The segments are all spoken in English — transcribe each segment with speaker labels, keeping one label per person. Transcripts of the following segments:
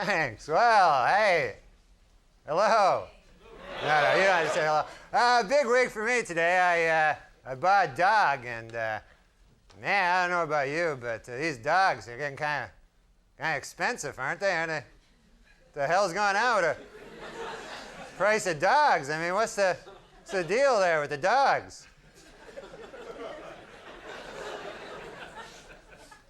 Speaker 1: Thanks. Well, hey. Hello. No, you don't have to say hello. Big week for me today. I bought a dog, and man, I don't know about you, but these dogs are getting kind of expensive, aren't they? What the hell's going on with the price of dogs? I mean, what's the deal there with the dogs?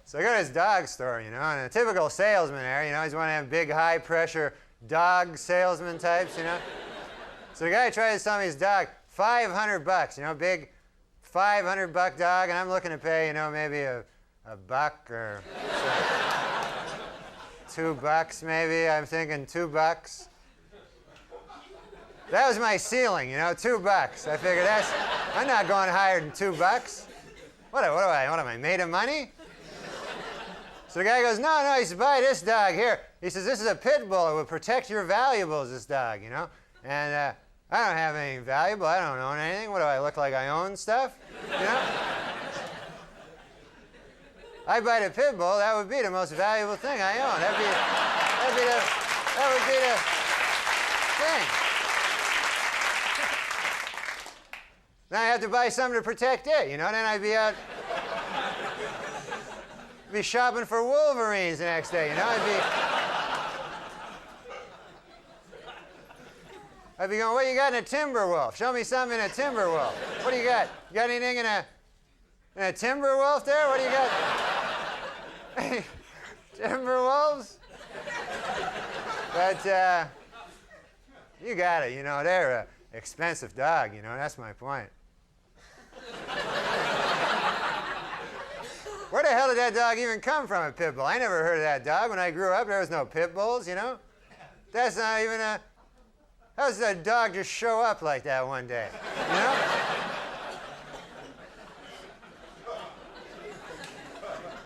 Speaker 1: So I go to this dog store, you know, and a typical salesman there, you know, he's one of them big, high-pressure dog salesman types, you know. So the guy tries to sell me his dog, $500, you know, big $500 dog, and I'm looking to pay, you know, maybe a buck or $2 maybe. I'm thinking $2. That was my ceiling, you know, $2. I figured I'm not going higher than $2. What am I, made of money? So the guy goes, no, he says, buy this dog here. He says, this is a pit bull. It will protect your valuables, this dog, you know. And I don't have anything valuable. I don't own anything. What do I look like? I own stuff, you know? I buy the pit bull. That would be the most valuable thing I own. That would be the thing. Then I have to buy something to protect it, you know. Then I'd be out. Be shopping for Wolverines the next day, you know? I'd be going, what you got in a Timberwolf? Show me something in a Timberwolf. What do you got? You got anything in a Timberwolf there? What do you got? Timberwolves? But you got it, you know, they're an expensive dog, you know, that's my point. Where the hell did that dog even come from, a pit bull? I never heard of that dog. When I grew up, there was no pit bulls, you know? That's not even a... How does that dog just show up like that one day, you know?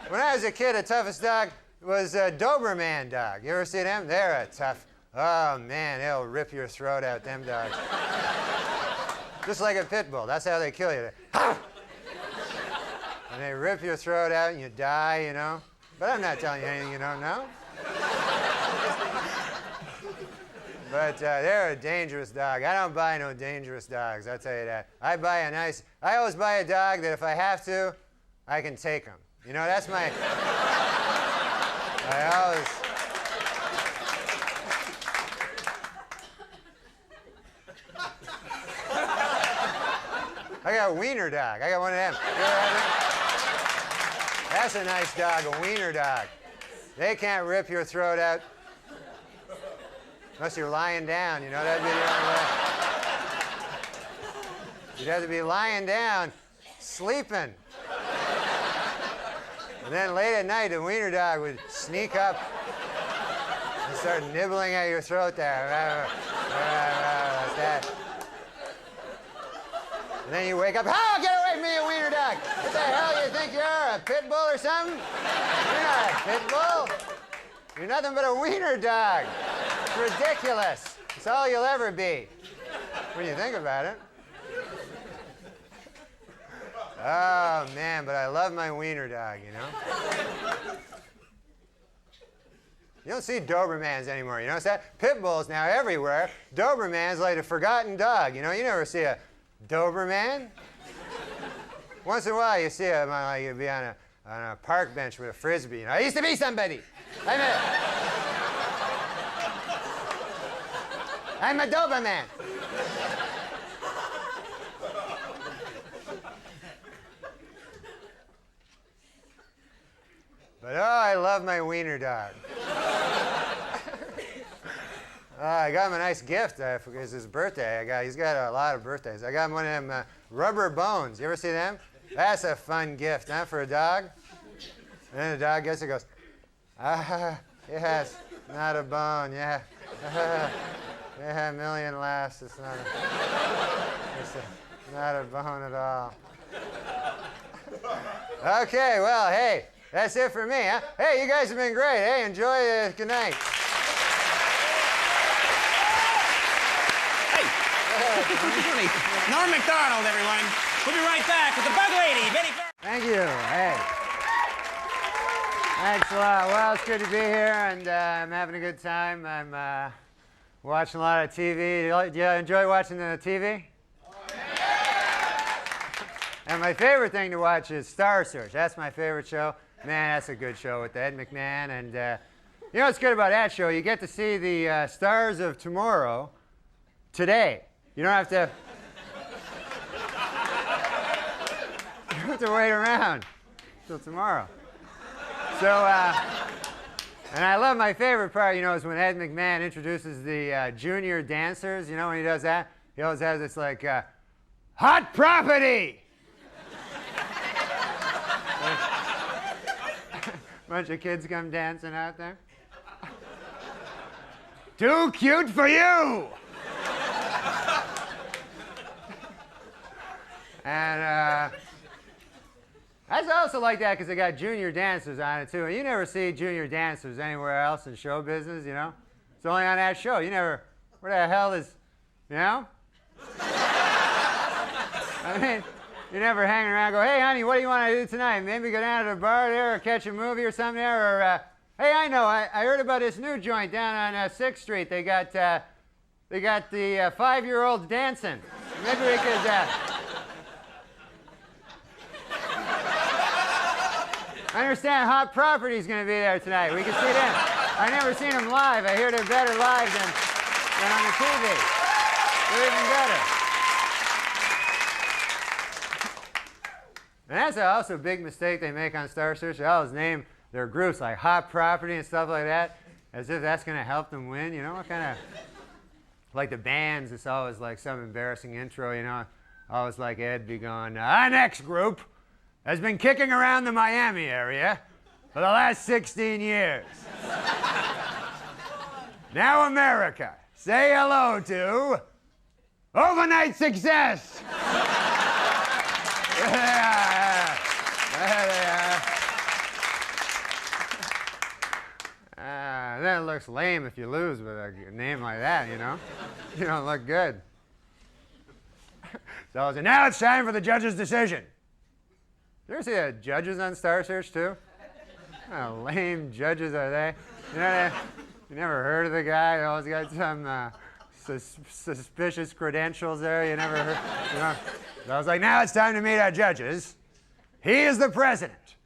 Speaker 1: When I was a kid, the toughest dog was a Doberman dog. You ever see them? They're a tough... Oh, man, they'll rip your throat out, them dogs. Just like a pit bull. That's how they kill you. And they rip your throat out and you die, you know. But I'm not telling you anything you don't know. But they're a dangerous dog. I don't buy no dangerous dogs, I'll tell you that. I always buy a dog that if I have to, I can take him. You know, that's my... I got a wiener dog. I got one of them. You ever have one? That's a nice dog, a wiener dog. They can't rip your throat out unless you're lying down, you know, that'd be the only way. You'd have to be lying down, sleeping. And then late at night, the wiener dog would sneak up and start nibbling at your throat there. Like that. And then you wake up, oh, get away from me, you wiener dog! What the hell, you think you are, a pit bull or something? You're not a pit bull. You're nothing but a wiener dog. It's ridiculous. It's all you'll ever be, when you think about it. Oh, man, but I love my wiener dog, you know? You don't see Dobermans anymore, you notice that? Pit bulls now everywhere. Doberman's like a forgotten dog, you know? You never see a Doberman? Once in a while, you see him, like you'd be on a park bench with a frisbee. You know, I used to be somebody. I'm a Doberman. But oh, I love my wiener dog. I got him a nice gift. It's his birthday. He's got a lot of birthdays. I got him one of them rubber bones. You ever see them? That's a fun gift, huh, for a dog? And then the dog gets it, goes, yes, not a bone, yeah. Yeah, a million laughs. It's not a bone at all. Okay, well, hey, that's it for me, huh? Hey, you guys have been great. Hey, enjoy. Good night.
Speaker 2: Norm Macdonald, everyone. We'll be right back with the Bug Lady, Betty.
Speaker 1: Thank you. Hey. Thanks a lot. Well, it's good to be here, and I'm having a good time. I'm watching a lot of TV. Do you enjoy watching the TV? And my favorite thing to watch is Star Search. That's my favorite show. Man, that's a good show with Ed McMahon. And you know what's good about that show? You get to see the stars of tomorrow today. You don't have to, you don't have to wait around till tomorrow. So, and I love my favorite part, you know, is when Ed McMahon introduces the junior dancers. You know, when he does that, he always has this like, hot property! Bunch of kids come dancing out there. Too cute for you! And I also like that because they got junior dancers on it too. And you never see junior dancers anywhere else in show business, you know? It's only on that show. You never, where the hell is, you know? I mean, you never hang around and go, hey, honey, what do you want to do tonight? Maybe go down to the bar there or catch a movie or something there? Or, hey, I know, I heard about this new joint down on 6th Street. They got the 5-year-olds dancing. Maybe we could... I understand Hot Property's going to be there tonight. We can see them. I've never seen them live. I hear they're better live than on the TV. They're even better. And that's also a big mistake they make on Star Search. They always name their groups like Hot Property and stuff like that, as if that's going to help them win. You know, what kind of, like the bands, it's always like some embarrassing intro, you know. Always like Ed be going, our next group has been kicking around the Miami area for the last 16 years. Now America, say hello to Overnight Success. Yeah. There they are. Then it looks lame if you lose with a name like that, you know? You don't look good. So now it's time for the judge's decision. You ever see the judges on Star Search too? What kind of lame judges are they? You know, you never heard of the guy? He always got some suspicious credentials there. You never heard, you know? So I was like, now it's time to meet our judges. He is the president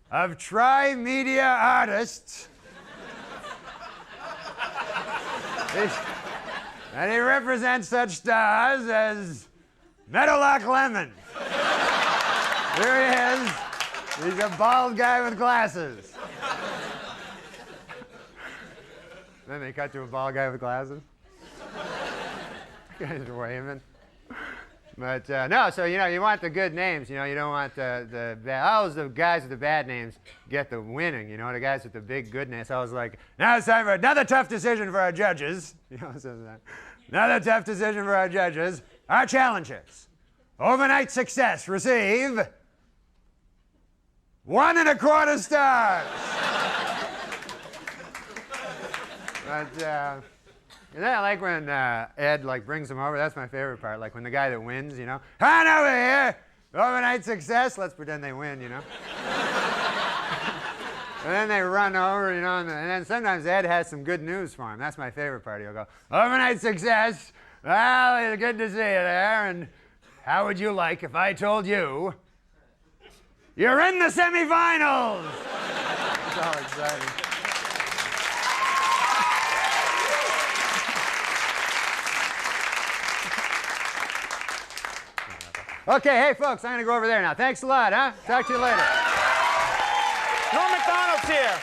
Speaker 1: of Tri-Media Artists. And he represents such stars as Meadowlark Lemon. Here he is. He's a bald guy with glasses. Then they cut to a bald guy with glasses. Guys are waving. But no, so you know, you want the good names. You know, you don't want the bad. Always the guys with the bad names get the winning. You know, the guys with the big good names. I was like, now it's time for another tough decision for our judges. You know, so another tough decision for our judges. Our challenges. Overnight Success receive 1 1/4 stars. But. And then I like when Ed like brings them over. That's my favorite part. Like when the guy that wins, you know, on over here, Overnight Success. Let's pretend they win, you know. And then they run over, you know, and then sometimes Ed has some good news for him. That's my favorite part. He'll go, Overnight Success. Well, it's good to see you there. And how would you like if I told you you're in the semifinals? It's all exciting. Okay, hey folks, I'm going to go over there now. Thanks a lot, huh? Talk to you later.
Speaker 2: Norm Macdonald's here.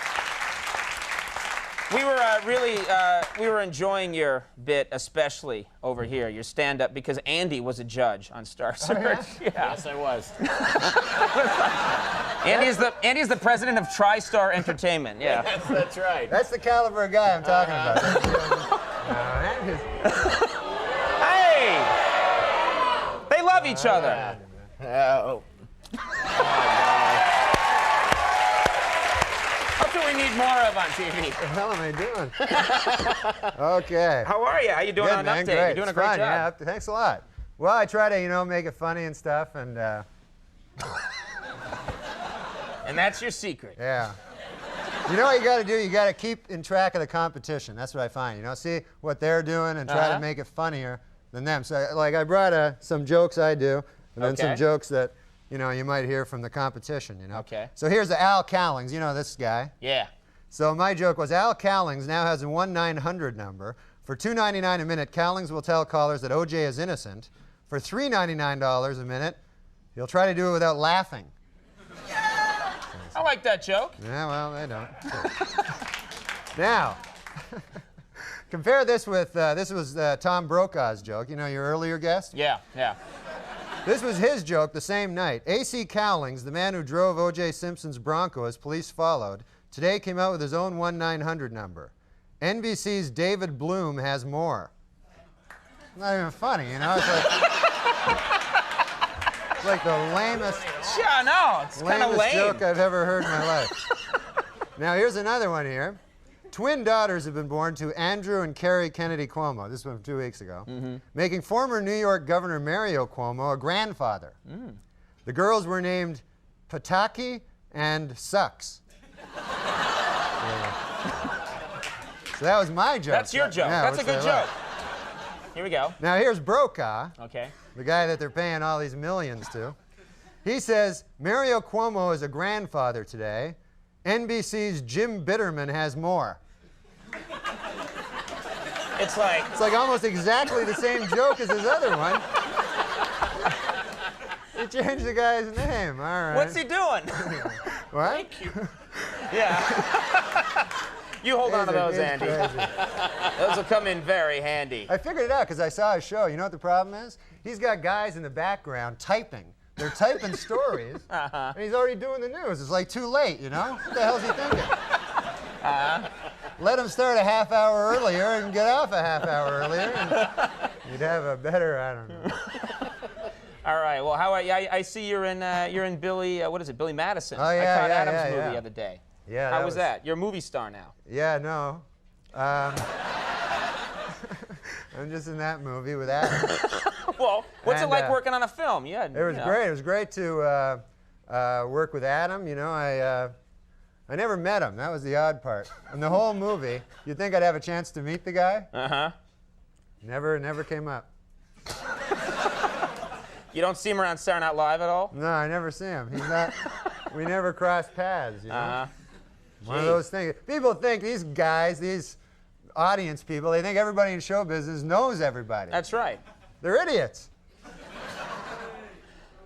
Speaker 2: We were enjoying your bit, especially over here, your stand-up, because Andy was a judge on Star Search.
Speaker 1: Oh, yeah?
Speaker 2: Yes, I was. Andy's the president of TriStar Entertainment. Yeah,
Speaker 3: that's right.
Speaker 1: That's the caliber of guy I'm talking about.
Speaker 2: Hey! They love each other.
Speaker 3: Oh.
Speaker 2: That's what we need more of on TV.
Speaker 1: What the hell am I doing? Okay.
Speaker 2: How are you? How you doing
Speaker 1: Good,
Speaker 2: on
Speaker 1: man.
Speaker 2: Update?
Speaker 1: Great.
Speaker 2: You're doing
Speaker 1: It's
Speaker 2: a great
Speaker 1: fun,
Speaker 2: job.
Speaker 1: Yeah, thanks a lot. Well, I try to, you know, make it funny and stuff, and
Speaker 2: And that's your secret.
Speaker 1: yeah. You know what you got to do? You got to keep in track of the competition. That's what I find. You know, see what they're doing and try to make it funnier than them. So, like, I brought some jokes I do, and then some jokes that, you know, you might hear from the competition, you know.
Speaker 2: Okay.
Speaker 1: So here's the Al Cowlings. You know this guy.
Speaker 2: Yeah.
Speaker 1: So my joke was Al Cowlings now has a 1-900 number. For $2.99 a minute, Cowlings will tell callers that OJ is innocent. For $3.99 a minute, he'll try to do it without laughing.
Speaker 2: I like that joke.
Speaker 1: Yeah, well, they don't. Now, compare this with, this was Tom Brokaw's joke. You know, your earlier guest?
Speaker 2: Yeah, yeah.
Speaker 1: This was his joke the same night. A.C. Cowlings, the man who drove O.J. Simpson's Bronco as police followed, today came out with his own 1-900 number. NBC's David Bloom has more. Not even funny, you know? It's like the lamest,
Speaker 2: Yeah, no, it's kind of lame.
Speaker 1: joke I've ever heard in my life. Now, here's another one here. Twin daughters have been born to Andrew and Carrie Kennedy Cuomo. This one from 2 weeks ago. Making former New York Governor Mario Cuomo a grandfather. The girls were named Pataki and Sucks. So that was my joke.
Speaker 2: That's your joke.
Speaker 1: Yeah,
Speaker 2: That's a
Speaker 1: which
Speaker 2: good
Speaker 1: I
Speaker 2: joke.
Speaker 1: like.
Speaker 2: Here we go.
Speaker 1: Now here's Brokaw,
Speaker 2: Okay.
Speaker 1: the guy that they're paying all these millions to. He says, Mario Cuomo is a grandfather today. NBC's Jim Bitterman has more.
Speaker 2: It's like,
Speaker 1: It's like almost exactly the same joke as his other one. He changed the guy's name. All right.
Speaker 2: what's he doing?
Speaker 1: What?
Speaker 2: Yeah. You hold on to those,
Speaker 1: He's
Speaker 2: Andy.
Speaker 1: crazy.
Speaker 2: Those will come in very handy.
Speaker 1: I figured it out because I saw his show. You know what the problem is? He's got guys in the background typing. They're typing stories, and he's already doing the news. It's like too late, you know? What the hell's he thinking? Let him start a half hour earlier and get off a half hour earlier, and you'd have a better, I don't know.
Speaker 2: All right. Well, how are you? I see you're in Billy. What is it? Billy Madison.
Speaker 1: Oh,
Speaker 2: I
Speaker 1: yeah,
Speaker 2: caught
Speaker 1: yeah,
Speaker 2: Adam's
Speaker 1: yeah,
Speaker 2: movie
Speaker 1: yeah.
Speaker 2: the other day.
Speaker 1: Yeah,
Speaker 2: How was that? You're a movie star now.
Speaker 1: Yeah, no. I'm just in that movie with Adam.
Speaker 2: Well, what's it
Speaker 1: And,
Speaker 2: like working on a film? Yeah.
Speaker 1: It was great. It was great to work with Adam. You know, I never met him. That was the odd part. In the whole movie, you'd think I'd have a chance to meet the guy. Never came up.
Speaker 2: You don't see him around Saturday Night Live at all?
Speaker 1: No, I never see him. He's not. We never crossed paths. You know. One of
Speaker 2: Gee.
Speaker 1: those things. People think these guys, these audience people, they think everybody in show business knows everybody.
Speaker 2: That's right.
Speaker 1: They're idiots.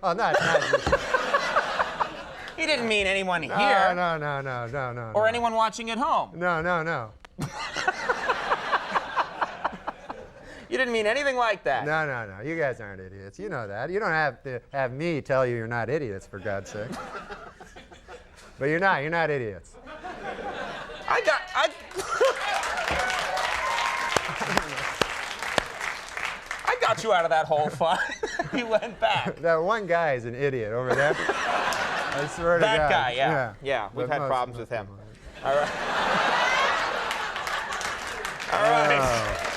Speaker 1: Oh, not
Speaker 2: He didn't mean anyone here.
Speaker 1: No.
Speaker 2: Or anyone watching at home.
Speaker 1: No.
Speaker 2: You didn't mean anything like that.
Speaker 1: No. You guys aren't idiots. You know that. You don't have to have me tell you you're not idiots, for God's sake. But you're not. You're not idiots.
Speaker 2: I got you out of that hole fine. You went back.
Speaker 1: That one guy is an idiot over there. I swear to God.
Speaker 2: That guy, yeah. We've
Speaker 1: But
Speaker 2: had
Speaker 1: most-
Speaker 2: problems with
Speaker 1: most
Speaker 2: him.
Speaker 1: of them.
Speaker 2: All right. All right.
Speaker 1: Oh.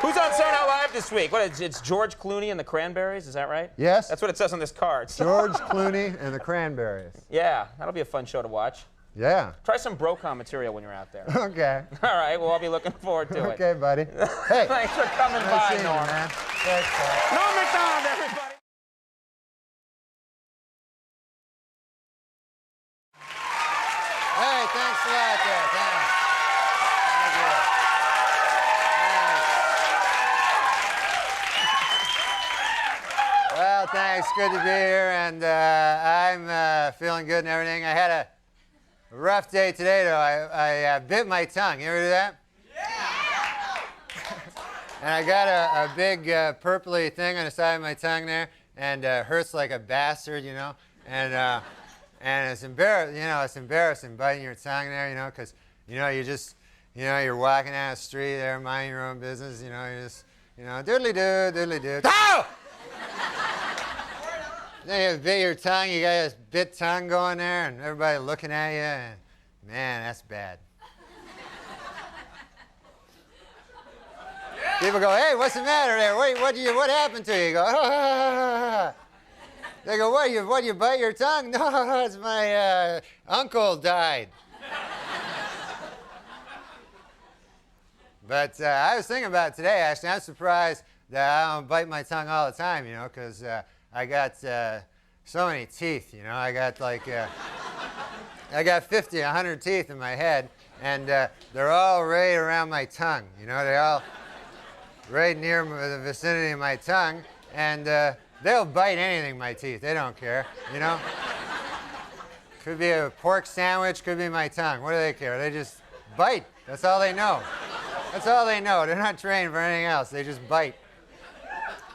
Speaker 2: Who's on Saturday Night Live this week? What is it's George Clooney and the Cranberries, is that right?
Speaker 1: Yes.
Speaker 2: That's what it says on this card.
Speaker 1: George Clooney and the Cranberries.
Speaker 2: Yeah, that'll be a fun show to watch.
Speaker 1: Yeah.
Speaker 2: Try some Brokaw material when you're out there.
Speaker 1: Okay.
Speaker 2: All right, well, I'll be looking forward to it.
Speaker 1: Okay, buddy. Hey.
Speaker 2: Thanks for coming
Speaker 1: Nice
Speaker 2: by,
Speaker 1: seeing you,
Speaker 2: Norm.
Speaker 1: man. Thanks, Paul.
Speaker 2: Norm MacDonald, everybody.
Speaker 1: Hey, thanks a lot there. Thanks. Thank you. Thanks. Well, thanks. Good to be here, and I'm feeling good and everything. I had a rough day today, though. I bit my tongue. You ever do that? And I got a big purpley thing on the side of my tongue there, and hurts like a bastard, you know. And it's embarrassing, you know. It's embarrassing biting your tongue there, you know, because you know you're walking down the street there, minding your own business, you know. You just, you know, doodly doo. Oh! Then you bit your tongue. You got this bit tongue going there, and everybody looking at you, and man, that's bad. People go, hey, what's the matter there? What happened to you? You go, ah. They go, what, you bite your tongue? No, it's my uncle died. But I was thinking about it today, actually. I'm surprised that I don't bite my tongue all the time, you know, because I got so many teeth, you know. I got like, I got 50, 100 teeth in my head, and they're all right around my tongue, you know. They're all right near the vicinity of my tongue, and they'll bite anything, my teeth. They don't care, you know. Could be a pork sandwich, could be my tongue. What do they care? They just bite. That's all they know. That's all they know. They're not trained for anything else. They just bite.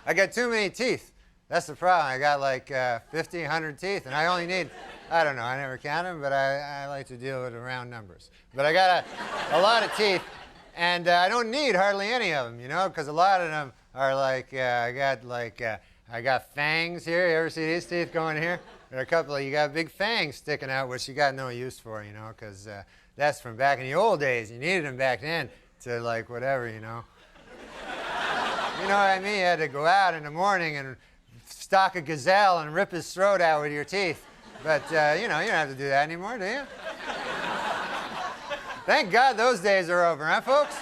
Speaker 1: I got too many teeth. That's the problem. I got like 50, 100 teeth, and I only need, I don't know, I never count them, but I like to deal with round numbers. But I got a lot of teeth, and I don't need hardly any of them, you know, because a lot of them are like, I got fangs here. You ever see these teeth going here? There are a couple of, you got big fangs sticking out, which you got no use for, you know, because that's from back in the old days. You needed them back then to like whatever, you know. You know what I mean? You had to go out in the morning and stalk a gazelle and rip his throat out with your teeth. But, you know, you don't have to do that anymore, do you? Thank God those days are over, huh, folks?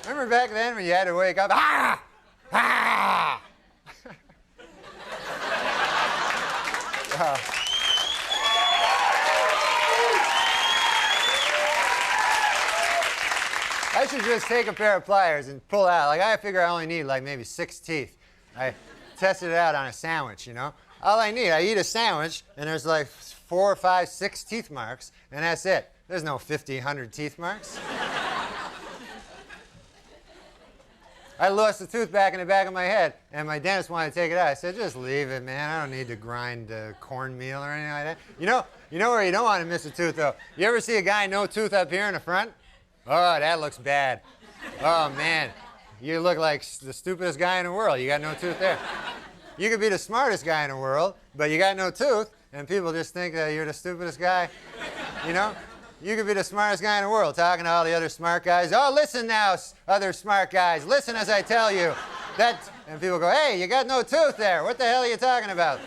Speaker 1: Remember back then when you had to wake up, ah! Ah! I should just take a pair of pliers and pull out. Like, I figure I only need like maybe 6 teeth. I tested it out on a sandwich, you know. All I need, I eat a sandwich, and there's like 4, 5, 6 teeth marks, and that's it. There's no 50, 100 teeth marks. I lost a tooth back in the back of my head, and my dentist wanted to take it out. I said, just leave it, man. I don't need to grind cornmeal or anything like that. You know where you don't want to miss a tooth, though? You ever see a guy no tooth up here in the front? Oh, that looks bad. Oh, man. You look like the stupidest guy in the world. You got no tooth there. You could be the smartest guy in the world, but you got no tooth, and people just think that you're the stupidest guy, you know? You could be the smartest guy in the world, talking to all the other smart guys. Oh, listen now, other smart guys. Listen as I tell you. And people go, hey, you got no tooth there. What the hell are you talking about?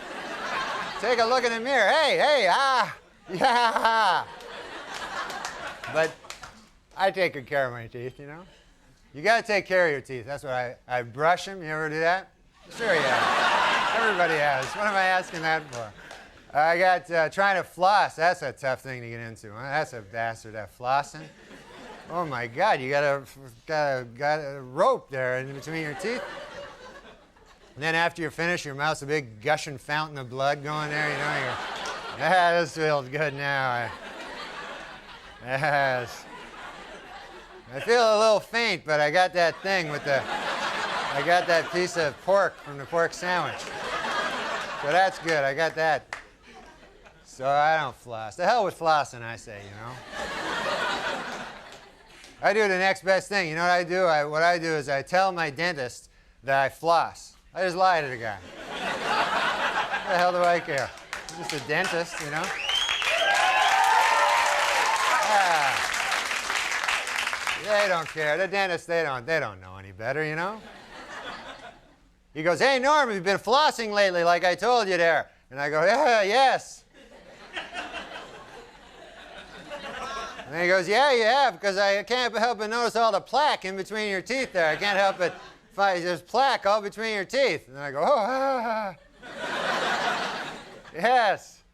Speaker 1: Take a look in the mirror. Hey, yeah. But I take good care of my teeth, you know. You got to take care of your teeth. That's what I brush them. You ever do that? Sure you have. Everybody has. What am I asking that for? I got trying to floss. That's a tough thing to get into. Huh? That's a bastard, that flossing. Oh my God, you got a rope there in between your teeth. And then after you're finished, your mouth's a big gushing fountain of blood going there. You know, this feels good now. Yes. I feel a little faint, but I got that thing with I got that piece of pork from the pork sandwich. So that's good. I got that. So I don't floss. The hell with flossing, I say, you know. I do the next best thing. You know what I do? What I do is I tell my dentist that I floss. I just lie to the guy. What the hell do I care? I'm just a dentist, you know. They don't care. The dentists, they don't know any better, you know. He goes, hey, Norm, you've been flossing lately like I told you there. And I go, yeah, yes. And then he goes, yeah, you have, because I can't help but notice all the plaque in between your teeth there. I can't help but find there's plaque all between your teeth. And I go, oh, yes.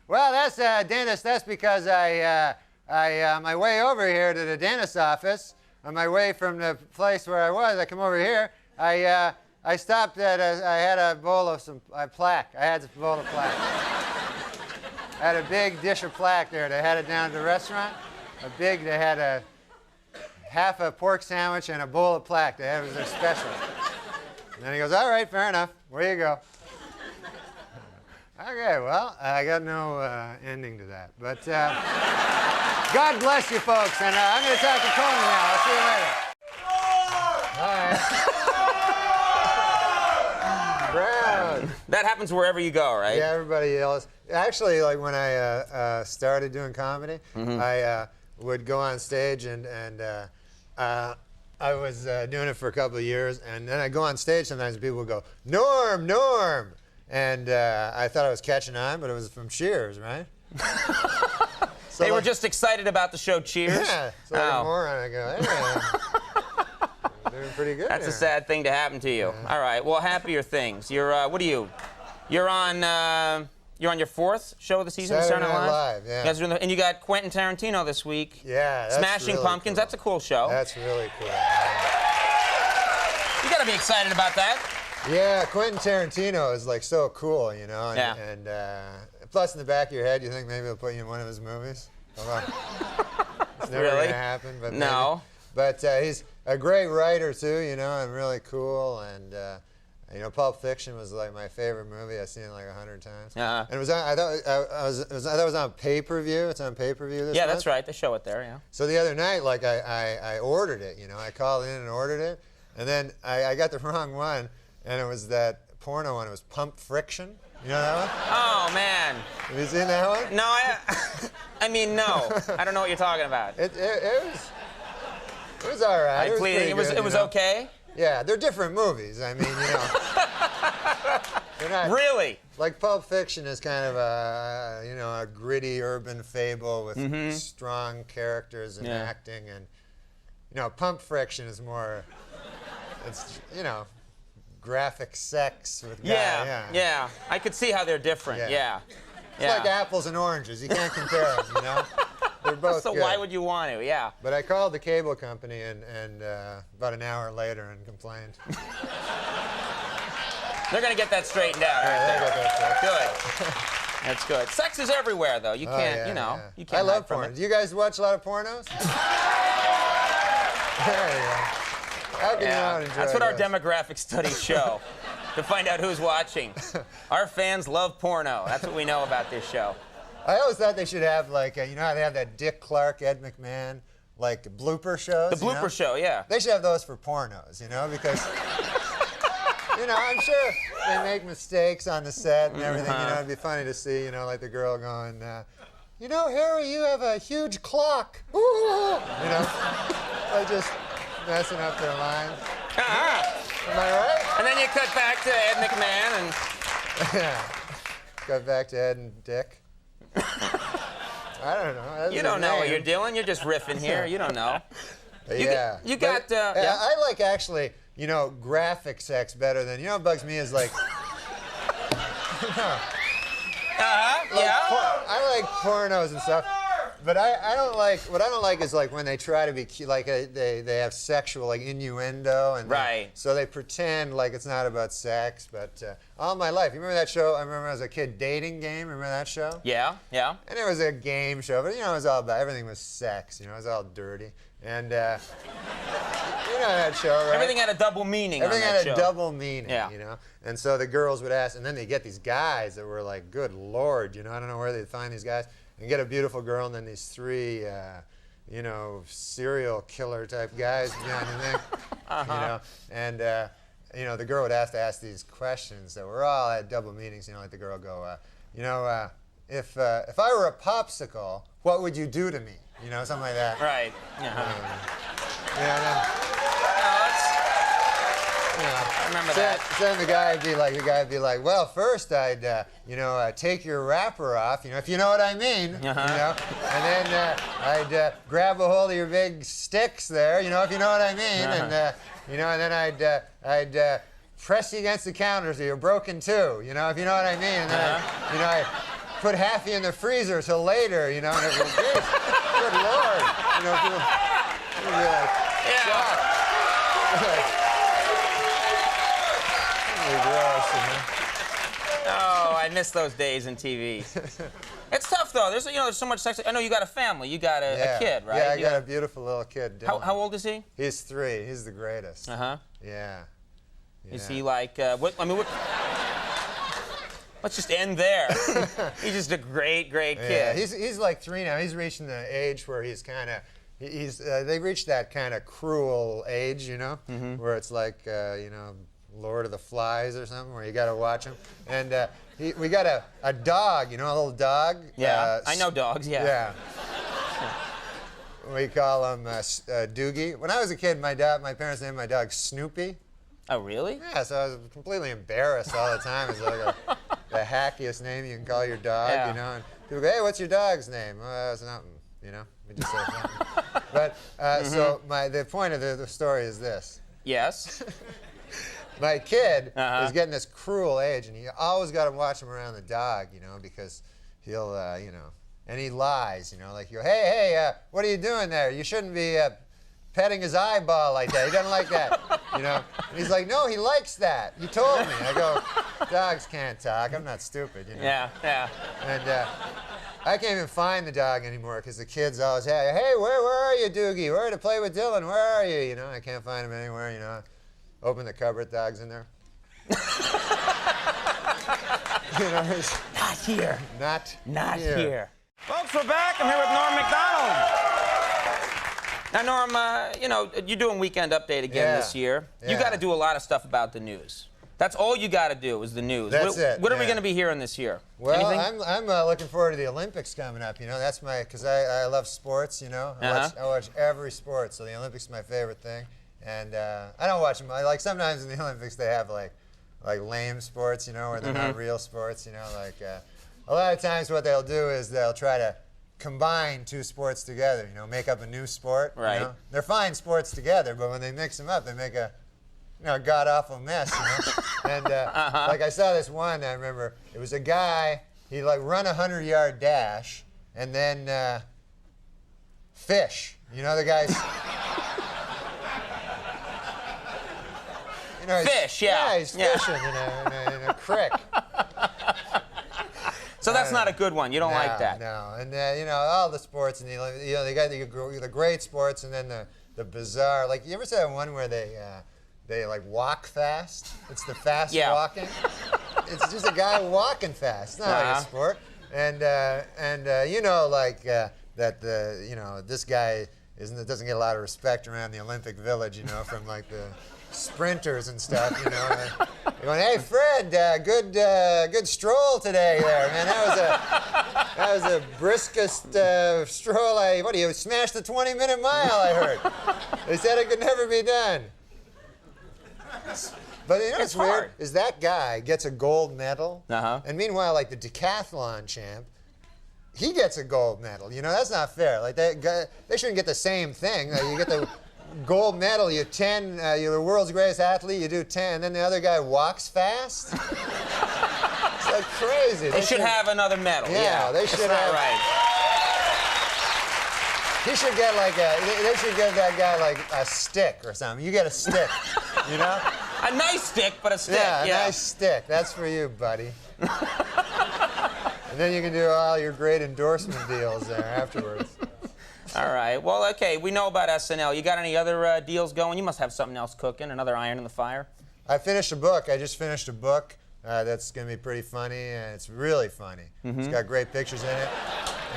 Speaker 1: Well, that's dentist. That's because on my way over here to the dentist's office, on my way from the place where I was, I come over here, I stopped at, I had a bowl of some plaque. I had a bowl of plaque. I had a big dish of plaque there. They had it down at the restaurant. They had half a pork sandwich and a bowl of plaque. It was their special. And then he goes, all right, fair enough. Where you go? Okay, well, I got no ending to that. But God bless you, folks. And I'm going to talk to Tony now. I'll see you later. All right. Brown.
Speaker 2: That happens wherever you go, right?
Speaker 1: Yeah, everybody yells. Actually, like when I started doing comedy, I would go on stage and I was doing it for a couple of years, and then I go on stage sometimes and people would go, Norm, Norm. And I thought I was catching on, but it was from Cheers, right? So
Speaker 2: They were just excited about the show Cheers?
Speaker 1: Yeah. So like a moron, I go, hey, I'm doing pretty good.
Speaker 2: That's
Speaker 1: here.
Speaker 2: a sad thing to happen to you. All right. Well, happier things. You're what are you? You're on your 4th show of the season.
Speaker 1: Saturday Night
Speaker 2: Night
Speaker 1: Live, yeah.
Speaker 2: You guys are doing and you got Quentin Tarantino this week.
Speaker 1: Yeah, that's
Speaker 2: Smashing
Speaker 1: really
Speaker 2: Pumpkins.
Speaker 1: cool.
Speaker 2: That's a cool show.
Speaker 1: That's really cool.
Speaker 2: You got to be excited about that.
Speaker 1: Yeah, Quentin Tarantino is like so cool, you know. And,
Speaker 2: Yeah.
Speaker 1: and plus, in the back of your head, you think maybe he'll put you in one of his movies. Although it's never
Speaker 2: Really?
Speaker 1: gonna happen. But
Speaker 2: No.
Speaker 1: maybe. But he's a great writer too, you know, and really cool. And you know, Pulp Fiction was like my favorite movie. I've seen it like 100 times.
Speaker 2: Uh-huh.
Speaker 1: And it was on, I thought it was on pay-per-view. It's on pay-per-view this
Speaker 2: Yeah,
Speaker 1: month.
Speaker 2: that's right. They show it there. Yeah.
Speaker 1: So the other night, like I ordered it, you know, I called in and ordered it, and then I got the wrong one, and it was that porno one. It was Pump Friction. You know that one?
Speaker 2: Oh man.
Speaker 1: Have you seen that one?
Speaker 2: No, I mean no. I don't know what you're talking about.
Speaker 1: It was all right.
Speaker 2: I plead.
Speaker 1: Pretty
Speaker 2: It was
Speaker 1: good,
Speaker 2: it was
Speaker 1: you know?
Speaker 2: okay.
Speaker 1: Yeah, they're different movies. I mean, you know, they're not
Speaker 2: Really?
Speaker 1: like Pulp Fiction is kind of a you know a gritty urban fable with strong characters and
Speaker 2: Yeah.
Speaker 1: acting, and you know, Pump Friction is more. It's you know. Graphic sex with guys.
Speaker 2: Yeah. I could see how they're different. Yeah.
Speaker 1: It's like apples and oranges. You can't compare them, you know? They're both
Speaker 2: So
Speaker 1: good.
Speaker 2: why would you want to? Yeah.
Speaker 1: But I called the cable company and about an hour later and complained.
Speaker 2: They're gonna get that straightened out.
Speaker 1: Yeah,
Speaker 2: aren't
Speaker 1: they got that
Speaker 2: they? Good. That's good. Sex is everywhere, though. You
Speaker 1: Oh,
Speaker 2: can't,
Speaker 1: yeah,
Speaker 2: you know,
Speaker 1: yeah.
Speaker 2: you can't.
Speaker 1: I love
Speaker 2: hide from
Speaker 1: porn.
Speaker 2: it.
Speaker 1: Do you guys watch a lot of pornos? There you go. How can you not enjoy
Speaker 2: That's what our
Speaker 1: those?
Speaker 2: demographic studies show. To find out who's watching. Our fans love porno. That's what we know about this show.
Speaker 1: I always thought they should have like, you know how they have that Dick Clark, Ed McMahon, like blooper shows?
Speaker 2: The
Speaker 1: you know?
Speaker 2: blooper show, yeah.
Speaker 1: They should have those for pornos, you know, because, you know, I'm sure they make mistakes on the set and everything. You know, it'd be funny to see, you know, like the girl going, you know, Harry, you have a huge clock. Ooh. You know, like just messing up their lines. Am I right?
Speaker 2: And then you cut back to Ed McMahon and
Speaker 1: Yeah. Got back to Ed and Dick. I don't know. That's
Speaker 2: you
Speaker 1: his
Speaker 2: don't know what
Speaker 1: name.
Speaker 2: you're doing. You're just riffing here. You don't know.
Speaker 1: Yeah.
Speaker 2: You got,
Speaker 1: But,
Speaker 2: yeah.
Speaker 1: I like actually, you know, graphic sex better than, you know what bugs me is like,
Speaker 2: Yeah.
Speaker 1: I like pornos and stuff, but I don't like, what I don't like is like when they try to be cute, like they have sexual like innuendo and
Speaker 2: Right.
Speaker 1: so they pretend like it's not about sex, but all my life, you remember that show? I remember as a kid, Dating Game, remember that show?
Speaker 2: Yeah.
Speaker 1: And it was a game show, but you know, it was all about, everything was sex, you know, it was all dirty. And you know that show, right?
Speaker 2: Everything had a double meaning
Speaker 1: Everything
Speaker 2: on that
Speaker 1: had a
Speaker 2: show.
Speaker 1: double meaning,
Speaker 2: Yeah.
Speaker 1: you know? And so the girls would ask, and then they get these guys that were like, good Lord, you know, I don't know where they'd find these guys, and get a beautiful girl, and then these three, you know, serial killer type guys behind the thing, you know? And, you know, the girl would have to ask these questions that were all had double meanings, you know, like the girl would go, you know, if I were a popsicle, what would you do to me? You know, something like that.
Speaker 2: Right.
Speaker 1: Yeah, and then, you know,
Speaker 2: I remember that.
Speaker 1: then the guy would be like, well, first I'd, you know, take your wrapper off, you know, if you know what I mean, you know, and then I'd grab a hold of your big sticks there, you know, if you know what I mean, and, you know, and then I'd press you against the counter so you're broken too, you know, if you know what I mean, and then you know, I put half you in the freezer till later, you know, and it was good Lord, you know, people would be like, shocked. Gross, you know?
Speaker 2: Oh, I miss those days in TV. It's tough though. There's so much sex. I know you got a family. You got a kid, right?
Speaker 1: Yeah, I
Speaker 2: You
Speaker 1: got a beautiful little kid. Dylan.
Speaker 2: How old is he?
Speaker 1: He's 3. He's the greatest.
Speaker 2: Uh-huh.
Speaker 1: Yeah.
Speaker 2: Is he like what? I mean, what? Let's just end there. He's just a great
Speaker 1: Yeah,
Speaker 2: kid.
Speaker 1: he's like 3 now. He's reaching the age where he's kind of they reached that kind of cruel age, you know, where it's like you know, Lord of the Flies or something, where you got to watch him. And we got a dog, you know, a little dog.
Speaker 2: Yeah, I know dogs. Yeah.
Speaker 1: Yeah. We call him Doogie. When I was a kid, my parents named my dog Snoopy.
Speaker 2: Oh, really?
Speaker 1: Yeah, so I was completely embarrassed all the time as like a hackiest name you can call your dog,
Speaker 2: Yeah.
Speaker 1: you know. And people go, hey, what's your dog's name? Well, it's nothing, you know. We just say something. But so the point of the story is this.
Speaker 2: Yes.
Speaker 1: My kid is getting this cruel age, and you always got to watch him around the dog, you know, because he'll, you know, and he lies, you know, like you go, hey, what are you doing there? You shouldn't be petting his eyeball like that. He doesn't like that, you know. And he's like, no, he likes that. You told me. I go, dogs can't talk. I'm not stupid, you know.
Speaker 2: Yeah.
Speaker 1: And I can't even find the dog anymore because the kids always, hey, where are you, Doogie? Where to play with Dylan? Where are you? You know, I can't find him anywhere, you know. Open the cupboard, dog's in there. You know,
Speaker 2: Not here.
Speaker 1: not
Speaker 2: here. Folks, we're back. I'm here with Norm Macdonald. Now, Norm, you know, you're doing Weekend Update again this year. You got to do a lot of stuff about the news. That's all you got to do is the news.
Speaker 1: That's it.
Speaker 2: What are we going to be hearing this year?
Speaker 1: Well,
Speaker 2: Anything?
Speaker 1: I'm looking forward to the Olympics coming up. You know, that's because I love sports. You know, I watch every sport, so the Olympics is my favorite thing. And I don't watch them. Like sometimes in the Olympics they have like lame sports, you know, where they're not real sports. You know, like a lot of times what they'll do is they'll try to combine two sports together. You know, make up a new sport.
Speaker 2: Right.
Speaker 1: You know? They're fine sports together, but when they mix them up, they make a god-awful mess, you know? And like I saw this one, I remember, it was a guy, he like run a 100-yard dash and then fish. You know, the guy's... You know,
Speaker 2: fish, yeah.
Speaker 1: Yeah, he's fishing in a creek.
Speaker 2: So that's not a good one. You don't like that.
Speaker 1: No, and you know, all the sports, and you know, they got the great sports, and then the bizarre. Like, you ever see that one where they like walk fast? It's the fast walking. It's just a guy walking fast. It's not like a sport. And you know, like that this guy doesn't get a lot of respect around the Olympic Village, you know, from like the sprinters and stuff, you know. They're going, hey Fred, good stroll today there, man. That was a briskest stroll. What do you smashed the 20-minute mile? I heard. They said it could never be done. But you know what's weird is that guy gets a gold medal, and meanwhile, like the decathlon champ, he gets a gold medal. You know, that's not fair. Like they shouldn't get the same thing. You get the gold medal, you're the world's greatest athlete, you do 10, and then the other guy walks fast? It's like crazy.
Speaker 2: They should have another medal.
Speaker 1: Yeah, they should have.
Speaker 2: Not right.
Speaker 1: He should get they should give that guy like a stick or something. You get a stick, you know?
Speaker 2: A nice stick, but a stick.
Speaker 1: Yeah, a nice stick. That's for you, buddy. And then you can do all your great endorsement deals there afterwards.
Speaker 2: All right. Well, okay. We know about SNL. You got any other deals going? You must have something else cooking, another iron in the fire.
Speaker 1: I finished a book. I just finished a book that's going to be pretty funny, and it's really funny. It's got great pictures in it.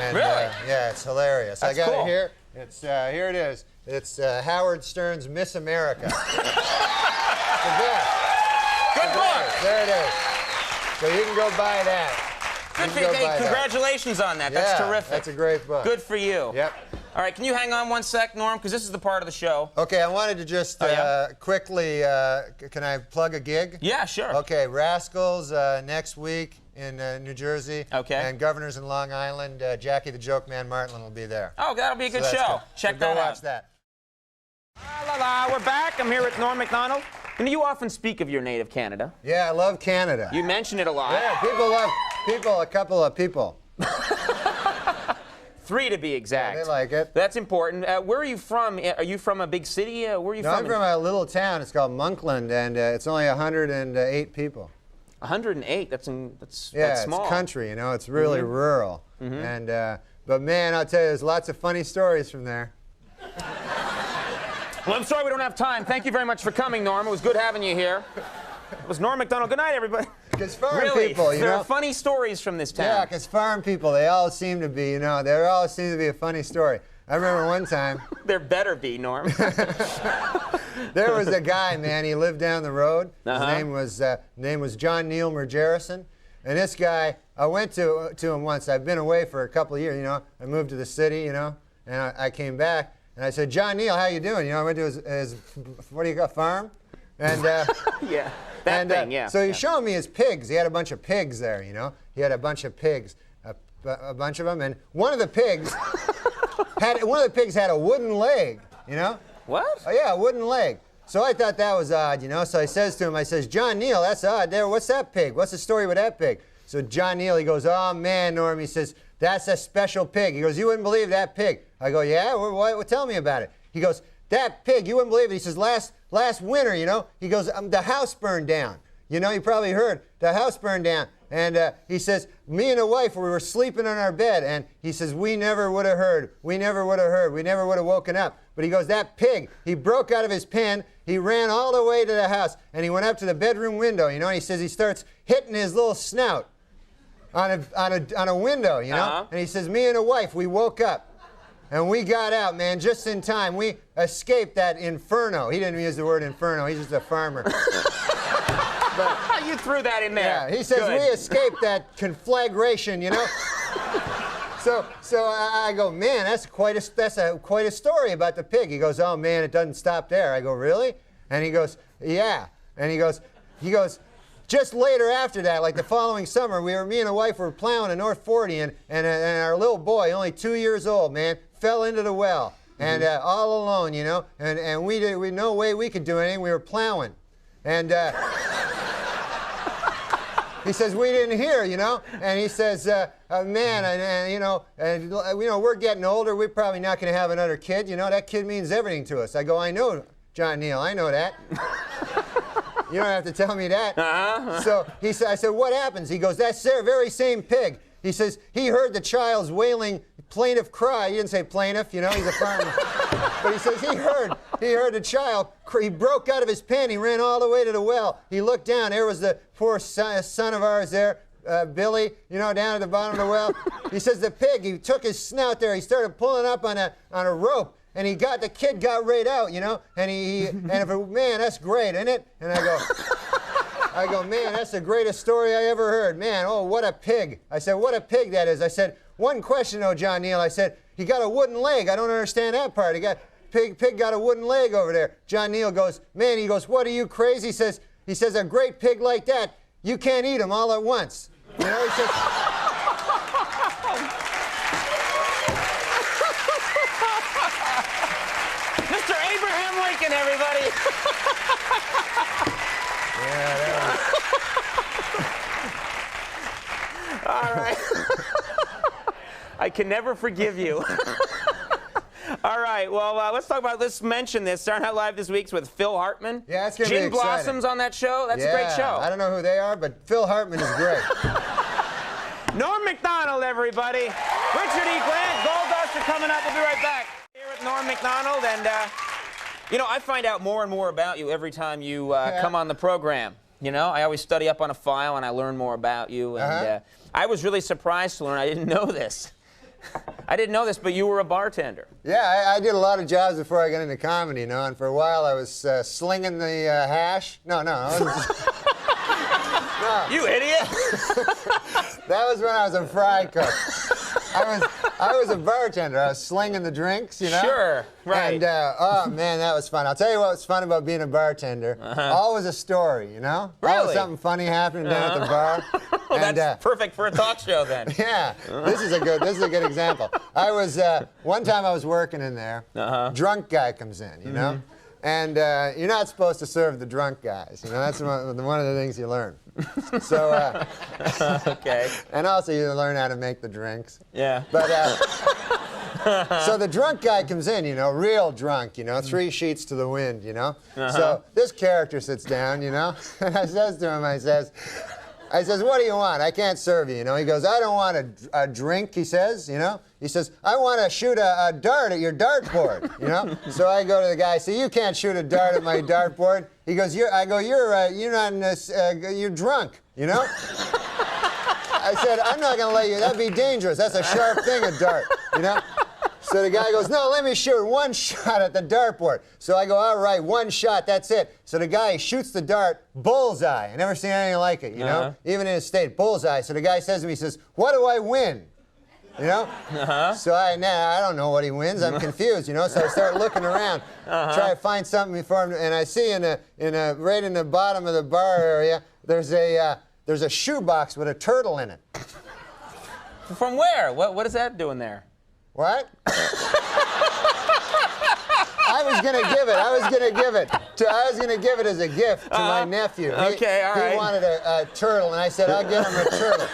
Speaker 1: And,
Speaker 2: really?
Speaker 1: Yeah, it's hilarious.
Speaker 2: That's
Speaker 1: I got
Speaker 2: cool.
Speaker 1: it here. It's here it is. It's Howard Stern's Miss America. The best.
Speaker 2: Good book.
Speaker 1: There it is. So you can go buy that.
Speaker 2: Good for you. Hey, congratulations on that. That's terrific.
Speaker 1: That's a great book.
Speaker 2: Good for you.
Speaker 1: Yep.
Speaker 2: All right, can you hang on one sec, Norm? Because this is the part of the show.
Speaker 1: Okay, I wanted to just quickly, can I plug a gig?
Speaker 2: Yeah, sure.
Speaker 1: Okay, Rascals next week in New Jersey.
Speaker 2: Okay.
Speaker 1: And Governors in Long Island. Jackie the Joke Man Martling will be there.
Speaker 2: Oh, that'll be a good
Speaker 1: So that's
Speaker 2: show.
Speaker 1: good.
Speaker 2: Check
Speaker 1: So
Speaker 2: that
Speaker 1: go
Speaker 2: out.
Speaker 1: watch that.
Speaker 2: We're back. I'm here with Norm Macdonald. And you often speak of your native Canada.
Speaker 1: Yeah, I love Canada.
Speaker 2: You mention it a lot.
Speaker 1: Yeah, a couple of people.
Speaker 2: 3 to be exact.
Speaker 1: Yeah, they like it.
Speaker 2: That's important. Where are you from? Are you from a big city? Where are you
Speaker 1: No,
Speaker 2: from?
Speaker 1: I'm from a little town. It's called Monkland, and it's only 108 people.
Speaker 2: 108. That's small.
Speaker 1: It's country, you know. It's really rural. And but man, I'll tell you, there's lots of funny stories from there.
Speaker 2: Well, I'm sorry we don't have time. Thank you very much for coming, Norm. It was good having you here. It was Norm Macdonald. Good night, everybody.
Speaker 1: Because farm
Speaker 2: Really?
Speaker 1: people, you
Speaker 2: there
Speaker 1: know.
Speaker 2: are funny stories from this town.
Speaker 1: Yeah, because farm people, they all seem to be, you know, there always seems to be a funny story. I remember one time.
Speaker 2: There better be, Norm.
Speaker 1: There was a guy, man. He lived down the road. His name was John Neil Mergerison. And this guy, I went to him once. I've been away for a couple of years, you know. I moved to the city, you know, and I came back. And I said, John Neil, how you doing? You know, I went to his what do you got, farm? And
Speaker 2: Yeah. That thing, yeah.
Speaker 1: So he's
Speaker 2: yeah.
Speaker 1: showing me his pigs. He had a bunch of pigs there, you know. He had a bunch of pigs, a bunch of them, and one of the pigs had a wooden leg, you know.
Speaker 2: What?
Speaker 1: Oh yeah, a wooden leg. So I thought that was odd, you know. So I says to him, I says, John Neal, that's odd. There, what's that pig? What's the story with that pig? So John Neal, he goes, oh man, Norm, he says, that's a special pig. He goes, you wouldn't believe that pig. I go, yeah, what, tell me about it. He goes, that pig, you wouldn't believe it. He says, last winter, you know, he goes, the house burned down. You know, you probably heard, the house burned down. And he says, me and the wife, we were sleeping in our bed. And he says, we never would have heard. We never would have heard. We never would have woken up. But he goes, that pig, he broke out of his pen. He ran all the way to the house. And he went up to the bedroom window, you know. And he says he starts hitting his little snout on a window, you know.
Speaker 2: Uh-huh.
Speaker 1: And he says, me and the wife, we woke up. And we got out, man, just in time. We escaped that inferno. He didn't use the word inferno. He's just a farmer.
Speaker 2: You threw that in there.
Speaker 1: Yeah, he says
Speaker 2: Good.
Speaker 1: we escaped that conflagration, you know. So I go, man, that's quite a story about the pig. He goes, oh man, it doesn't stop there. I go, really? And he goes, yeah. And he goes, just later after that, like the following summer, me and the wife were plowing in North 40, and our little boy, only 2 years old, man, fell into the well, and all alone, you know, and we no way we could do anything. We were plowing, and. He says, we didn't hear, you know, and he says, man, and you know, we're getting older. We're probably not going to have another kid. You know, that kid means everything to us. I go, I know, John Neal, I know that. You don't have to tell me that.
Speaker 2: Uh-huh.
Speaker 1: So I said, what happens? He goes, that very same pig. He says, he heard the child's wailing plaintive cry. He didn't say plaintiff, you know, he's a farmer. But he says he heard the child. He broke out of his pen. He ran all the way to the well. He looked down. There was the poor son of ours there, Billy, you know, down at the bottom of the well. He says the pig, he took his snout there. He started pulling up on a rope. And the kid got right out, you know. And man, that's great, isn't it? And I go, man, that's the greatest story I ever heard. Man, oh, what a pig. I said, what a pig that is. I said, one question though, John Neal. I said, he got a wooden leg. I don't understand that part. Pig got a wooden leg over there. John Neal goes, man, he goes, what, are you crazy? He says, a great pig like that, you can't eat him all at once. You know, he says,
Speaker 2: Mr. Abraham Lincoln, everybody.
Speaker 1: yeah, that was...
Speaker 2: All right. I can never forgive you. All right, well, let's mention this. Saturday Night Live this week's with Phil Hartman.
Speaker 1: Yeah, it's going to be
Speaker 2: Gin
Speaker 1: exciting.
Speaker 2: Blossoms on that show. That's a great show.
Speaker 1: I don't know who they are, but Phil Hartman is great.
Speaker 2: Norm Macdonald, everybody. Richard E. Grant, Gold Dust are coming up. We'll be right back here with Norm Macdonald. And, you know, I find out more and more about you every time you come on the program. You know, I always study up on a file and I learn more about you. And I was really surprised to learn. I didn't know this. I didn't know this, but you were a bartender.
Speaker 1: Yeah, I did a lot of jobs before I got into comedy, you know, and for a while I was slinging the hash. No. I was
Speaker 2: You idiot!
Speaker 1: That was when I was a fry cook. I was a bartender. I was slinging the drinks, you know?
Speaker 2: Sure, right.
Speaker 1: And, oh, man, that was fun. I'll tell you what was fun about being a bartender. Always a story, you know?
Speaker 2: Really?
Speaker 1: Always something funny happening down at the bar.
Speaker 2: Well, that's perfect for a talk show, then.
Speaker 1: Yeah, this is a good example. I was, one time I was working in there. Drunk guy comes in, you know? And you're not supposed to serve the drunk guys. You know, that's one of the things you learn. So,
Speaker 2: okay.
Speaker 1: And also you learn how to make the drinks.
Speaker 2: Yeah.
Speaker 1: But, so the drunk guy comes in, you know, real drunk, you know, 3 sheets to the wind, you know. So this character sits down, you know, and I says to him, I says, what do you want? I can't serve you, you know. He goes, I don't want a drink, he says, you know. He says, I want to shoot a dart at your dartboard, you know. So I go to the guy, I say, you can't shoot a dart at my dartboard. He goes, you're not in this, you're drunk, you know. I said, I'm not going to let you, that'd be dangerous. That's a sharp thing, a dart, you know. So the guy goes, no, let me shoot 1 shot at the dartboard. So I go, all right, 1 shot, that's it. So the guy shoots the dart, bullseye. I never seen anything like it, you know, even in his state, bullseye. So the guy says to me, he says, what do I win? you know? So I don't know what he wins. I'm confused, you know? So I start looking around, try to find something for him, and I see right in the bottom of the bar area, there's a shoebox with a turtle in it.
Speaker 2: From where? What is that doing there?
Speaker 1: What? I was gonna give it as a gift to my nephew.
Speaker 2: Okay, all right.
Speaker 1: He wanted a turtle, and I said, I'll get him a turtle.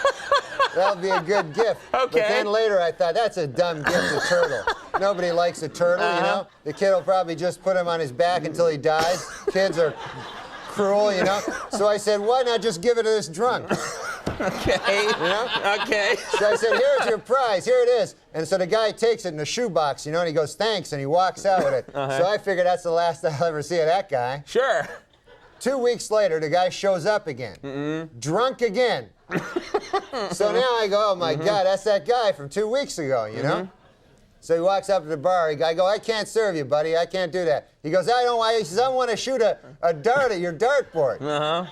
Speaker 1: That'll be a good gift.
Speaker 2: Okay.
Speaker 1: But then later I thought, that's a dumb gift, a turtle. Nobody likes a turtle, you know? The kid will probably just put him on his back until he dies. Kids are cruel, you know? So I said, why not just give it to this drunk?
Speaker 2: Okay.
Speaker 1: You know?
Speaker 2: Okay.
Speaker 1: So I said, here's your prize, here it is. And so the guy takes it in a shoebox, you know, and he goes, thanks, and he walks out with it. So I figured that's the last I'll ever see of that guy.
Speaker 2: Sure.
Speaker 1: 2 weeks later, the guy shows up again, drunk again. So now I go, oh my God, that's that guy from 2 weeks ago, you know? So he walks up to the bar. I go, I can't serve you, buddy. I can't do that. He goes, I don't want. He says, I want to shoot a dart at your dartboard.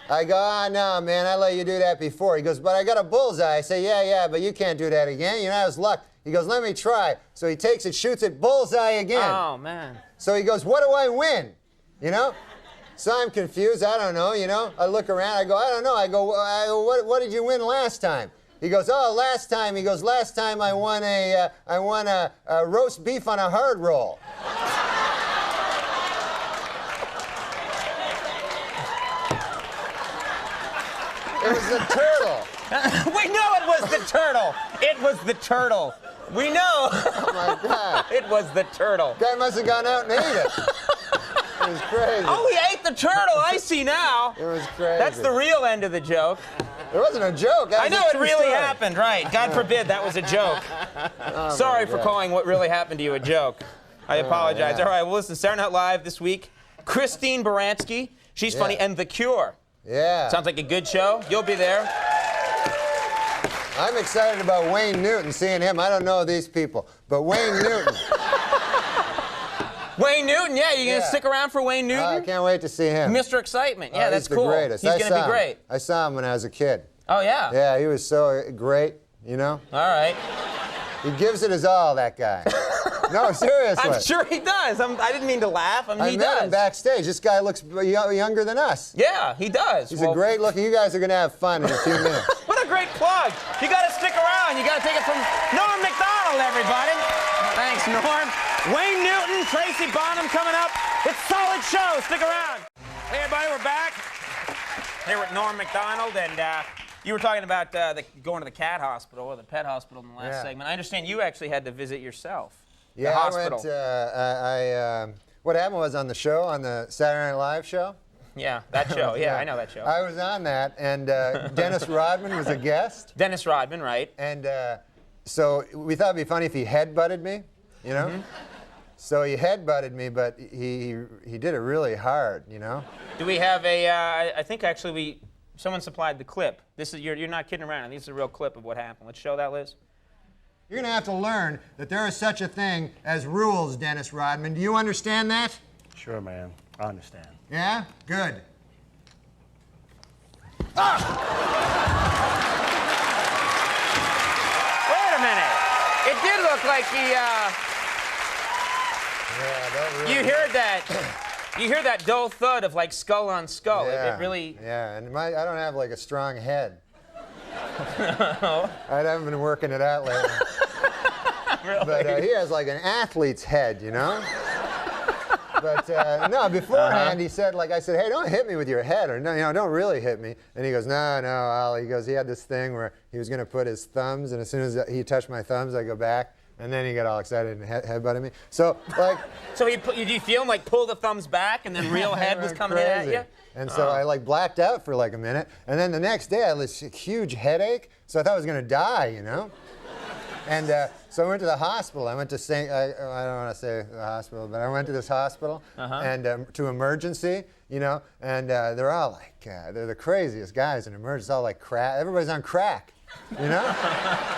Speaker 1: I go, no, man, I let you do that before. He goes, but I got a bullseye. I say, yeah, but you can't do that again. You know, that was luck. He goes, let me try. So he takes it, shoots it, bullseye again.
Speaker 2: Oh, man.
Speaker 1: So he goes, what do I win? You know? So I'm confused. I don't know, you know? I look around. I go, I don't know. I go, what did you win last time? He goes, oh, last time I won a roast beef on a hard roll. It was the turtle.
Speaker 2: We know it was the turtle. It was the turtle. We know.
Speaker 1: Oh my God.
Speaker 2: It was the turtle.
Speaker 1: Guy must have gone out and ate it. It was crazy.
Speaker 2: Oh, he ate the turtle. I see now.
Speaker 1: It was crazy.
Speaker 2: That's the real end of the joke.
Speaker 1: It wasn't a joke. That
Speaker 2: I
Speaker 1: was
Speaker 2: know
Speaker 1: a
Speaker 2: it
Speaker 1: true
Speaker 2: really
Speaker 1: story.
Speaker 2: happened, right? God forbid that was a joke. Sorry for
Speaker 1: God.
Speaker 2: calling what really happened to you a joke. I apologize.
Speaker 1: yeah.
Speaker 2: All right, well, listen, Saturday Night Live this week. Christine Baranski. She's funny. And The Cure.
Speaker 1: Yeah.
Speaker 2: Sounds like a good show. You'll be there.
Speaker 1: I'm excited about Wayne Newton, seeing him. I don't know these people, but Wayne Newton.
Speaker 2: Wayne Newton, yeah, you gonna stick around for Wayne Newton?
Speaker 1: I can't wait to see him.
Speaker 2: Mr. Excitement, yeah, that's
Speaker 1: he's
Speaker 2: cool.
Speaker 1: The greatest.
Speaker 2: He's gonna be great.
Speaker 1: I saw him when I was a kid.
Speaker 2: Oh yeah.
Speaker 1: Yeah, he was so great, you know?
Speaker 2: All right.
Speaker 1: He gives it his all, that guy. No, seriously.
Speaker 2: I'm sure he does. I didn't mean to laugh.
Speaker 1: I
Speaker 2: he
Speaker 1: met
Speaker 2: does.
Speaker 1: him backstage. This guy looks younger than us.
Speaker 2: Yeah, he does.
Speaker 1: He's a great looking. You guys are going to have fun in a few minutes.
Speaker 2: What a great plug. You got to stick around. You got to take it from Norm Macdonald, everybody. Thanks, Norm. Wayne Newton, Tracy Bonham coming up. It's a solid show. Stick around. Hey, everybody, we're back. Here with Norm Macdonald, and you were talking about going to the cat hospital or the pet hospital in the last segment. I understand you actually had to visit yourself.
Speaker 1: Yeah,
Speaker 2: the hospital.
Speaker 1: I went. What happened was on the show, on the Saturday Night Live show.
Speaker 2: Yeah, that show. Yeah, I know that show.
Speaker 1: I was on that, and Dennis Rodman was a guest.
Speaker 2: Dennis Rodman, right?
Speaker 1: And so we thought it'd be funny if he headbutted me, you know? So he headbutted me, but he did it really hard, you know?
Speaker 2: Do we have a, I think actually someone supplied the clip. This is, you're not kidding around. This is a real clip of what happened. Let's show that, Liz.
Speaker 1: You're gonna have to learn that there is such a thing as rules, Dennis Rodman. Do you understand that?
Speaker 3: Sure, man. I understand.
Speaker 1: Yeah? Good.
Speaker 2: Wait a minute. It did look like he,
Speaker 1: Yeah, that really.
Speaker 2: you heard that. You hear that dull thud of like skull on skull.
Speaker 1: Yeah,
Speaker 2: It really.
Speaker 1: Yeah, and I don't have like a strong head. I haven't been working it out lately.
Speaker 2: Really?
Speaker 1: But he has like an athlete's head, you know? But no, beforehand he said, like I said, hey, don't hit me with your head, or no, you know, don't really hit me. And he goes, no, Al. He goes, he had this thing where he was gonna put his thumbs, and as soon as he touched my thumbs, I go back, and then he got all excited and headbutted me. So like.
Speaker 2: So did you feel him like pull the thumbs back, and then real head was coming in at you?
Speaker 1: And so I like blacked out for like a minute, and then the next day I had this huge headache, so I thought I was gonna die, you know. And so I went to the hospital. I went to I don't want to say the hospital, but I went to this hospital and to emergency, you know. And they're all like, they're the craziest guys in emergency. All like crack. Everybody's on crack, you know.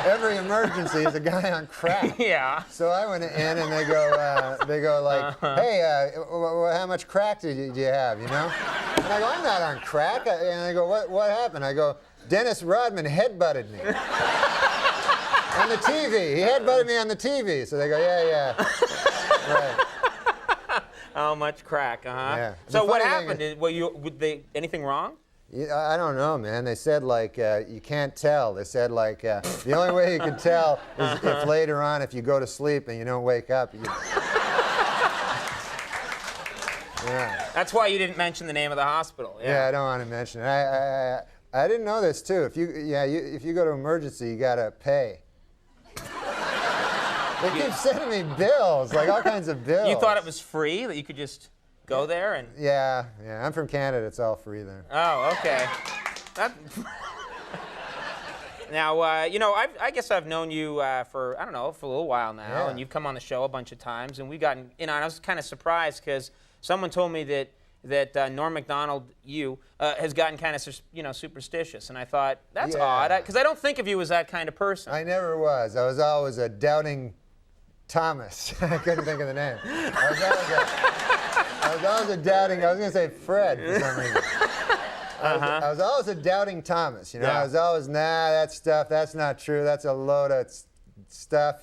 Speaker 1: Every emergency is a guy on crack.
Speaker 2: Yeah.
Speaker 1: So I went in and they go like, hey, how much crack do you have, you know? And I go, I'm not on crack. And they go, what happened? I go, Dennis Rodman headbutted me. On the TV. He headbutted me on the TV. So they go, yeah. Right.
Speaker 2: How much crack,
Speaker 1: Yeah.
Speaker 2: So
Speaker 1: The
Speaker 2: what
Speaker 1: funny thing
Speaker 2: happened? Would they anything wrong?
Speaker 1: Yeah, I don't know, man. They said, like, you can't tell. They said, like, the only way you can tell is if later on, if you go to sleep and you don't wake up. Yeah.
Speaker 2: That's why you didn't mention the name of the hospital.
Speaker 1: Yeah, I don't want to mention it. I didn't know this, too. If you go to emergency, you got to pay. They keep sending me bills, like all kinds of bills.
Speaker 2: You thought it was free, that you could just go there and...
Speaker 1: Yeah. I'm from Canada. It's all free there.
Speaker 2: Oh, okay. Now, I guess I've known you for a little while now,
Speaker 1: Yeah.
Speaker 2: and you've come on the show a bunch of times, and we've gotten, and I was kind of surprised because someone told me that Norm Macdonald, has gotten kind of, superstitious, and I thought, that's
Speaker 1: Yeah.
Speaker 2: odd, because I don't think of you as that kind of person.
Speaker 1: I never was. I was always a doubting Thomas. I couldn't think of the name. I was always a doubting. I was going to say Fred for some reason. I was always a doubting Thomas.
Speaker 2: Yeah.
Speaker 1: I was always, that stuff. That's not true. That's a load of stuff.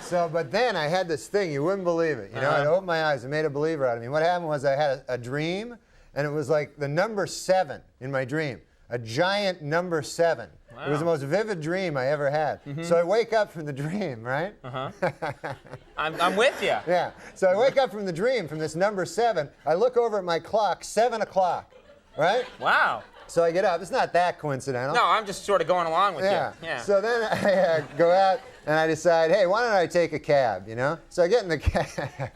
Speaker 1: So, but then I had this thing. You wouldn't believe it. It opened my eyes. It made a believer out of me. What happened was I had a dream, and it was like the number 7 in my dream. A giant number 7.
Speaker 2: Wow.
Speaker 1: It was the most vivid dream I ever had. So I wake up from the dream, right?
Speaker 2: I'm with you.
Speaker 1: Yeah. So I wake up from the dream, from this number 7. I look over at my clock, 7 o'clock, right?
Speaker 2: Wow.
Speaker 1: So I get up. It's not that coincidental.
Speaker 2: No, I'm just sort of going along with
Speaker 1: Yeah.
Speaker 2: you. Yeah.
Speaker 1: So then I go out and I decide, hey, why don't I take a cab, So I get in the cab.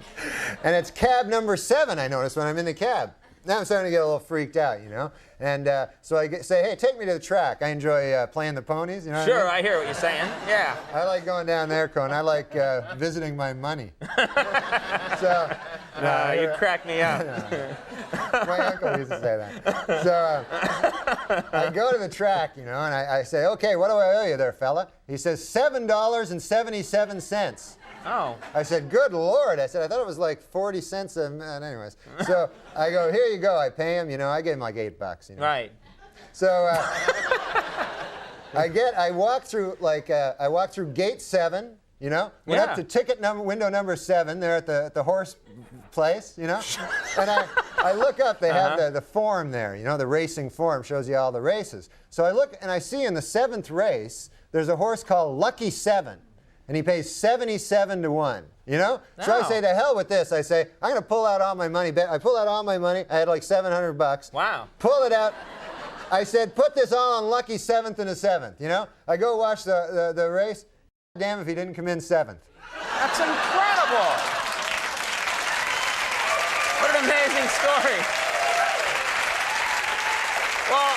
Speaker 1: And it's cab number 7, I notice, when I'm in the cab. Now I'm starting to get a little freaked out, And so I say, hey, take me to the track. I enjoy playing the ponies, what
Speaker 2: Sure,
Speaker 1: I mean?
Speaker 2: I hear what you're saying. Yeah.
Speaker 1: I like going down there, Cohen. I like visiting my money. So,
Speaker 2: You crack me up.
Speaker 1: my uncle used to say that. So I go to the track, and I say, okay, what do I owe you there, fella? He says, $7.77.
Speaker 2: Oh.
Speaker 1: I said, good Lord. I said, I thought it was like 40 cents. Anyways. So I go, here you go. I pay him, I gave him like $8.
Speaker 2: Right.
Speaker 1: So I walk through gate 7, went up to ticket window number 7 there at the horse place, and I look up, they have the form there, the racing form shows you all the races. So I look and I see in the 7th race, there's a horse called Lucky 7. And he pays 77 to 1, So I say, to hell with this. I say, I'm going to pull out all my money. I pull out all my money. I had like $700.
Speaker 2: Wow.
Speaker 1: Pull it out. I said, put this all on Lucky 7th and a 7th, I go watch the race. Damn if he didn't come in 7th.
Speaker 2: That's incredible. What an amazing story. Well,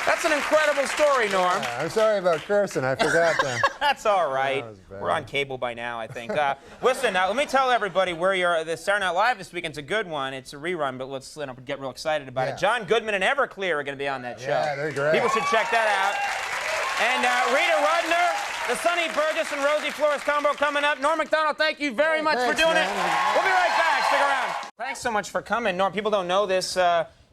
Speaker 2: that's an incredible story, Norm.
Speaker 1: I'm sorry about cursing. I forgot that.
Speaker 2: That's all right.
Speaker 1: That was bad.
Speaker 2: We're on cable by now, I think. Listen, now let me tell everybody where you're. The Saturday Night Live this weekend's a good one. It's a rerun, but let's get real excited about it. John Goodman and Everclear are going to be on that show.
Speaker 1: Yeah, they're great.
Speaker 2: People should check that out. And Rita Rudner, the Sonny Burgess and Rosie Flores combo coming up. Norm Macdonald, thank you very much for doing it. We'll be right back. Stick around. Thanks so much for coming, Norm. People don't know this.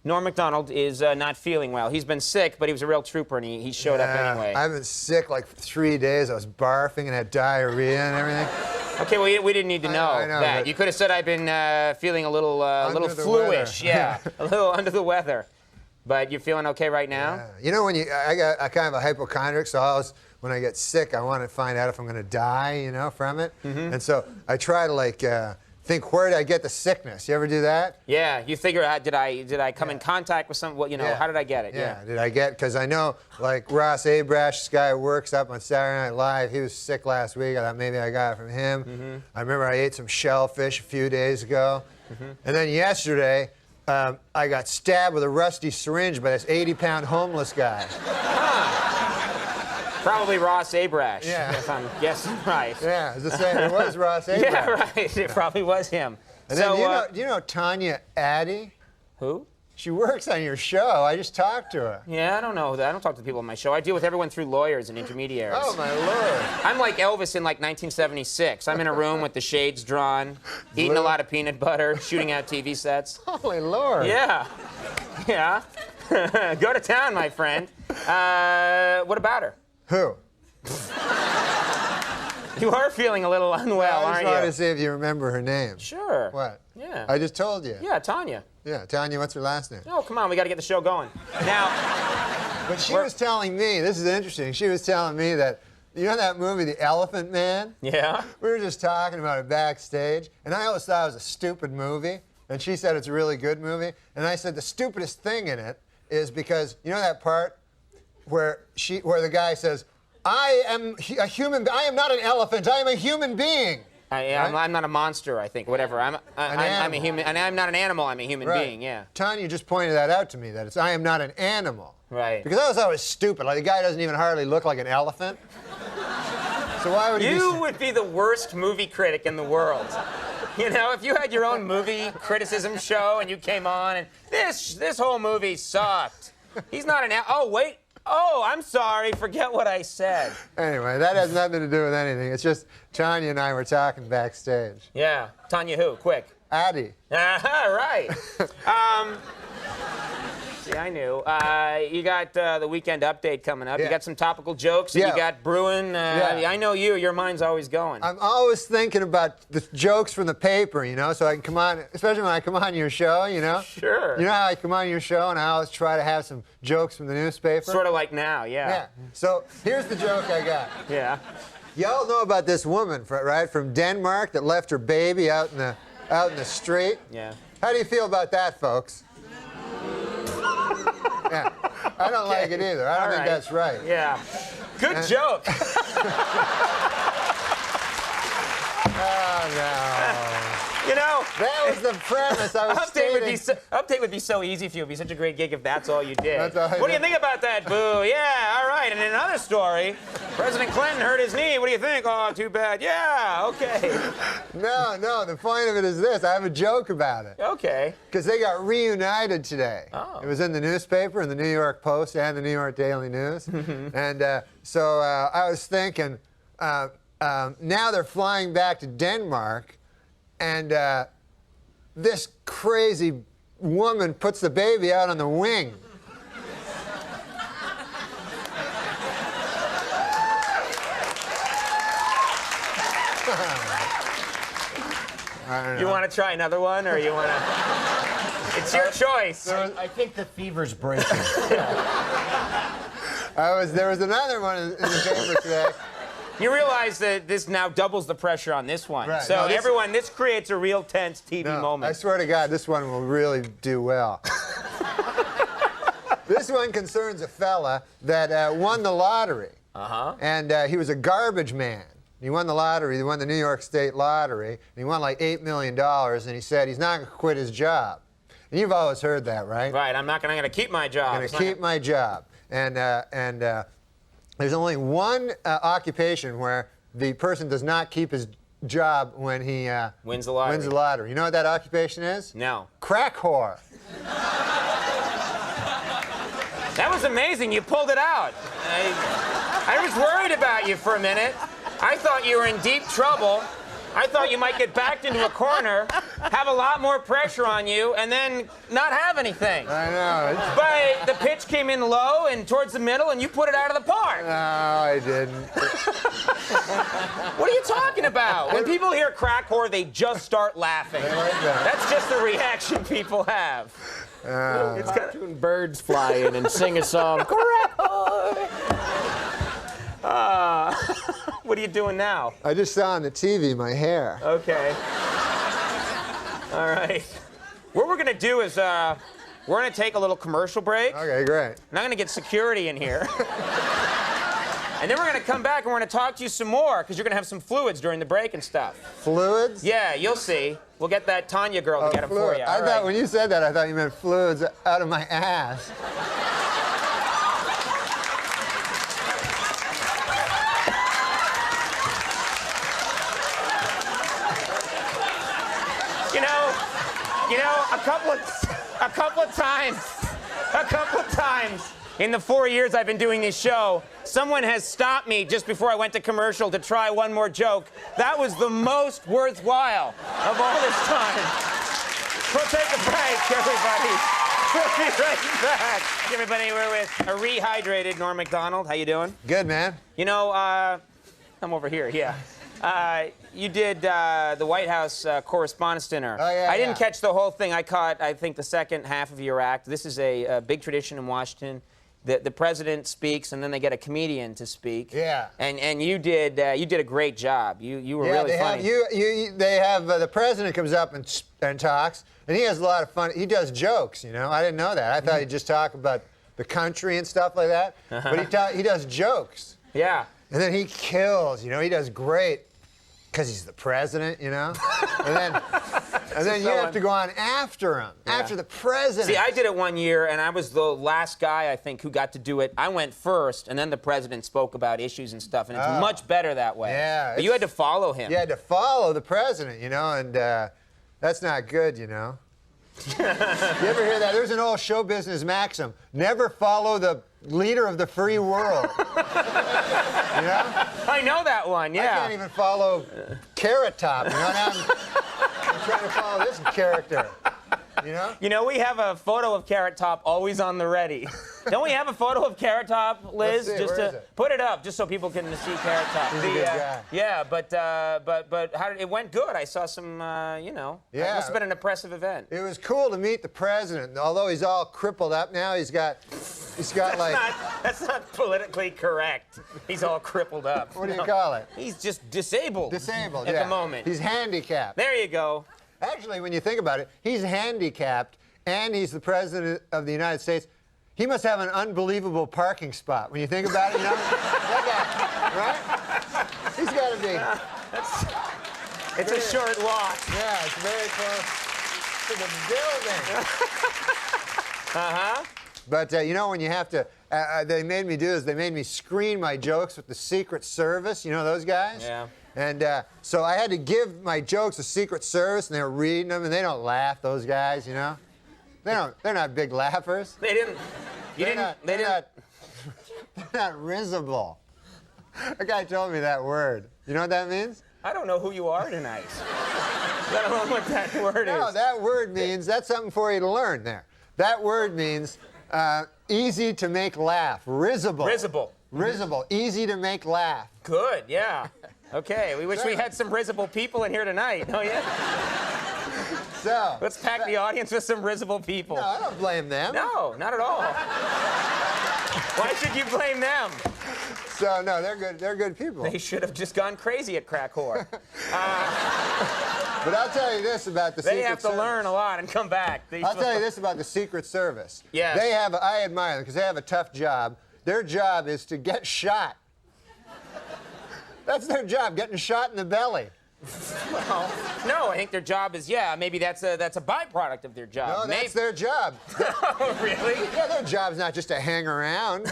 Speaker 2: Norm Macdonald is not feeling well. He's been sick, but he was a real trooper, and he showed up anyway.
Speaker 1: I've been sick like 3 days. I was barfing and had diarrhea and everything.
Speaker 2: Okay, well, we didn't need to know,
Speaker 1: I know
Speaker 2: that.
Speaker 1: but
Speaker 2: You could have said I've been feeling a little
Speaker 1: the
Speaker 2: flu-ish.
Speaker 1: weather.
Speaker 2: Yeah, a little under the weather. But you're feeling okay right now?
Speaker 1: Yeah. When I got kind of a hypochondriac, so when I get sick, I want to find out if I'm going to die, from it. And so I try to think, where did I get the sickness? You ever do that?
Speaker 2: Yeah, you figure out, did I come in contact with some, how did I get it?
Speaker 1: Yeah, did I get, because I know, Ross Abrash, this guy who works up on Saturday Night Live, he was sick last week. I thought maybe I got it from him. I remember I ate some shellfish a few days ago. And then yesterday, I got stabbed with a rusty syringe by this 80-pound homeless guy.
Speaker 2: Probably Ross Abrash,
Speaker 1: Yeah.
Speaker 2: if I'm guessing right.
Speaker 1: Yeah, as I say, it was Ross Abrash.
Speaker 2: Yeah, right. It probably was him.
Speaker 1: And
Speaker 2: So,
Speaker 1: then, do you know Tanya Addy?
Speaker 2: who?
Speaker 1: She works on your show. I just talked to her.
Speaker 2: Yeah, I don't know. I don't talk to people on my show. I deal with everyone through lawyers and intermediaries.
Speaker 1: Oh, my Lord.
Speaker 2: I'm like Elvis in 1976. I'm in a room with the shades drawn, eating a lot of peanut butter, shooting out TV sets.
Speaker 1: Holy Lord.
Speaker 2: Yeah. Yeah. Go to town, my friend. What about her?
Speaker 1: Who?
Speaker 2: You are feeling a little unwell,
Speaker 1: I
Speaker 2: aren't
Speaker 1: just wanted
Speaker 2: you?
Speaker 1: to see if you remember her name.
Speaker 2: Sure.
Speaker 1: What?
Speaker 2: Yeah.
Speaker 1: I just told you.
Speaker 2: Yeah, Tanya.
Speaker 1: Yeah, Tanya, what's her last name?
Speaker 2: Oh, come on, we got to get the show going. Now,
Speaker 1: But she was telling me, this is interesting, she was telling me that, you know that movie, The Elephant Man?
Speaker 2: yeah?
Speaker 1: We were just talking about it backstage, and I always thought it was a stupid movie, and she said it's a really good movie, and I said the stupidest thing in it is because, you know that part where the guy says, I am not an elephant, I am a human being.
Speaker 2: I'm not a monster, I think, whatever. I'm a human, and I'm not an animal, I'm a human
Speaker 1: Right.
Speaker 2: being, yeah.
Speaker 1: Tanya just pointed that out to me, that I am not an animal.
Speaker 2: Right.
Speaker 1: Because I always thought it was stupid. Like, the guy doesn't even hardly look like an elephant. So why would he
Speaker 2: You
Speaker 1: be...
Speaker 2: would be the worst movie critic in the world. You know, if you had your own movie criticism show and you came on and this whole movie sucked. He's not an oh, wait. Oh, I'm sorry. Forget what I said.
Speaker 1: Anyway, that has nothing to do with anything. It's just Tanya and I were talking backstage.
Speaker 2: Yeah. Tanya who? Quick.
Speaker 1: Addie.
Speaker 2: Aha, right. See, I knew. You got the weekend update coming up.
Speaker 1: Yeah.
Speaker 2: You got some topical jokes that
Speaker 1: Yeah.
Speaker 2: you got brewing.
Speaker 1: Yeah.
Speaker 2: I know you. Your mind's always going.
Speaker 1: I'm always thinking about the jokes from the paper, you know, so I can come on, especially when I come on your show, you know.
Speaker 2: Sure.
Speaker 1: You know how I come on your show and I always try to have some jokes from the newspaper?
Speaker 2: Sort of like now,
Speaker 1: Yeah. So here's the joke I got.
Speaker 2: Yeah.
Speaker 1: Y'all know about this woman, right, from Denmark that left her baby out in the street?
Speaker 2: Yeah.
Speaker 1: How do you feel about that, folks? Yeah. I don't like it either. I don't think that's right.
Speaker 2: Yeah. Good joke.
Speaker 1: Oh, no.
Speaker 2: You know,
Speaker 1: That was the premise I was stating.
Speaker 2: Update would be so easy for you. It'd be such a great gig if that's all you did.
Speaker 1: That's all I
Speaker 2: what do you
Speaker 1: did.
Speaker 2: think about that, Boo? Yeah, all right. And in another story, President Clinton hurt his knee. What do you think? Oh, too bad. Yeah, okay.
Speaker 1: No, the point of it is this. I have a joke about it.
Speaker 2: Okay.
Speaker 1: Because they got reunited today.
Speaker 2: Oh.
Speaker 1: It was in the newspaper, in the New York Post and the New York Daily News. And so I was thinking, now they're flying back to Denmark, and this crazy woman puts the baby out on the wing. I don't know.
Speaker 2: You want to try another one, or you want to? It's your choice.
Speaker 3: I think the fever's breaking.
Speaker 1: There was another one in the paper today.
Speaker 2: You realize that this now doubles the pressure on this one.
Speaker 1: Right.
Speaker 2: So
Speaker 1: No, this-
Speaker 2: everyone, this creates a real tense TV
Speaker 1: No,
Speaker 2: moment.
Speaker 1: I swear to God, this one will really do well. This one concerns a fella that won the lottery.
Speaker 2: Uh-huh.
Speaker 1: And he was a garbage man. He won the lottery. He won the New York State lottery. And he won like $8 million. And he said he's not going to quit his job. And you've always heard that, right?
Speaker 2: Right. I'm gonna keep my job.
Speaker 1: I'm going
Speaker 2: It's
Speaker 1: to
Speaker 2: not
Speaker 1: keep my job. And there's only one occupation where the person does not keep his job when he
Speaker 2: Wins the lottery.
Speaker 1: wins the lottery. You know what that occupation is?
Speaker 2: No.
Speaker 1: Crack whore.
Speaker 2: That was amazing. You pulled it out. I was worried about you for a minute. I thought you were in deep trouble. I thought you might get backed into a corner, have a lot more pressure on you, and then not have anything.
Speaker 1: I know.
Speaker 2: But the pitch came in low and towards the middle, and you put it out of the park.
Speaker 1: No, I didn't.
Speaker 2: What are you talking about? When people hear crack whore, they just start laughing.
Speaker 1: I like that.
Speaker 2: That's just the reaction people have.
Speaker 3: It's cartoon birds fly in and sing a song.
Speaker 2: What are you doing now?
Speaker 1: I just saw on the TV my hair.
Speaker 2: Okay. All right. What we're going to do is we're going to take a little commercial break.
Speaker 1: Okay, great.
Speaker 2: And I'm going to get security in here. And then we're going to come back and we're going to talk to you some more because you're going to have some fluids during the break and stuff.
Speaker 1: Fluids?
Speaker 2: Yeah, you'll see. We'll get that Tanya girl to get them for
Speaker 1: Fluid.
Speaker 2: you.
Speaker 1: I
Speaker 2: All
Speaker 1: thought
Speaker 2: right.
Speaker 1: when you said that, I thought you meant fluids out of my ass.
Speaker 2: You know, a couple of times in the 4 years I've been doing this show, someone has stopped me just before I went to commercial to try one more joke. That was the most worthwhile of all this time. We'll take a break, everybody. We'll be right back. Everybody, we're with a rehydrated Norm Macdonald. How you doing?
Speaker 1: Good, man.
Speaker 2: You know, I'm over here, yeah. You did the White House Correspondents' Dinner.
Speaker 1: Oh, yeah,
Speaker 2: I didn't
Speaker 1: yeah.
Speaker 2: catch the whole thing. I caught, I think, the second half of your act. This is a big tradition in Washington. The president speaks, and then they get a comedian to speak.
Speaker 1: Yeah.
Speaker 2: And you did a great job. You were really
Speaker 1: they
Speaker 2: funny.
Speaker 1: They have the president comes up and talks, and he has a lot of fun. He does jokes, you know. I didn't know that. I thought he'd just talk about the country and stuff like that. But he does jokes.
Speaker 2: Yeah.
Speaker 1: And then he kills, you know. He does great because he's the president, you know. And then you have to go on after him, after the president.
Speaker 2: See, I did it one year, and I was the last guy, I think, who got to do it. I went first, and then the president spoke about issues and stuff, and it's much better that way.
Speaker 1: Yeah,
Speaker 2: But you had to follow him.
Speaker 1: You had to follow the president, you know, and that's not good, you know. You ever hear that? There's an old show business maxim: never follow the leader of the free world. You know?
Speaker 2: I know that one, yeah.
Speaker 1: I can't even follow Carrot Top, you know. Now I'm trying to follow this character, you know?
Speaker 2: You know, we have a photo of Carrot Top always on the ready. Don't we have a photo of Carrot Top, Liz?
Speaker 1: Let's see,
Speaker 2: Just
Speaker 1: where
Speaker 2: to
Speaker 1: is it?
Speaker 2: put it up, just so people can see Carrot Top.
Speaker 1: He's a good guy.
Speaker 2: Yeah, but how did it went good? I saw some, you know.
Speaker 1: Yeah.
Speaker 2: It must have been an impressive event.
Speaker 1: It was cool to meet the president. Although he's all crippled up now, he's got like,
Speaker 2: That's not politically correct. He's all crippled up.
Speaker 1: what do you call it?
Speaker 2: He's just disabled.
Speaker 1: Disabled,
Speaker 2: at
Speaker 1: yeah.
Speaker 2: the moment.
Speaker 1: He's handicapped.
Speaker 2: There you go.
Speaker 1: Actually, when you think about it, he's handicapped and he's the president of the United States. He must have an unbelievable parking spot. When you think about it, you know? That guy, right? He's got to be.
Speaker 2: It's a short walk.
Speaker 1: Yeah, it's very close to the building.
Speaker 2: Uh-huh.
Speaker 1: But, you know, when you have to, they made me screen my jokes with the Secret Service. You know those guys?
Speaker 2: Yeah.
Speaker 1: And so I had to give my jokes to Secret Service, and they were reading them, and they don't laugh, those guys, you know? They're not big laughers.
Speaker 2: They didn't.
Speaker 1: They're not risible. A guy told me that word. You know what that means?
Speaker 2: I don't know who you are tonight. I don't know what that word
Speaker 1: No,
Speaker 2: is.
Speaker 1: that word means, that's something for you to learn there. That word means easy to make laugh. Risible.
Speaker 2: Risible.
Speaker 1: Risible. Easy to make laugh.
Speaker 2: Good, yeah. Okay, we wish we had some risible people in here tonight. Oh, yeah?
Speaker 1: So.
Speaker 2: Let's pack the audience with some risible people.
Speaker 1: No, I don't blame them.
Speaker 2: No, not at all. Why should you blame them?
Speaker 1: So, no, they're good people.
Speaker 2: They should have just gone crazy at Crack Whore.
Speaker 1: But I'll tell you this about the Secret
Speaker 2: They have to
Speaker 1: Service.
Speaker 2: learn a lot and come back.
Speaker 1: I'll tell you this about the Secret Service.
Speaker 2: Yes.
Speaker 1: I admire them because they have a tough job. Their job is to get shot. That's their job, getting shot in the belly.
Speaker 2: Well, no, I think their job is, maybe that's a byproduct of their job.
Speaker 1: No, that's their job.
Speaker 2: Oh, really?
Speaker 1: Yeah, their job's not just to hang around,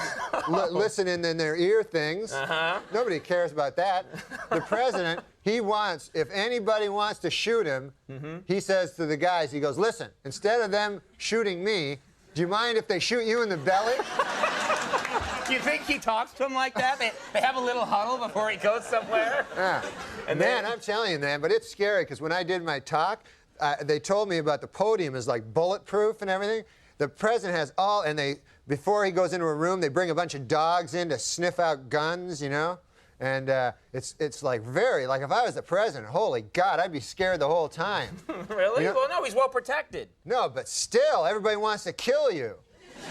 Speaker 1: listening in their ear things.
Speaker 2: Uh-huh.
Speaker 1: Nobody cares about that. The president, if anybody wants to shoot him, he says to the guys, he goes, listen, instead of them shooting me, do you mind if they shoot you in the belly?
Speaker 2: You think he talks to him like that? They have a little huddle before he goes somewhere?
Speaker 1: Yeah.
Speaker 2: And
Speaker 1: Man,
Speaker 2: then-
Speaker 1: I'm telling you, man, but it's scary because when I did my talk, they told me about the podium is like bulletproof and everything. The president has before he goes into a room, they bring a bunch of dogs in to sniff out guns, you know? And it's like like if I was the president, holy God, I'd be scared the whole time.
Speaker 2: Really?
Speaker 1: You know-
Speaker 2: Well, no, he's well protected.
Speaker 1: No, but still, everybody wants to kill you.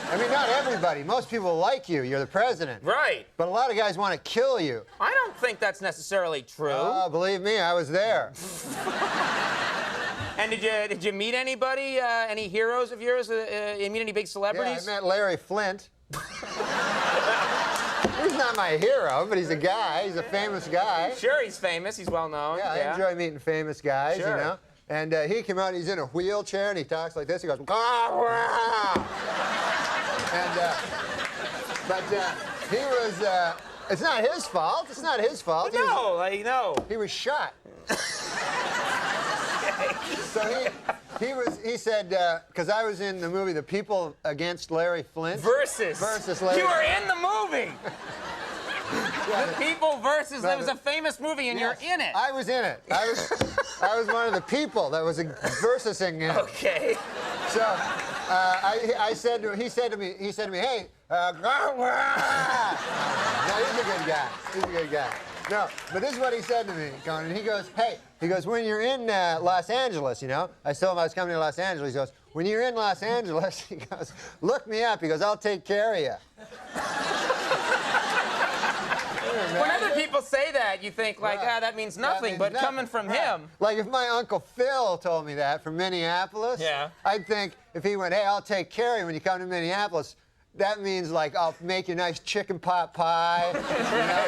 Speaker 1: I mean, not everybody. Most people like you. You're the president.
Speaker 2: Right.
Speaker 1: But a lot of guys want to kill you.
Speaker 2: I don't think that's necessarily true.
Speaker 1: Oh, believe me, I was there.
Speaker 2: And did you meet anybody, any heroes of yours? You meet any big
Speaker 1: Yeah,
Speaker 2: celebrities?
Speaker 1: I met Larry Flint. He's not my hero, but he's a guy. He's a famous guy.
Speaker 2: Sure, he's famous. He's well known.
Speaker 1: Yeah, I enjoy meeting famous guys,
Speaker 2: Sure.
Speaker 1: you know. And he came out, he's in a wheelchair, and he talks like this. He goes, "Gah-wah!" But he was, it's not his fault. It's not his fault.
Speaker 2: No.
Speaker 1: He was shot. So he said, because I was in the movie The People Against Larry Flint.
Speaker 2: Versus
Speaker 1: Larry.
Speaker 2: You were in the movie. The People versus. It was a famous movie, and
Speaker 1: Yes,
Speaker 2: you're in it.
Speaker 1: I was in it. I was one of the people that was versusing him.
Speaker 2: Okay.
Speaker 1: So I said to him, he said to me, hey, no, he's a good guy. He's a good guy. No, but this is what he said to me, Conan. He goes, hey, when you're in Los Angeles, you know, I told him I was coming to Los Angeles. He goes, when you're in Los Angeles, he goes, look me up. He goes, I'll take care of you.
Speaker 2: When other people say that, you think like, that means nothing. But coming from him,
Speaker 1: like if my Uncle Phil told me that from Minneapolis, I'd think if he went, hey, I'll take care of you when you come to Minneapolis, that means like I'll make you a nice chicken pot pie. You know?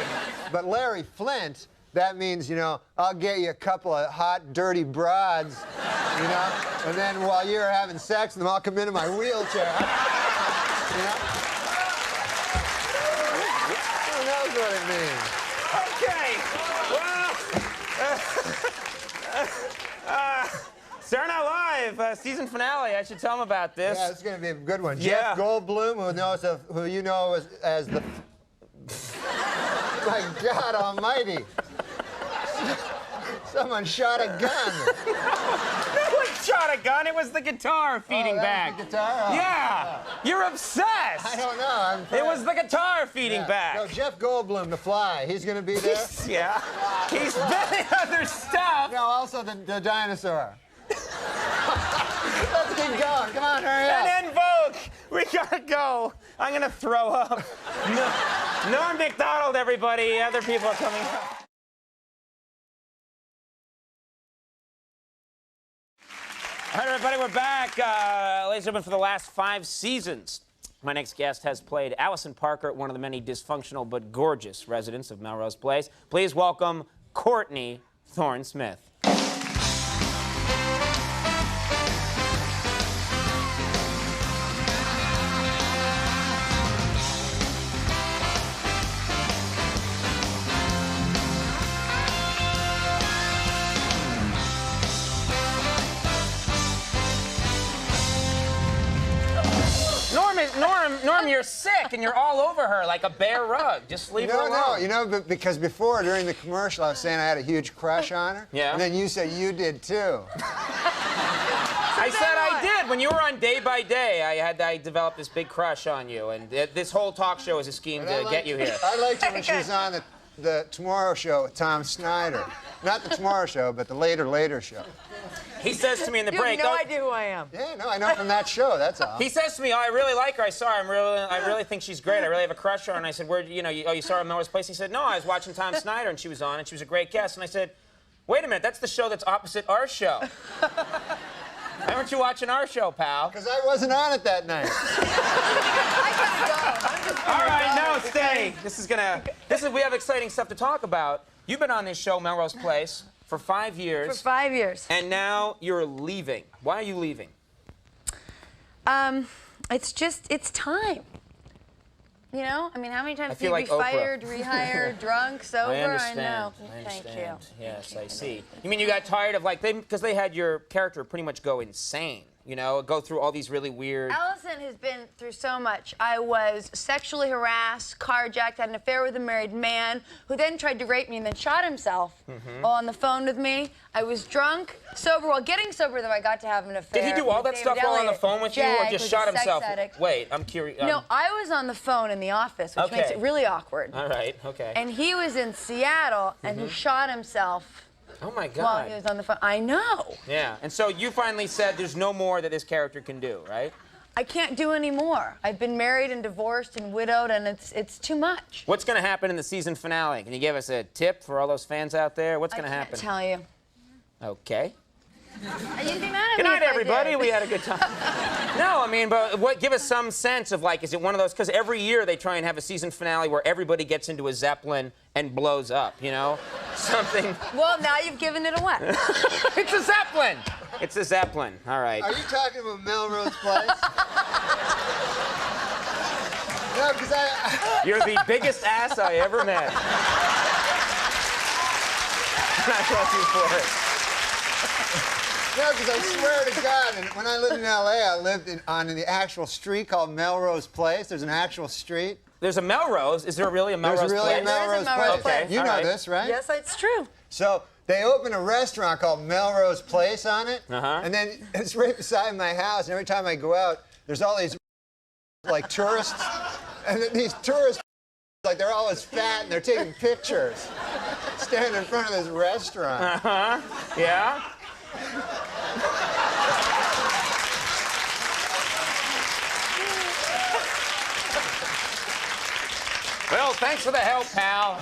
Speaker 1: But Larry Flint, that means, you know, I'll get you a couple of hot, dirty broads, you know, and then while you're having sex with them, I'll come into my wheelchair. You know? Who knows what it means?
Speaker 2: Okay. Well, Saturday Night Live season finale. I should tell them about this.
Speaker 1: Yeah, it's going to be a good one.
Speaker 2: Yeah.
Speaker 1: Jeff Goldblum, who you know as the. My God Almighty! Someone shot a gun.
Speaker 2: No one shot a gun. It was the guitar feeding back.
Speaker 1: Was the guitar? Oh.
Speaker 2: Yeah. You're obsessed.
Speaker 1: I don't know.
Speaker 2: It was the guitar feeding back.
Speaker 1: No, Jeff Goldblum, the Fly. He's going to be there.
Speaker 2: Yeah. He's been in other stuff.
Speaker 1: No, also the dinosaur. Let's keep going. Come on, hurry up.
Speaker 2: And then Vogue. We gotta go. I'm gonna throw up. Norm Macdonald, everybody. Other people are coming up. All right, everybody, we're back. Ladies and gentlemen, for the last 5 seasons, my next guest has played Allison Parker, one of the many dysfunctional but gorgeous residents of Melrose Place. Please welcome Courtney Thorne-Smith. Norm, you're sick and you're all over her like a bear rug. Just leave her alone.
Speaker 1: No, you know, because before, during the commercial, I was saying I had a huge crush on her.
Speaker 2: Yeah.
Speaker 1: And then you said you did too.
Speaker 2: I said I did. When you were on Day by Day, I developed this big crush on you, and this whole talk show is a scheme to get you here.
Speaker 1: I liked her when she was on the Tomorrow Show with Tom Snyder. Not the Tomorrow Show, but the Later Show.
Speaker 2: He says to me in the break.
Speaker 4: You have no idea who I am.
Speaker 1: Yeah, no, I know from that show. That's all.
Speaker 2: He says to me, "Oh, I really like her. I saw her. I really think she's great. I really have a crush on her." And I said, "Where? You saw her at Melrose Place?" He said, "No, I was watching Tom Snyder, and she was on, and she was a great guest." And I said, "Wait a minute, that's the show that's opposite our show. Why weren't you watching our show, pal?"
Speaker 1: Because I wasn't on it that night.
Speaker 2: All right, no, stay. We have exciting stuff to talk about. You've been on this show, Melrose Place, for 5 years.
Speaker 4: For 5 years.
Speaker 2: And now you're leaving. Why are you leaving?
Speaker 4: It's time. You know? I mean, how many times
Speaker 2: feel
Speaker 4: do you
Speaker 2: like
Speaker 4: be
Speaker 2: Oprah.
Speaker 4: fired, rehired, drunk, sober?
Speaker 2: I understand.
Speaker 4: know.
Speaker 2: I
Speaker 4: Thank
Speaker 2: understand.
Speaker 4: you.
Speaker 2: Yes,
Speaker 4: Thank
Speaker 2: I
Speaker 4: you.
Speaker 2: see. You mean you got tired of because they had your character pretty much go insane, go through all these really weird.
Speaker 4: Allison has been through so much. I was sexually harassed, carjacked, had an affair with a married man who then tried to rape me and then shot himself while on the phone with me. I was drunk, sober. While getting sober, though, I got to have an affair.
Speaker 2: Did he do all that
Speaker 4: with
Speaker 2: stuff
Speaker 4: David
Speaker 2: while on the
Speaker 4: Elliott.
Speaker 2: phone with you, or
Speaker 4: Jag
Speaker 2: just
Speaker 4: was
Speaker 2: shot
Speaker 4: a sex
Speaker 2: himself?
Speaker 4: addict.
Speaker 2: Wait, I'm curious.
Speaker 4: No, I was on the phone in the office, which makes it really awkward.
Speaker 2: All right, okay.
Speaker 4: And he was in Seattle, and he shot himself
Speaker 2: Oh my God.
Speaker 4: while he was on the phone. I know.
Speaker 2: Yeah, and so you finally said there's no more that this character can do, right?
Speaker 4: I can't do any more. I've been married and divorced and widowed, and it's too much.
Speaker 2: What's going to happen in the season finale? Can you give us a tip for all those fans out there? What's going to happen?
Speaker 4: I can't tell you.
Speaker 2: Okay.
Speaker 4: You'd be mad at
Speaker 2: Good
Speaker 4: me
Speaker 2: night,
Speaker 4: if I
Speaker 2: everybody.
Speaker 4: did.
Speaker 2: We had a good time. No, I mean, but give us some sense of is it one of those? Because every year they try and have a season finale where everybody gets into a Zeppelin and blows up. Something.
Speaker 4: Well, now you've given it away.
Speaker 2: It's a Zeppelin. It's a Zeppelin. All right.
Speaker 1: Are you talking about Melrose Place? No, because
Speaker 2: You're the biggest ass I ever met. And I love you for it.
Speaker 1: No, because I swear to God, and when I lived in L.A., I lived on the actual street called Melrose Place. There's an actual street.
Speaker 2: There's a Melrose. Is there really a Melrose
Speaker 1: There's really
Speaker 2: Place?
Speaker 1: a Melrose
Speaker 4: Melrose
Speaker 1: Place.
Speaker 4: Place.
Speaker 1: You
Speaker 2: all
Speaker 1: know
Speaker 2: right.
Speaker 1: this, right?
Speaker 4: Yes, it's true.
Speaker 1: So they opened a restaurant called Melrose Place on it,
Speaker 2: Uh-huh.
Speaker 1: and then it's right beside my house. And every time I go out, there's all these like tourists, and these tourists, like they're always fat and they're taking pictures, standing in front of this restaurant.
Speaker 2: Uh-huh. Yeah? Well, thanks for the help, pal.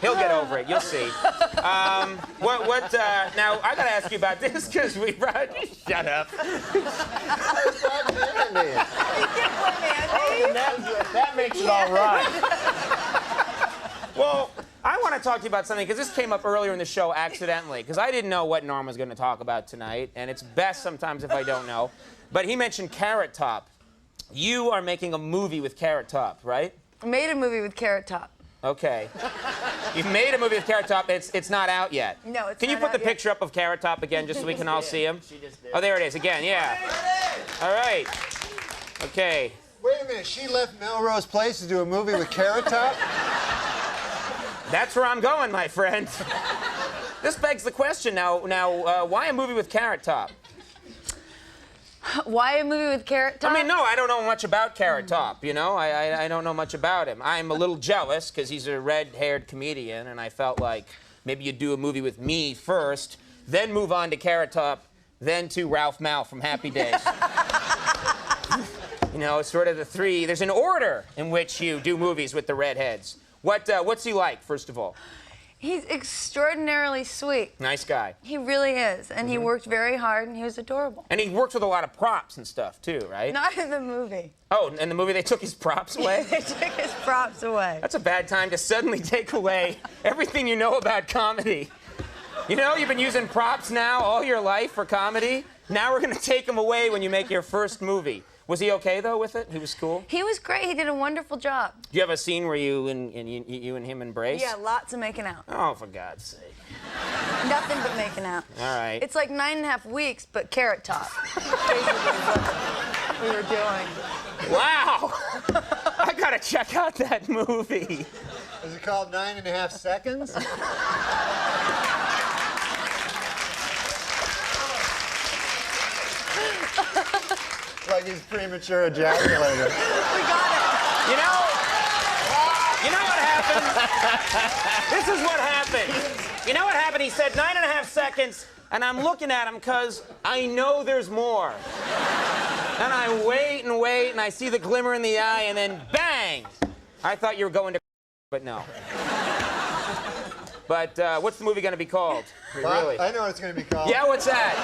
Speaker 2: He'll get over it. You'll see. Now, I got to ask you about this because we brought... Shut up.
Speaker 3: That makes it all right.
Speaker 2: Well, I want to talk to you about something because this came up earlier in the show accidentally because I didn't know what Norm was going to talk about tonight, and it's best sometimes if I don't know. But he mentioned Carrot Top. You are making a movie with Carrot Top, right?
Speaker 4: I made a movie with Carrot Top.
Speaker 2: Okay. You've made a movie with Carrot Top. It's not out yet.
Speaker 4: No, it's
Speaker 2: Can you
Speaker 4: not
Speaker 2: put
Speaker 4: out
Speaker 2: the
Speaker 4: yet.
Speaker 2: picture up of Carrot Top again just so we can all see him?
Speaker 3: She just did.
Speaker 2: Oh, there it is again. Yeah. All right. Okay.
Speaker 1: Wait a minute, she left Melrose Place to do a movie with Carrot Top?
Speaker 2: That's where I'm going, my friend. This begs the question now. Why a movie with Carrot Top?
Speaker 4: Why a movie with Carrot Top?
Speaker 2: I mean, no, I don't know much about Carrot Top, you know? I don't know much about him. I'm a little jealous because he's a red-haired comedian, and I felt like maybe you'd do a movie with me first, then move on to Carrot Top, then to Ralph Mal from Happy Days. You know, it's sort of the three. There's an order in which you do movies with the redheads. What's he like, first of all?
Speaker 4: He's extraordinarily sweet.
Speaker 2: Nice guy.
Speaker 4: He really is. And he worked very hard, and he was adorable.
Speaker 2: And he works with a lot of props and stuff, too, right?
Speaker 4: Not in the movie.
Speaker 2: Oh, in the movie they took his props away?
Speaker 4: They took his props away.
Speaker 2: That's a bad time to suddenly take away everything you know about comedy. You know, you've been using props now all your life for comedy. Now we're going to take them away when you make your first movie. Was he okay, though, with it? He was cool?
Speaker 4: He was great. He did a wonderful job.
Speaker 2: Do you have a scene where you and him embrace?
Speaker 4: Yeah, lots of making out.
Speaker 2: Oh, for God's sake.
Speaker 4: Nothing but making out.
Speaker 2: All right.
Speaker 4: It's like 9.5 weeks, but Carrot Top. Basically what we were doing.
Speaker 2: Wow! I got to check out that movie.
Speaker 1: Is it called 9.5 Seconds? Like he's premature ejaculator.
Speaker 4: We got it.
Speaker 2: You know what happened? This is what happened. You know what happened? He said 9.5 seconds, and I'm looking at him because I know there's more. And I wait and wait, and I see the glimmer in the eye, and then bang! I thought you were going to, but no. But what's the movie going to be called? Really?
Speaker 1: I know what it's going to be called.
Speaker 2: Yeah, what's that?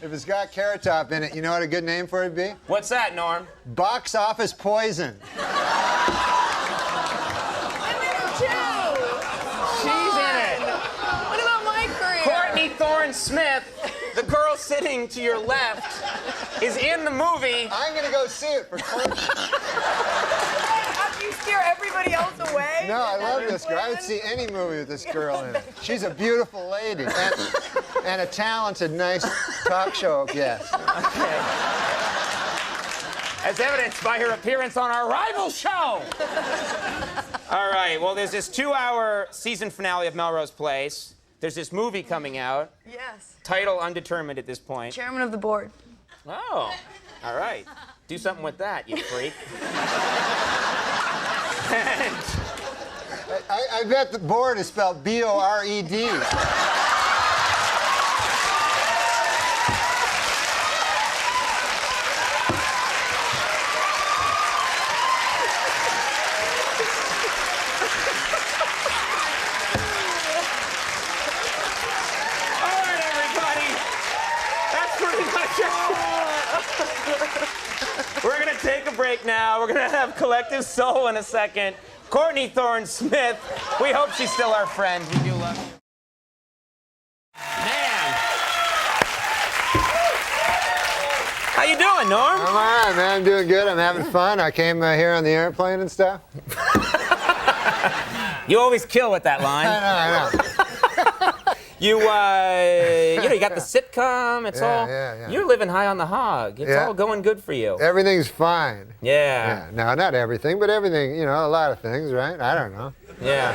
Speaker 1: If it's got Carrot Top in it, you know what a good name for it would be?
Speaker 2: What's that, Norm?
Speaker 1: Box Office Poison.
Speaker 2: She's in it.
Speaker 4: What about my career?
Speaker 2: Courtney Thorne Smith, the girl sitting to your left, is in the movie.
Speaker 1: I'm going to go see it for Courtney.
Speaker 4: After you scare everybody else away?
Speaker 1: No, I love this girl. I would see any movie with this girl in it. She's a beautiful lady and a talented, nice talk show guest.
Speaker 2: Okay. As evidenced by her appearance on our rival show. All right, well, there's this 2-hour season finale of Melrose Place. There's this movie coming out.
Speaker 4: Yes.
Speaker 2: Title undetermined at this point.
Speaker 4: Chairman of the board.
Speaker 2: Oh, all right. Do something with that, you freak.
Speaker 1: I bet the board is spelled B-O-R-E-D.
Speaker 2: We're going to take a break now. We're going to have Collective Soul in a second. Courtney Thorne Smith. We hope she's still our friend. We do love you. Man. How you doing, Norm?
Speaker 1: I'm all right, man. I'm doing good. I'm having fun. I came here on the airplane and stuff.
Speaker 2: You always kill with that line.
Speaker 1: I know.
Speaker 2: You got the sitcom. It's all.
Speaker 1: Yeah.
Speaker 2: You're living high on the hog. It's all going good for you.
Speaker 1: Everything's fine.
Speaker 2: Yeah.
Speaker 1: No, not everything, but everything, a lot of things, right? I don't know.
Speaker 2: Yeah.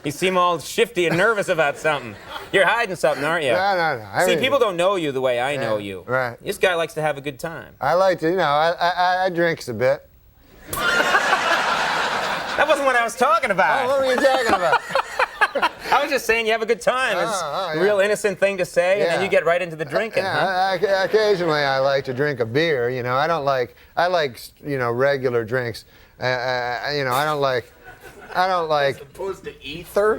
Speaker 2: You seem all shifty and nervous about something. You're hiding something, aren't you?
Speaker 1: No.
Speaker 2: See, people don't know you the way I know you.
Speaker 1: Right.
Speaker 2: This guy likes to have a good time.
Speaker 1: I like to, I drinks a bit.
Speaker 2: That wasn't what I was talking about.
Speaker 1: Oh, what were you talking about?
Speaker 2: I was just saying you have a good time. It's
Speaker 1: yeah.
Speaker 2: a real innocent thing to say, and then
Speaker 1: Yeah.
Speaker 2: you get right into the drinking. Huh?
Speaker 1: Occasionally I like to drink a beer. I like regular drinks. I don't like.
Speaker 3: Opposed to ether?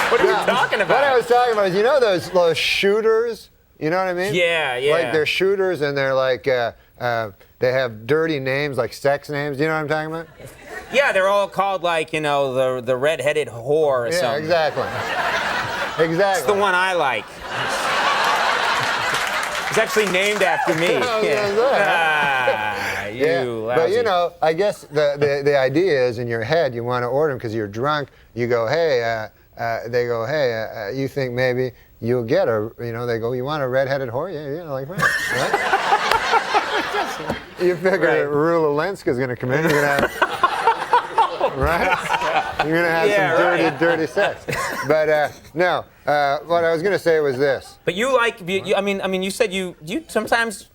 Speaker 2: What are you talking about?
Speaker 1: What I was talking about is those shooters. You know what I mean?
Speaker 2: Yeah.
Speaker 1: Like they're shooters and they're like they have dirty names like sex names. Do you know what I'm talking about?
Speaker 2: Yeah, they're all called like, the red-headed whore or
Speaker 1: Yeah,
Speaker 2: something.
Speaker 1: Exactly.
Speaker 2: It's the one I like. It's actually named after me. You lousy.
Speaker 1: But I guess the idea is in your head you want to order them because you're drunk. You go, hey, they go, hey, you think maybe you'll get a, they go, you want a red-headed whore? Yeah, like right. You figure Rula Lenska's going to come in. You're going to have, right? You're going to have some dirty sex. But no, what I was going to say was this.
Speaker 2: But you like, you said you sometimes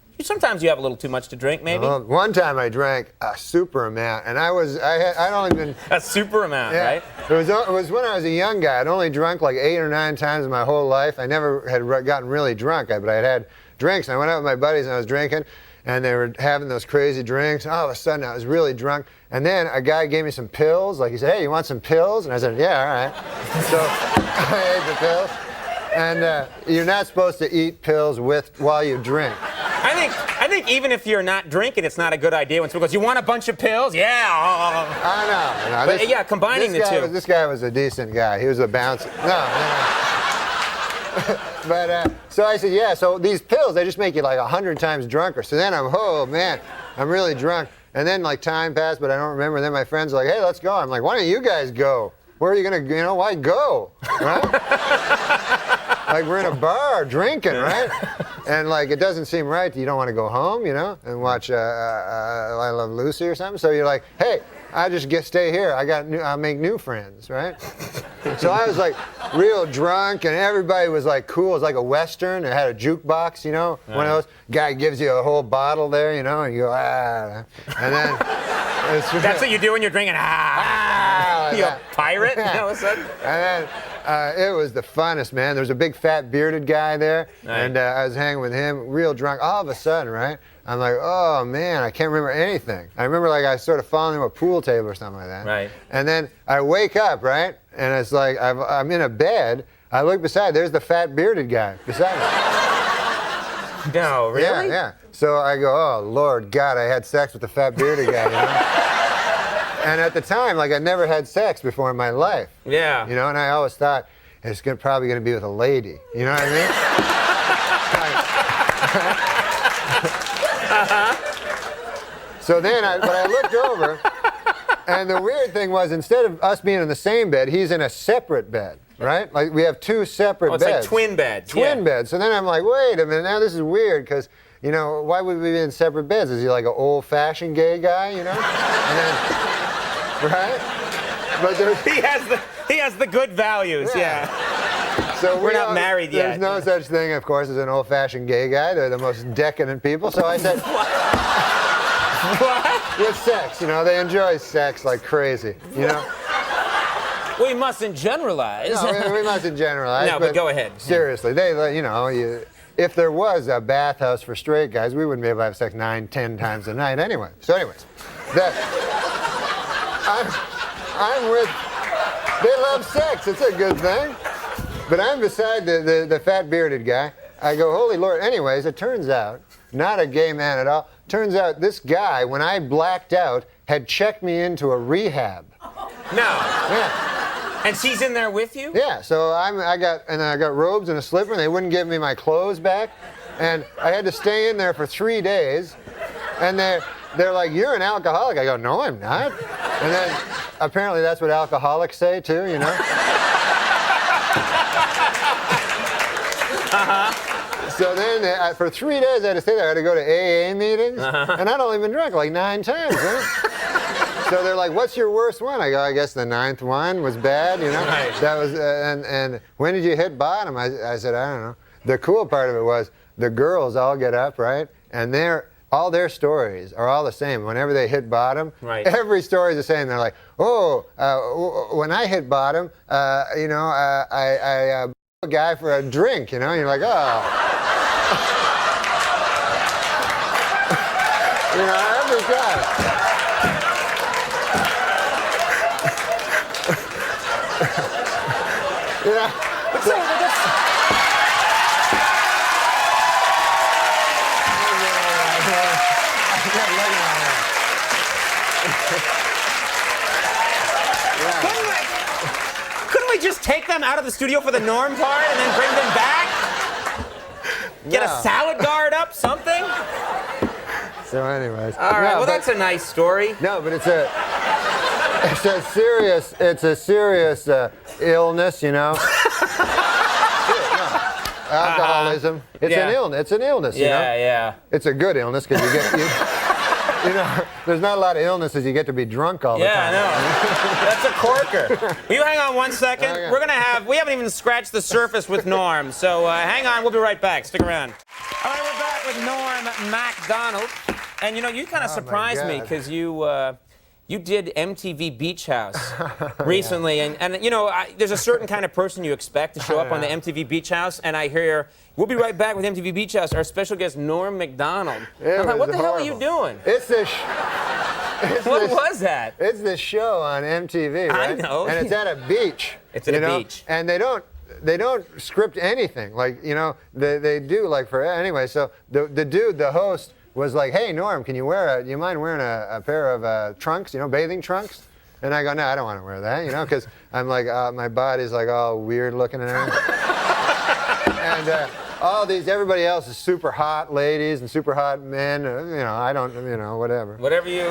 Speaker 2: you have a little too much to drink, maybe?
Speaker 1: Well, one time I drank a super amount, and I'd only been...
Speaker 2: A super amount, right?
Speaker 1: It was when I was a young guy. I'd only drunk like 8 or 9 times in my whole life. I never had gotten really drunk, but I'd had drinks. And I went out with my buddies and I was drinking, and they were having those crazy drinks. All of a sudden, I was really drunk. And then a guy gave me some pills. Like he said, hey, you want some pills? And I said, yeah, all right. So I ate the pills. And you're not supposed to eat pills while you drink.
Speaker 2: I think even if you're not drinking, it's not a good idea when someone goes, you want a bunch of pills? Yeah.
Speaker 1: I know.
Speaker 2: But combining the two.
Speaker 1: This guy was a decent guy. He was a bouncer. No. But so I said, yeah, so these pills, they just make you like 100 times drunker. So then I'm really drunk. And then like time passed, but I don't remember. And then my friends are like, hey, let's go. I'm like, why don't you guys go? Where are you going to, why go? Right? Like we're in a bar drinking, right? And like it doesn't seem right. You don't want to go home, and watch I Love Lucy or something. So you're like, hey, I just stay here. I'll make new friends, right? So I was like real drunk, and everybody was like cool. It was like a Western. It had a jukebox, one of those. Guy gives you a whole bottle there, and you go, ah. And then...
Speaker 2: That's what you do when you're drinking, ah. You're a pirate, all of a sudden.
Speaker 1: And then it was the funnest, man. There was a big fat bearded guy there, and I was hanging with him, real drunk. All of a sudden, right? I'm like, oh man, I can't remember anything. I remember like I sort of falling into a pool table or something like that.
Speaker 2: Right.
Speaker 1: And then I wake up, right? And it's like I'm in a bed. I look beside. There's the fat bearded guy beside me.
Speaker 2: No, really?
Speaker 1: Yeah. So I go, oh Lord God, I had sex with the fat bearded guy. And at the time, like I never had sex before in my life.
Speaker 2: Yeah.
Speaker 1: And I always thought it's probably going to be with a lady. You know what I mean? So then, but I looked over, and the weird thing was, instead of us being in the same bed, he's in a separate bed, right? Like we have 2 separate beds.
Speaker 2: It's like twin beds.
Speaker 1: Twin beds. So then I'm like, wait a minute, now this is weird, because, why would we be in separate beds? Is he like an old-fashioned gay guy, And then, right? But
Speaker 2: he has the good values, yeah.
Speaker 1: So
Speaker 2: we're not married yet.
Speaker 1: There's no such thing, of course, as an old-fashioned gay guy. They're the most decadent people. So I said,
Speaker 2: what?
Speaker 1: With sex, they enjoy sex like crazy,
Speaker 2: We mustn't generalize.
Speaker 1: No, we mustn't generalize.
Speaker 2: No, but go ahead.
Speaker 1: Seriously, if there was a bathhouse for straight guys, we wouldn't be able to have sex 9, 10 times a night anyway. So anyways, I'm with, they love sex, it's a good thing. But I'm beside the fat bearded guy. I go, holy Lord. Anyways, it turns out, not a gay man at all. Turns out this guy, when I blacked out, had checked me into a rehab.
Speaker 2: No.
Speaker 1: Yeah.
Speaker 2: And she's in there with you?
Speaker 1: Yeah, so I got robes and a slipper, and they wouldn't give me my clothes back. And I had to stay in there for 3 days. And they're like, you're an alcoholic. I go, no, I'm not. And then apparently that's what alcoholics say too, So then for 3 days I had to stay there. I had to go to AA meetings. And I'd only been drunk like 9 times. So they're like, what's your worst one? I go, I guess the 9th one was bad, you know?
Speaker 2: Right.
Speaker 1: That was, and when did you hit bottom? I said, I don't know. The cool part of it was the girls all get up, right? And all their stories are all the same. Whenever they hit bottom,
Speaker 2: Right.
Speaker 1: every story is the same. They're like, when I hit bottom, you know, I a guy for a drink, you know? And you're like, oh. You know, every time. You know?
Speaker 2: Couldn't we just take them out of the studio for the Norm part and then bring them back? Get
Speaker 1: No.
Speaker 2: a salad guard up, something?
Speaker 1: So anyways.
Speaker 2: All right,
Speaker 1: No,
Speaker 2: well,
Speaker 1: but-
Speaker 2: that's a nice story.
Speaker 1: No, but it's a serious illness, you know. Alcoholism. It's
Speaker 2: Yeah.
Speaker 1: an illness. It's an illness, you know.
Speaker 2: Yeah.
Speaker 1: It's a good illness because you know, there's not a lot of illnesses you get to be drunk all the
Speaker 2: Yeah, I
Speaker 1: time.
Speaker 2: know. That's a corker. Will you hang on one second?
Speaker 1: Okay.
Speaker 2: We haven't even scratched the surface with Norm, so hang on, we'll be right back. Stick around. All right, we're back with Norm Macdonald. And you know, you kind of surprised me
Speaker 1: God.
Speaker 2: because you did MTV Beach House recently, and you know, there's a certain kind of person you expect to show up on the MTV Beach House, and I hear, we'll be right back with MTV Beach House, our special guest, Norm Macdonald. I'm like, what the hell are you doing?
Speaker 1: It's this.
Speaker 2: What was that?
Speaker 1: It's this show on MTV, right?
Speaker 2: I know.
Speaker 1: And it's at a beach.
Speaker 2: It's at
Speaker 1: you
Speaker 2: a
Speaker 1: know?
Speaker 2: beach.
Speaker 1: And they don't script anything. Like, you know, they do like for anyway. So the dude, the host, was like, hey Norm, do you mind wearing a pair of trunks, you know, bathing trunks? And I go, no, I don't want to wear that, you know, because I'm like, my body's like all weird looking and everything. And everybody else is super hot ladies and super hot men. You know, I don't, you know, whatever.
Speaker 2: Whatever you.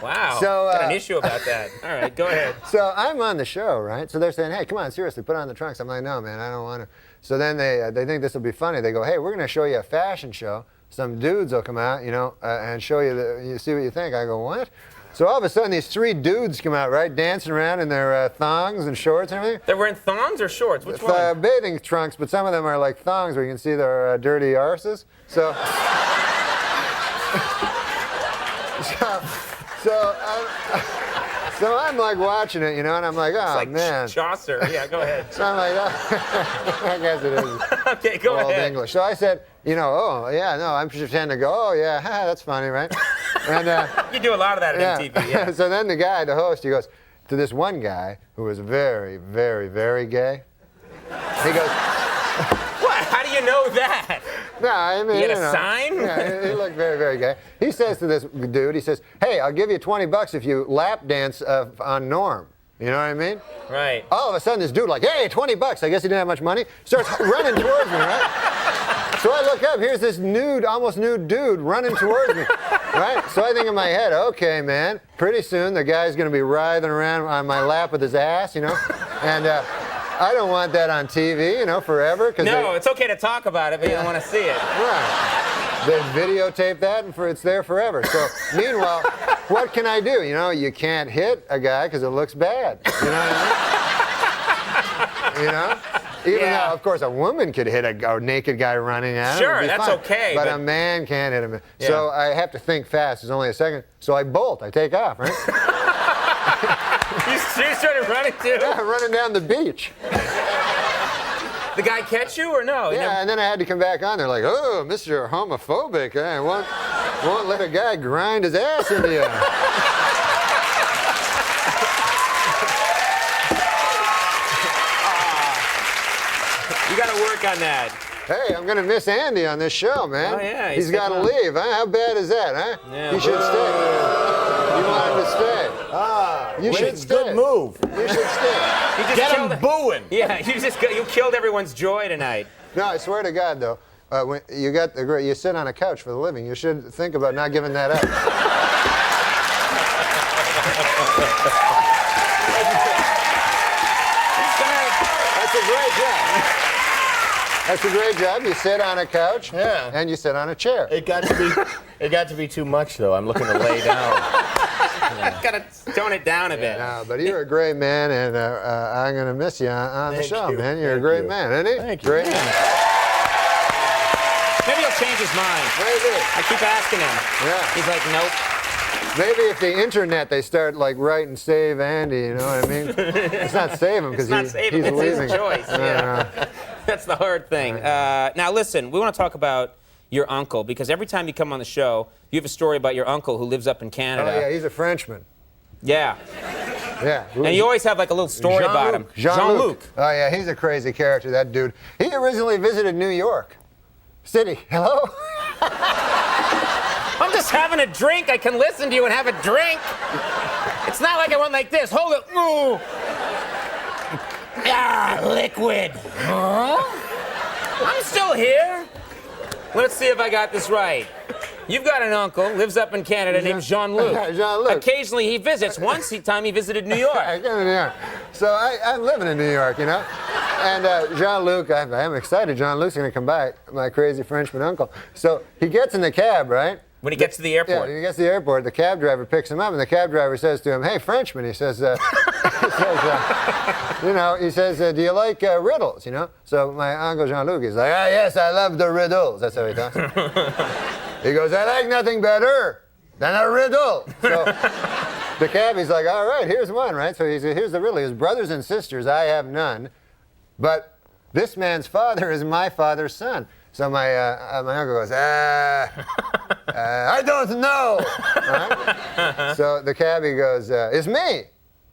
Speaker 2: Wow.
Speaker 1: So,
Speaker 2: got an issue about that. All right, go ahead.
Speaker 1: So I'm on the show, right? So they're saying, hey, come on, seriously, put on the trunks. I'm like, no, man, I don't want to. So then they think this will be funny. They go, hey, we're going to show you a fashion show. Some dudes will come out, you know, and show you, you see what you think. I go, what? So all of a sudden, these 3 dudes come out, right, dancing around in their thongs and shorts and everything.
Speaker 2: They're wearing thongs or shorts? Which one?
Speaker 1: Bathing trunks, but some of them are like thongs where you can see their dirty arses. So, so I'm like watching it, you know, and I'm like, oh,
Speaker 2: Like
Speaker 1: man.
Speaker 2: Chaucer. Yeah, go ahead.
Speaker 1: So I'm like, oh. I guess it is.
Speaker 2: Okay, go
Speaker 1: Old
Speaker 2: ahead.
Speaker 1: English. So I said, you know, oh, yeah, no, I'm pretending to go, oh, yeah, that's funny, right? And
Speaker 2: You do a lot of that at MTV, yeah.
Speaker 1: So then the guy, the host, he goes to this one guy who was very, very, very gay. He goes,
Speaker 2: What? How do you know that?
Speaker 1: no, I mean,
Speaker 2: You had a
Speaker 1: know,
Speaker 2: sign?
Speaker 1: Yeah, he looked very, very gay. He says to this dude, he says, hey, I'll give you $20 if you lap dance on Norm. You know what I mean?
Speaker 2: Right.
Speaker 1: All of a sudden, this dude like, hey, $20. I guess he didn't have much money. Starts running towards me, right? So I look up. Here's this nude, almost nude dude running towards me, right? So I think in my head, okay, man, pretty soon the guy's going to be writhing around on my lap with his ass, you know? And I don't want that on TV, you know, forever.
Speaker 2: No, it's okay to talk about it, but you don't want to see it.
Speaker 1: Right. They videotape that, and it's there forever. So, meanwhile, what can I do? You know, you can't hit a guy because it looks bad. You know what I mean? You know? Even though, of course, a woman could hit a naked guy running at him.
Speaker 2: Sure,
Speaker 1: it'd be
Speaker 2: that's
Speaker 1: fine.
Speaker 2: okay,
Speaker 1: But
Speaker 2: but-
Speaker 1: a man can't hit him.
Speaker 2: Yeah.
Speaker 1: So I have to think fast. It's only a second. So I bolt. I take off, right?
Speaker 2: You started running too?
Speaker 1: Yeah, running down the beach.
Speaker 2: The guy catch you or no? He
Speaker 1: Yeah,
Speaker 2: never-
Speaker 1: and then I had to come back on. They're like, oh, Mr. Homophobic. I won't let a guy grind his ass into you.
Speaker 2: You got to work on that.
Speaker 1: Hey, I'm going to miss Andy on this show, man.
Speaker 2: Oh, yeah,
Speaker 1: He's
Speaker 2: he's
Speaker 1: got to
Speaker 2: sticking
Speaker 1: leave, huh? How bad is that, huh?
Speaker 2: Yeah.
Speaker 1: He should stay. You want him to stay. You should stay.
Speaker 3: Good move.
Speaker 1: You should stay.
Speaker 2: You just
Speaker 3: Get
Speaker 2: killed
Speaker 3: him booing.
Speaker 2: Yeah, you killed everyone's joy tonight.
Speaker 1: No, I swear to God, though, when you sit on a couch for the living, you should think about not giving that up. That's a great job. That's a great job. You sit on a couch,
Speaker 3: Yeah.
Speaker 1: and you sit on a chair.
Speaker 3: It got to be too much, though. I'm looking to lay down.
Speaker 2: Gotta tone it down a bit.
Speaker 1: No, but you're a great man, and I'm gonna miss you on the
Speaker 3: Thank
Speaker 1: show,
Speaker 3: you.
Speaker 1: man. You're a
Speaker 3: Thank
Speaker 1: great
Speaker 3: you.
Speaker 1: man, isn't he?
Speaker 3: Thank you.
Speaker 1: Great man.
Speaker 2: Maybe he'll change his mind.
Speaker 1: Maybe.
Speaker 2: I keep asking him.
Speaker 1: Yeah.
Speaker 2: He's like, nope.
Speaker 1: Maybe if the internet they start like writing "Save Andy," you know what I mean? It's not save him because
Speaker 2: It's not saving.
Speaker 1: he's
Speaker 2: It's
Speaker 1: leaving.
Speaker 2: his choice. Yeah. That's the hard thing. Now listen, we want to talk about your uncle because every time you come on the show, you have a story about your uncle who lives up in
Speaker 1: Oh
Speaker 2: Canada.
Speaker 1: yeah, he's a Frenchman.
Speaker 2: Yeah.
Speaker 1: Yeah.
Speaker 2: And you always have like a little story about him. Jean-Luc.
Speaker 1: Oh yeah, he's a crazy character, that dude. He originally visited New York City. Hello?
Speaker 2: I'm just having a drink. I can listen to you and have a drink. It's not like I went like this. Hold it. Ooh. Ah, liquid. Huh? I'm still here. Let's see if I got this right. You've got an uncle, lives up in Canada, named Jean-Luc.
Speaker 1: Jean-Luc.
Speaker 2: Occasionally he visits. Once time he visited New
Speaker 1: I
Speaker 2: York.
Speaker 1: came to New York. So I'm living in New York, you know? And Jean-Luc, I'm excited. Jean-Luc's going to come back, my crazy Frenchman uncle. So he gets in the cab, right?
Speaker 2: When he gets to the
Speaker 1: Yeah,
Speaker 2: airport.
Speaker 1: when he gets to the airport, the cab driver picks him up, and the cab driver says to him, "Hey, Frenchman," he says, do you like riddles, you know? So my uncle Jean-Luc is like, "Ah, yes, I love the riddles." That's how he talks. He goes, "I like nothing better than a riddle." So the cabbie's like, "All right, here's one," right? So he says, "Here's the riddle. His brothers and sisters, I have none, but this man's father is my father's son." So my uncle goes, I don't know. Right? So the cabbie goes, "It's me.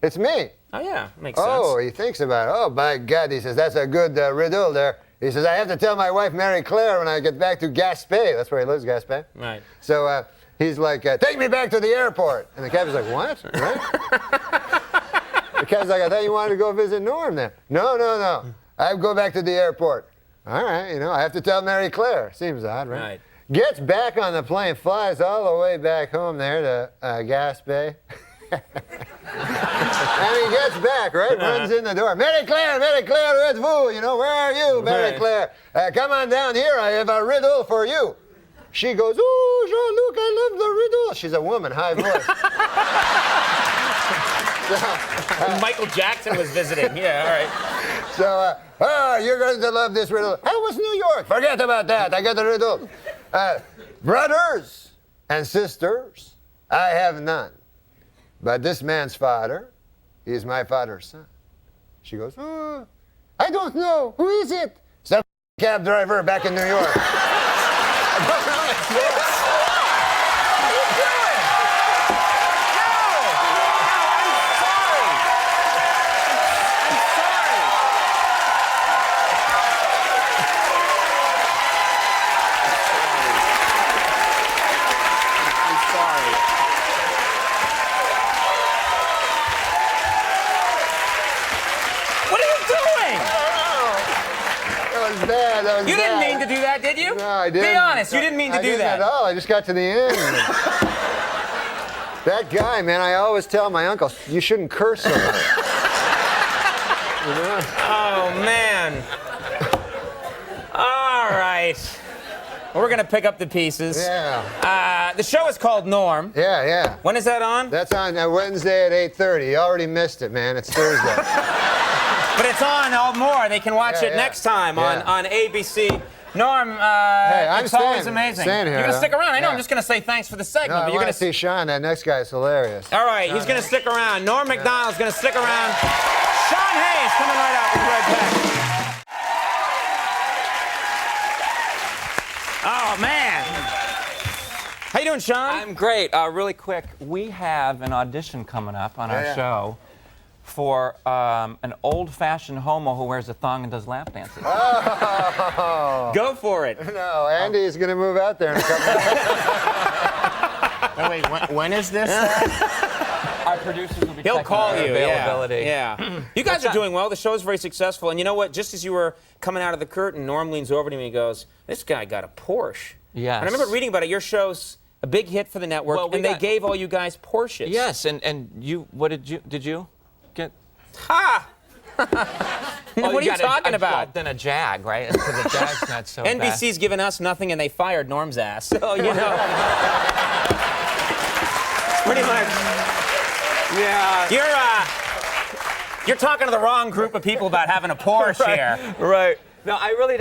Speaker 1: It's me."
Speaker 2: Oh, yeah. Makes sense.
Speaker 1: Oh, he thinks about it. "Oh, by God," he says, "that's a good riddle there." He says, "I have to tell my wife, Mary Claire, when I get back to Gaspé." That's where he lives, Gaspé.
Speaker 2: Right.
Speaker 1: So he's like, "Take me back to the airport." And the cabbie's like, "What?" Right? The cabbie's like, "I thought you wanted to go visit Norm there." No. I go back to the airport. All right, you know, I have to tell Mary Claire. Seems odd, right?
Speaker 2: Right.
Speaker 1: Gets back on the plane, flies all the way back home there to Gaspé. And he gets back, right? Runs in the door. Mary Claire, where's vous? You know, where are you, Mary
Speaker 2: Right.
Speaker 1: Claire? Come on down here. I have a riddle for you. She goes, "Ooh, Jean-Luc, I love the riddle." She's a woman, high voice.
Speaker 2: Michael Jackson was visiting. Yeah, all right.
Speaker 1: So, you're going to love this riddle. How was New York? Forget about that. I got the riddle. Brothers and sisters, I have none. But this man's father is my father's son. She goes, "Oh, I don't know. Who is it?" Some cab driver back in New York. That was bad. That was
Speaker 2: You didn't
Speaker 1: bad.
Speaker 2: mean to do that, did you?
Speaker 1: No, I didn't.
Speaker 2: Be honest, you didn't mean to
Speaker 1: I
Speaker 2: do
Speaker 1: didn't
Speaker 2: that.
Speaker 1: at all. I just got to the end. That guy, man, I always tell my uncle, you shouldn't curse so much. You know?
Speaker 2: Oh, man. All right. We're going to pick up the pieces.
Speaker 1: Yeah.
Speaker 2: The show is called Norm.
Speaker 1: Yeah.
Speaker 2: When is that on?
Speaker 1: That's on Wednesday at 8:30. You already missed it, man. It's Thursday.
Speaker 2: But it's on all more. They can watch
Speaker 1: Yeah,
Speaker 2: it
Speaker 1: yeah.
Speaker 2: next time
Speaker 1: Yeah.
Speaker 2: on ABC. Norm,
Speaker 1: I'm
Speaker 2: it's always
Speaker 1: staying-
Speaker 2: amazing.
Speaker 1: staying here,
Speaker 2: You're going to
Speaker 1: though.
Speaker 2: stick around. I know.
Speaker 1: Yeah.
Speaker 2: I'm just going to say thanks for the
Speaker 1: No,
Speaker 2: segment.
Speaker 1: I
Speaker 2: but you're
Speaker 1: want
Speaker 2: going
Speaker 1: to see Sean. That next guy is hilarious.
Speaker 2: All right, he's going to stick around. Norm Macdonald's going to stick around. Sean Hayes coming right up. We'll be right back. Oh, man. How you doing, Sean?
Speaker 5: I'm great. Really quick, we have an audition coming up on our
Speaker 1: Yeah.
Speaker 5: show for an old-fashioned homo who wears a thong and does lap dances.
Speaker 2: Go for it.
Speaker 1: No, Andy is going to move out there in a couple of
Speaker 3: Oh, wait, when is this?
Speaker 5: Our producers will be
Speaker 2: He'll
Speaker 5: checking
Speaker 2: call
Speaker 5: our
Speaker 2: you.
Speaker 5: availability.
Speaker 2: Yeah. You guys are doing well. The show's very successful. And you know what? Just as you were coming out of the curtain, Norm leans over to me and goes, "This guy got a Porsche."
Speaker 5: Yes.
Speaker 2: And I remember reading about it. Your show's a big hit for the network,
Speaker 5: Well, we
Speaker 2: and they
Speaker 5: got-
Speaker 2: gave all you guys Porsches.
Speaker 5: Yes, and you, what did you get?
Speaker 2: Ha! What are you talking about?
Speaker 5: Then a Jag, right? Because the Jag's not so bad.
Speaker 2: NBC's given us nothing, and they fired Norm's ass. So, you know. Pretty much.
Speaker 5: Yeah.
Speaker 2: You're talking to the wrong group of people about having a Porsche here.
Speaker 5: Right. No, I really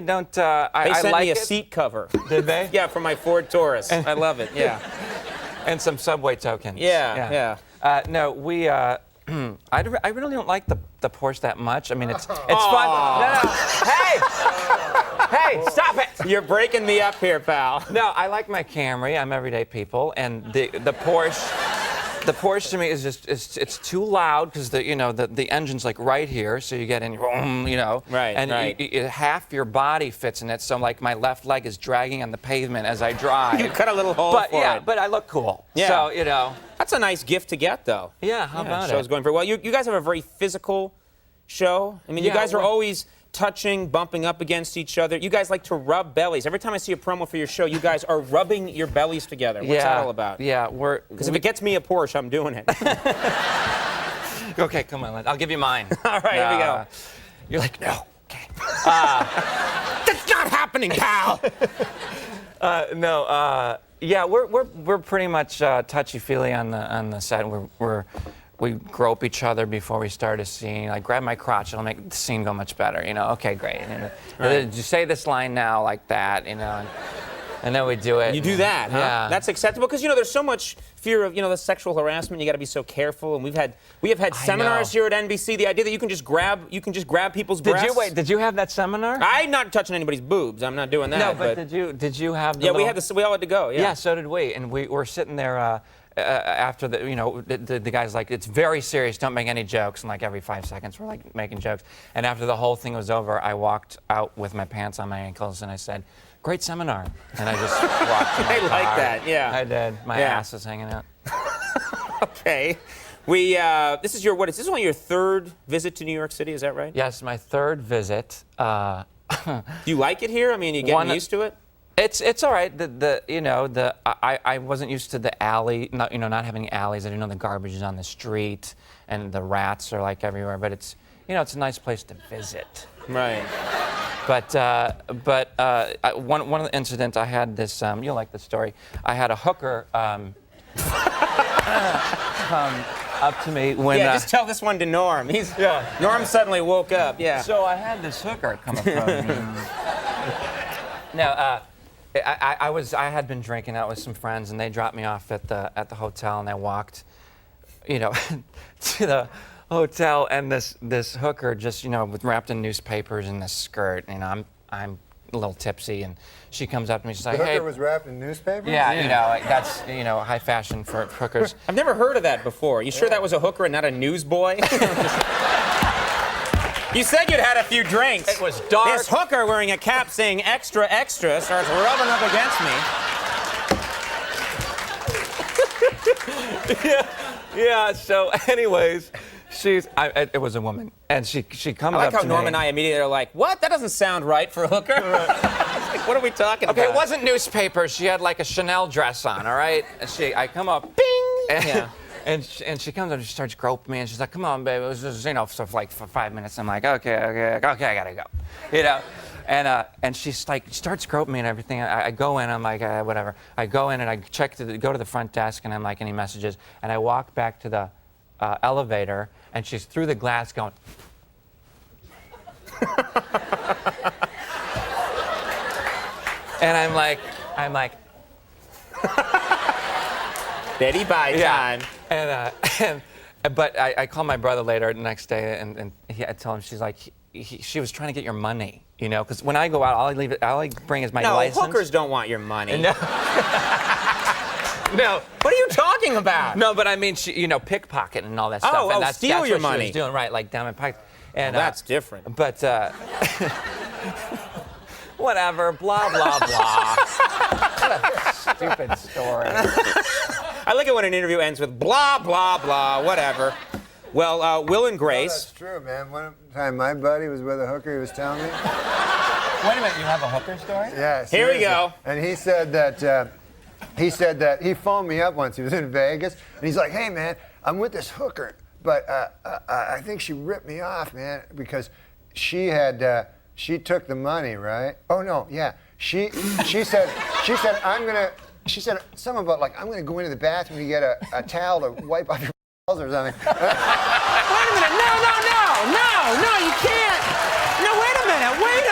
Speaker 5: don't.
Speaker 2: They
Speaker 5: I
Speaker 2: sent
Speaker 5: like
Speaker 2: me a
Speaker 5: it.
Speaker 2: seat cover.
Speaker 5: Did they?
Speaker 2: Yeah, for my Ford Taurus. I love it. Yeah.
Speaker 5: And some Subway tokens.
Speaker 2: Yeah.
Speaker 5: No, we. I really don't like the Porsche that much. I mean, it's fun. No. Hey, stop it!
Speaker 2: You're breaking me up here, pal.
Speaker 5: No, I like my Camry. I'm everyday people, and the Porsche. The Porsche to me is just it's too loud because the engine's like right here, so you get in,
Speaker 2: Right,
Speaker 5: and
Speaker 2: right.
Speaker 5: Half your body fits in it, so like my left leg is dragging on the pavement as I drive.
Speaker 2: You cut a little hole for it.
Speaker 5: But I look cool.
Speaker 2: Yeah.
Speaker 5: So
Speaker 2: That's a nice gift to get, though.
Speaker 5: Yeah, how about
Speaker 2: show's
Speaker 5: it?
Speaker 2: going very well. You guys have a very physical show. I mean, you
Speaker 5: Yeah,
Speaker 2: guys are
Speaker 5: we're-
Speaker 2: always touching, bumping up against each other. You guys like to rub bellies. Every time I see a promo for your show, you guys are rubbing your bellies together. What's that all about?
Speaker 5: Yeah,
Speaker 2: Because if it gets me a Porsche, I'm doing it.
Speaker 5: Okay, come on, I'll give you mine.
Speaker 2: All right, here we go.
Speaker 5: You're like, no. Okay.
Speaker 2: That's not happening, pal.
Speaker 5: Yeah, we're pretty much touchy-feely on the set. We grope each other before we start a scene. Like, grab my crotch, it'll make the scene go much better. Okay, great. Did you say this line now like that? And then we do it.
Speaker 2: You do that, huh?
Speaker 5: Yeah.
Speaker 2: That's acceptable because there's so much fear of the sexual harassment. You got to be so careful. And we have had seminars here at NBC. The idea that you can just grab people's breasts.
Speaker 5: Did you have that seminar?
Speaker 2: I'm not touching anybody's boobs. I'm not doing that.
Speaker 5: No, but did you have? The
Speaker 2: Yeah,
Speaker 5: little...
Speaker 2: we all had to go. Yeah.
Speaker 5: Yeah, so did we, and we were sitting there. After the guy's like, it's very serious, don't make any jokes, and like every 5 seconds we're like making jokes. And after the whole thing was over, I walked out with my pants on my ankles and I said, great seminar. And I just walked to my
Speaker 2: I
Speaker 5: car.
Speaker 2: like that, yeah.
Speaker 5: I did. My ass was hanging out.
Speaker 2: Okay. This is only your third visit to New York City, is that right?
Speaker 5: Yes, my third visit.
Speaker 2: Do you like it here? I mean, you getting used to it?
Speaker 5: It's all right. I wasn't used to the alley, not having alleys. I didn't know the garbage is on the street and the rats are like everywhere. But it's a nice place to visit.
Speaker 2: Right.
Speaker 5: But one of the incidents I had this. You'll like this story. I had a hooker come up to me when.
Speaker 2: Yeah, just tell this one to Norm. Norm suddenly woke up. Yeah.
Speaker 5: So I had this hooker come up to me. No. I had been drinking out with some friends, and they dropped me off at the hotel, and I walked, to the hotel, and this hooker just, wrapped in newspapers in this skirt. I'm a little tipsy, and she comes up to me. She's like,
Speaker 1: The hooker
Speaker 5: "Hey."
Speaker 1: was wrapped in newspapers?
Speaker 5: Yeah, that's high fashion for hookers.
Speaker 2: I've never heard of that before. You sure that was a hooker and not a newsboy? You said you'd had a few drinks.
Speaker 5: It was dark.
Speaker 2: This hooker wearing a cap saying extra, extra starts rubbing up against me.
Speaker 5: Yeah. So, anyways, it was a woman, and she comes
Speaker 2: I like
Speaker 5: up
Speaker 2: how
Speaker 5: to
Speaker 2: Norm
Speaker 5: me.
Speaker 2: and I immediately are like, what? That doesn't sound right for a hooker. Like, what are we talking
Speaker 5: Okay,
Speaker 2: about?
Speaker 5: it wasn't newspapers. She had like a Chanel dress on, all right? And I come up, bing!
Speaker 2: Yeah.
Speaker 5: And she comes up and she starts groping me, and she's like, come on, babe. It was just, so for 5 minutes. I'm like, okay, I gotta go. And she's like, starts groping me and everything. I go in, I'm like, whatever. I go in and I go to the front desk, and I'm like, any messages? And I walk back to the elevator, and she's through the glass going. And I'm like.
Speaker 2: Betty Bye time.
Speaker 5: But I called my brother later the next day, and I tell him, she's like, she was trying to get your money, because when I go out, all I bring is my license.
Speaker 2: No, hookers don't want your money.
Speaker 5: No. No.
Speaker 2: What are you talking about?
Speaker 5: No, but I mean, she, pickpocket and all that stuff. And that's
Speaker 2: steal your
Speaker 5: what
Speaker 2: money.
Speaker 5: She was doing, right? Like down my pocket. And
Speaker 2: that's different.
Speaker 5: But whatever. Blah blah blah. What a stupid story.
Speaker 2: I like it when an interview ends with blah, blah, blah, whatever. Well, Will and Grace.
Speaker 1: That's true, man. One time my buddy was with a hooker, he was telling me.
Speaker 5: Wait a minute, you have a hooker story?
Speaker 1: Yeah,
Speaker 2: Here we
Speaker 1: seriously.
Speaker 2: go.
Speaker 1: And he said that he phoned me up once. He was in Vegas, and he's like, "Hey, man, I'm with this hooker, but I think she ripped me off, man, because she took the money, right? Oh no, yeah. She said she said something about like I'm gonna go into the bathroom to get a towel to wipe off your balls or something.
Speaker 2: Wait a minute! No, you can't! No, wait a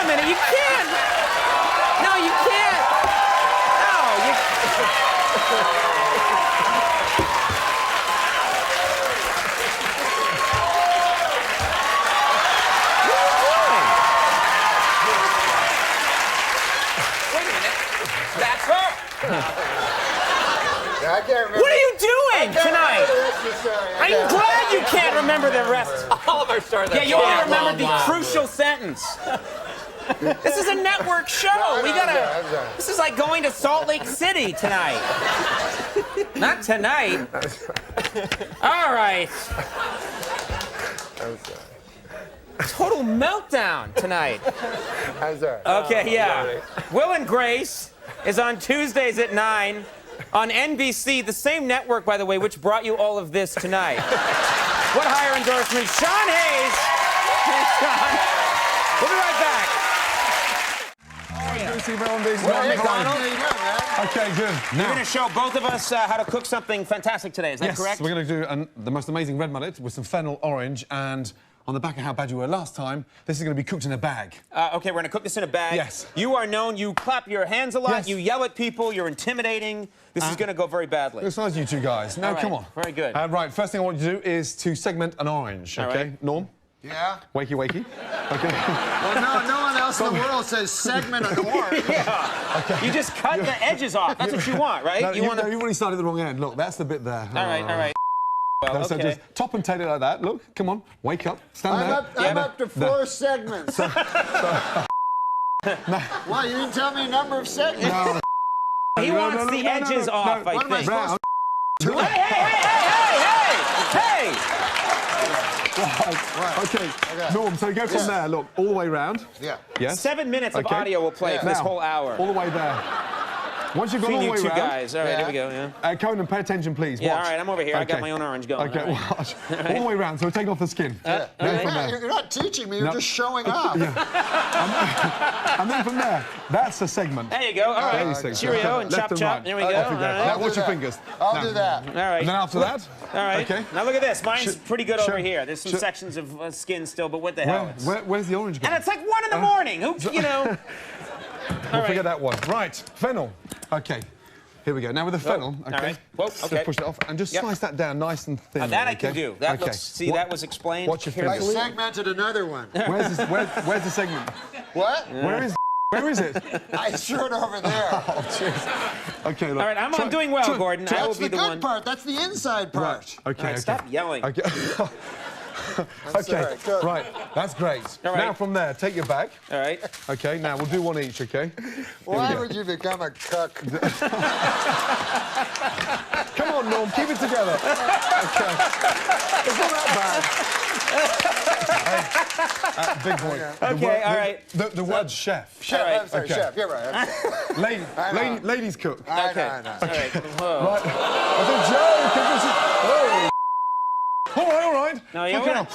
Speaker 2: minute! You can't! No, you can't! No, you. That's her!
Speaker 1: I can't remember.
Speaker 2: What are you doing tonight? I'm
Speaker 1: I'm
Speaker 2: glad you can't remember the rest.
Speaker 5: All of our stories.
Speaker 2: Yeah, you only remembered the crucial sentence. This is a network show.
Speaker 1: I'm sorry.
Speaker 2: This is like going to Salt Lake City tonight. Not tonight. All right.
Speaker 1: I'm sorry.
Speaker 2: Total meltdown tonight.
Speaker 1: I'm sorry.
Speaker 2: Okay, yeah. Will and Grace is on Tuesdays at 9 on NBC, the same network, by the way, which brought you all of this tonight. What higher endorsement? Sean Hayes. Thanks, Sean. We'll be right back. Will McDonald.
Speaker 6: Okay, good.
Speaker 2: You're going to show both of us how to cook something fantastic today. Is that correct?
Speaker 6: We're going to do the most amazing red mullet with some fennel orange, and on the back of how bad you were last time, this is going to be cooked in a bag.
Speaker 2: Okay, we're going to cook this in a bag.
Speaker 6: Yes.
Speaker 2: You are known, you clap your hands a lot,
Speaker 6: Yes.
Speaker 2: you yell at people, you're intimidating. This is going to go very badly.
Speaker 6: Besides you two guys. Now,
Speaker 2: All right,
Speaker 6: come on.
Speaker 2: very good.
Speaker 6: Right, first thing I want you to do is to segment an orange,
Speaker 2: All
Speaker 6: okay?
Speaker 2: right.
Speaker 6: Norm?
Speaker 1: Yeah.
Speaker 6: Wakey, wakey. Okay.
Speaker 1: Well, no one else in the world says segment an orange.
Speaker 2: Yeah. You just cut the edges off. That's what you want, right?
Speaker 6: No,
Speaker 2: you want to.
Speaker 6: you've already started the wrong end. Look, that's the bit there.
Speaker 2: All right. Well,
Speaker 6: So
Speaker 2: okay.
Speaker 6: just top and tail it like that. Look, come on, wake up, stand there.
Speaker 1: I'm up to 4 segments. Why, you didn't tell me a number of segments?
Speaker 2: He wants the edges off, I
Speaker 1: What am I
Speaker 2: think.
Speaker 1: supposed
Speaker 2: Hey!
Speaker 6: Okay, Norm, so go from there, look, all the way round.
Speaker 1: Yeah.
Speaker 6: Yes?
Speaker 2: 7 minutes of
Speaker 6: Okay.
Speaker 2: audio will play for this
Speaker 6: Now,
Speaker 2: whole hour.
Speaker 6: All the way there. Once you've gone all
Speaker 2: Between
Speaker 6: the
Speaker 2: you
Speaker 6: way
Speaker 2: two
Speaker 6: round.
Speaker 2: guys. All right, here we go, yeah.
Speaker 6: Conan, pay attention, please.
Speaker 2: Yeah,
Speaker 6: Watch.
Speaker 2: all right, I'm over here. I got my own orange going.
Speaker 6: Okay,
Speaker 2: All right.
Speaker 6: watch. All the way round, so we're taking off the skin. Then from there.
Speaker 1: You're not teaching me, you're
Speaker 6: No.
Speaker 1: just showing off.
Speaker 6: And then from there, that's a segment.
Speaker 2: There you go. All
Speaker 6: There you
Speaker 2: right.
Speaker 6: see.
Speaker 2: Cheerio and
Speaker 6: Left
Speaker 2: chop chop.
Speaker 6: right.
Speaker 2: There we go.
Speaker 6: Off you
Speaker 2: All right.
Speaker 6: Now
Speaker 1: I'll
Speaker 6: watch
Speaker 1: do
Speaker 6: your
Speaker 1: that.
Speaker 6: fingers.
Speaker 1: I'll
Speaker 6: Now.
Speaker 1: do that.
Speaker 2: All right.
Speaker 6: And then after that,
Speaker 2: All right.
Speaker 6: Okay.
Speaker 2: Now look at this. Mine's pretty good over
Speaker 6: Sure.
Speaker 2: here. There's some
Speaker 6: Sure.
Speaker 2: sections of skin still, but what the hell?
Speaker 6: where's the orange
Speaker 2: And
Speaker 6: gone?
Speaker 2: it's like 1 in the morning. Who, you know?
Speaker 6: We'll
Speaker 2: right.
Speaker 6: forget that one. Right, fennel. Okay, here we go. Now with the fennel, okay.
Speaker 2: right. Whoa,
Speaker 6: Just
Speaker 2: okay.
Speaker 6: push it off and just
Speaker 2: Yep.
Speaker 6: slice that down nice and thin.
Speaker 2: That I
Speaker 6: okay?
Speaker 2: can do. That
Speaker 6: okay.
Speaker 2: looks. See, that was explained.
Speaker 6: Watch your
Speaker 1: I
Speaker 6: fingers.
Speaker 1: segmented another one.
Speaker 6: Where's the segment?
Speaker 1: What?
Speaker 6: Where is it?
Speaker 1: I threw it over there.
Speaker 6: Oh, jeez. Okay, look.
Speaker 2: All right, I'm doing well, Gordon. I will
Speaker 1: That's
Speaker 2: be
Speaker 1: the
Speaker 2: the
Speaker 1: good
Speaker 2: one.
Speaker 1: part. That's the inside part.
Speaker 6: Okay,
Speaker 2: All right, stop yelling.
Speaker 6: Okay. Okay,
Speaker 1: sorry, go.
Speaker 6: right, that's great.
Speaker 2: All right.
Speaker 6: Now from there, take your bag.
Speaker 2: All right.
Speaker 6: Okay, now we'll do one each, okay?
Speaker 1: Why would you become a cook?
Speaker 6: Come on, Norm, keep it together. Okay. It's not that bad. Big boy.
Speaker 2: Okay, all right.
Speaker 6: The word chef.
Speaker 1: Chef,
Speaker 2: All right.
Speaker 1: I'm sorry,
Speaker 6: Okay.
Speaker 1: chef. You're right.
Speaker 6: Ladies cook.
Speaker 2: Okay.
Speaker 1: I know.
Speaker 2: All right. Whoa.
Speaker 6: Right. That's a joke. Oh. All right.
Speaker 2: No, you
Speaker 6: Okay.
Speaker 2: won't.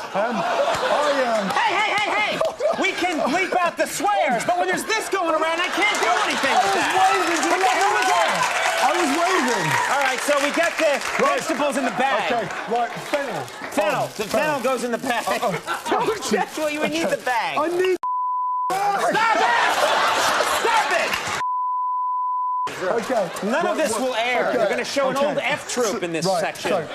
Speaker 2: Hey! We can bleep out the swears, but when there's this going around, I can't do anything with that. What the hell was that?
Speaker 6: I was waving.
Speaker 2: All right, so we got the vegetables in the bag.
Speaker 6: Okay, right, fennel.
Speaker 2: Fennel. The fennel goes in the bag. That's what you would need the bag.
Speaker 6: I need.
Speaker 2: Stop it!
Speaker 6: Okay.
Speaker 2: None of this will air.
Speaker 6: Okay.
Speaker 2: You're going to show an
Speaker 6: Okay.
Speaker 2: old F troop in this
Speaker 6: Right,
Speaker 2: section.
Speaker 6: so,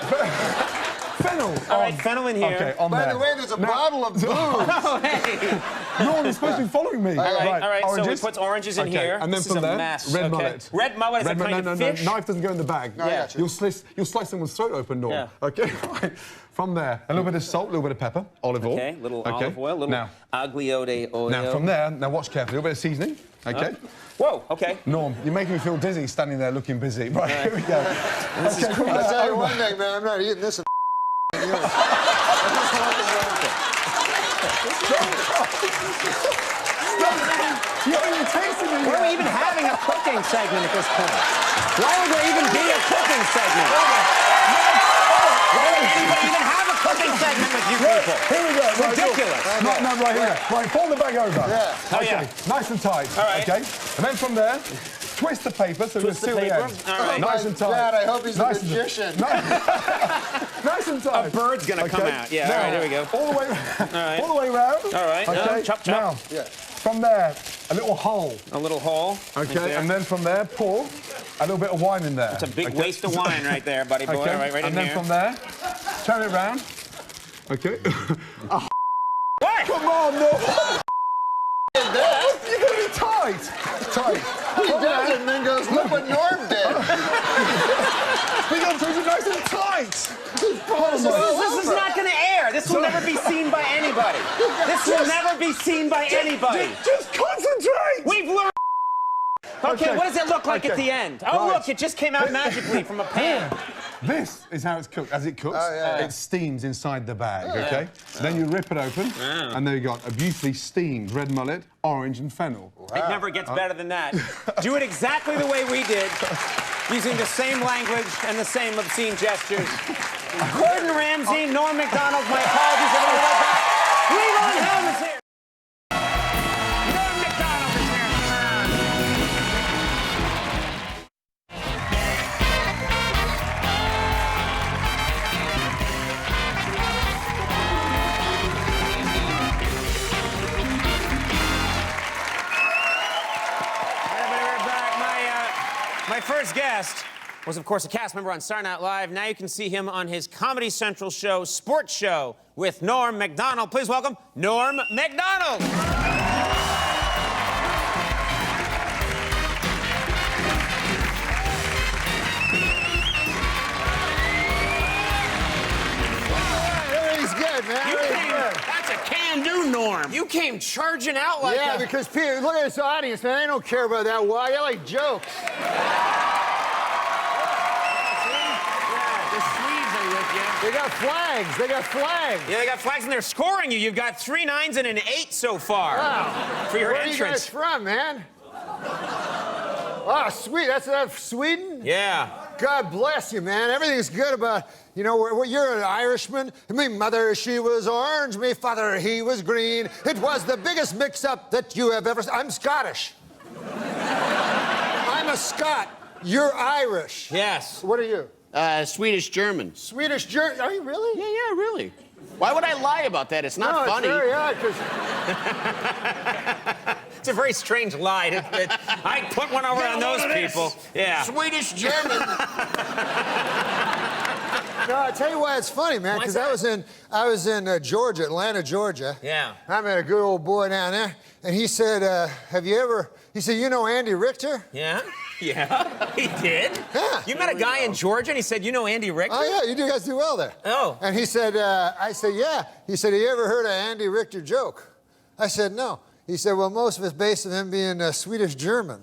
Speaker 6: fennel.
Speaker 2: All right, fennel in here.
Speaker 6: Okay, on
Speaker 1: By
Speaker 6: there.
Speaker 1: the way, there's a bottle of booze.
Speaker 2: Oh, hey.
Speaker 6: No one is supposed to be following me.
Speaker 2: All right, so we
Speaker 6: oranges.
Speaker 2: put oranges in
Speaker 6: Okay,
Speaker 2: here.
Speaker 6: and then
Speaker 2: This
Speaker 6: from
Speaker 2: is a
Speaker 6: there,
Speaker 2: mess.
Speaker 6: red
Speaker 2: Okay.
Speaker 6: mullet.
Speaker 2: Red mullet is a kind of fish.
Speaker 6: Knife doesn't go in the bag.
Speaker 1: I got you.
Speaker 6: You'll slice someone's throat open, Norm.
Speaker 2: Yeah.
Speaker 6: Okay, right. From there, a little bit of salt, a little bit of pepper, olive oil.
Speaker 2: Okay, little olive oil, little
Speaker 6: Now,
Speaker 2: aglio de olio.
Speaker 6: now from there, now watch carefully, a little bit of seasoning. Okay.
Speaker 2: Whoa, okay.
Speaker 6: Norm, you're making me feel dizzy standing there looking busy. Right, here we go. Okay, from
Speaker 1: I'll
Speaker 6: there,
Speaker 1: tell you
Speaker 6: over.
Speaker 1: one thing, man. I'm not eating this in years.
Speaker 6: You haven't even tasted it
Speaker 2: Why are we
Speaker 6: yet.
Speaker 2: even having a cooking segment at this point? Why would there even be a cooking segment? Why would anybody even have a cooking segment with you people?
Speaker 6: Here we go. Right,
Speaker 2: Ridiculous.
Speaker 6: No, right here. Right, fold the bag over.
Speaker 7: Yeah.
Speaker 2: Oh,
Speaker 6: Okay,
Speaker 2: yeah.
Speaker 6: nice and tight.
Speaker 2: All right.
Speaker 6: Okay, and then from there, twist the paper so
Speaker 2: Twist
Speaker 6: you
Speaker 2: the
Speaker 6: can see
Speaker 2: paper.
Speaker 6: the end.
Speaker 2: All right.
Speaker 6: Nice and tight.
Speaker 7: Dad, I hope he's
Speaker 6: Nice
Speaker 7: a
Speaker 6: and-
Speaker 7: magician.
Speaker 6: Nice and tight.
Speaker 2: A bird's gonna come out. Yeah, all right, here we go.
Speaker 6: All the way,
Speaker 2: right.
Speaker 6: all the way round.
Speaker 2: All right,
Speaker 6: Okay.
Speaker 2: chop, chop.
Speaker 6: Now,
Speaker 7: Yeah.
Speaker 6: from there, a little hole.
Speaker 2: A little hole. right
Speaker 6: Okay,
Speaker 2: there.
Speaker 6: and then from there, pour a little bit of wine in there.
Speaker 2: It's a big waste of wine right there, buddy boy.
Speaker 6: Okay,
Speaker 2: All right, right
Speaker 6: and
Speaker 2: in
Speaker 6: then
Speaker 2: here.
Speaker 6: from there, turn it round. Okay.
Speaker 2: What?
Speaker 6: Come on, no. You're gonna be tight. Tight.
Speaker 7: He does it and then goes, look what Norm did.
Speaker 6: We got to it nice and tight.
Speaker 2: This is not going to air. This will never be seen by anybody. This will never be seen by anybody.
Speaker 6: Just concentrate.
Speaker 2: We've learned. Okay,
Speaker 6: Okay.
Speaker 2: what does it look like at
Speaker 6: Okay.
Speaker 2: the end? Oh,
Speaker 6: Right.
Speaker 2: look, it just came out magically from a pan.
Speaker 6: This is how it's cooked. As it cooks, it steams inside the bag, okay? Then you rip it open, and there you got a beautifully steamed red mullet, orange, and fennel.
Speaker 2: It never gets better than that. Do it exactly the way we did, using the same language and the same obscene gestures. Gordon Ramsay, Norm Macdonald, my apologies. Everyone right back. Cleveland Helmets here. Norm Macdonald is here. Everybody, we're back. My first guest was, of course, a cast member on Saturday Night Live. Now you can see him on his Comedy Central show, Sports Show, with Norm Macdonald. Please welcome Norm Macdonald.
Speaker 7: Everything's good, man. Everything's good.
Speaker 2: That's a can-do, Norm. You came charging out like
Speaker 7: Yeah,
Speaker 2: that.
Speaker 7: because people, look at this audience, man. They don't care about that why. They like jokes.
Speaker 2: The Swedes are with you.
Speaker 7: They got flags. They got flags.
Speaker 2: Yeah, they got flags and they're scoring you. You've got 3 9s and an 8 so far for your
Speaker 7: Where are you guys
Speaker 2: entrance.
Speaker 7: from, man? Oh, sweet. That's Sweden?
Speaker 2: Yeah.
Speaker 7: God bless you, man. Everything's good about, you know, you're an Irishman. Me mother, she was orange. Me father, he was green. It was the biggest mix-up that you have ever seen. I'm Scottish. I'm a Scot. You're Irish.
Speaker 2: Yes.
Speaker 7: What are you?
Speaker 3: Swedish German.
Speaker 7: Swedish German. Are you really?
Speaker 3: Yeah, really. Why would I lie about that? It's not
Speaker 7: No,
Speaker 3: funny.
Speaker 7: it's very odd, 'cause
Speaker 2: It's a very strange lie. I put one over on those people. Yeah.
Speaker 3: Swedish German.
Speaker 7: No, I tell you why it's funny, man.
Speaker 2: Why's
Speaker 7: Because I was in Georgia, Atlanta, Georgia.
Speaker 2: Yeah.
Speaker 7: I met a good old boy down there, and he said, "Have you ever?" He said, "You know Andy Richter?"
Speaker 2: Yeah? Yeah, he did?
Speaker 7: Yeah.
Speaker 2: You met a guy in Georgia and he said, you know Andy Richter?
Speaker 7: Oh yeah, you guys do well there.
Speaker 2: Oh.
Speaker 7: And he said, I said, yeah. He said, "Have you ever heard of Andy Richter joke?" I said, "No." He said, "Well, most of it's based on him being Swedish German."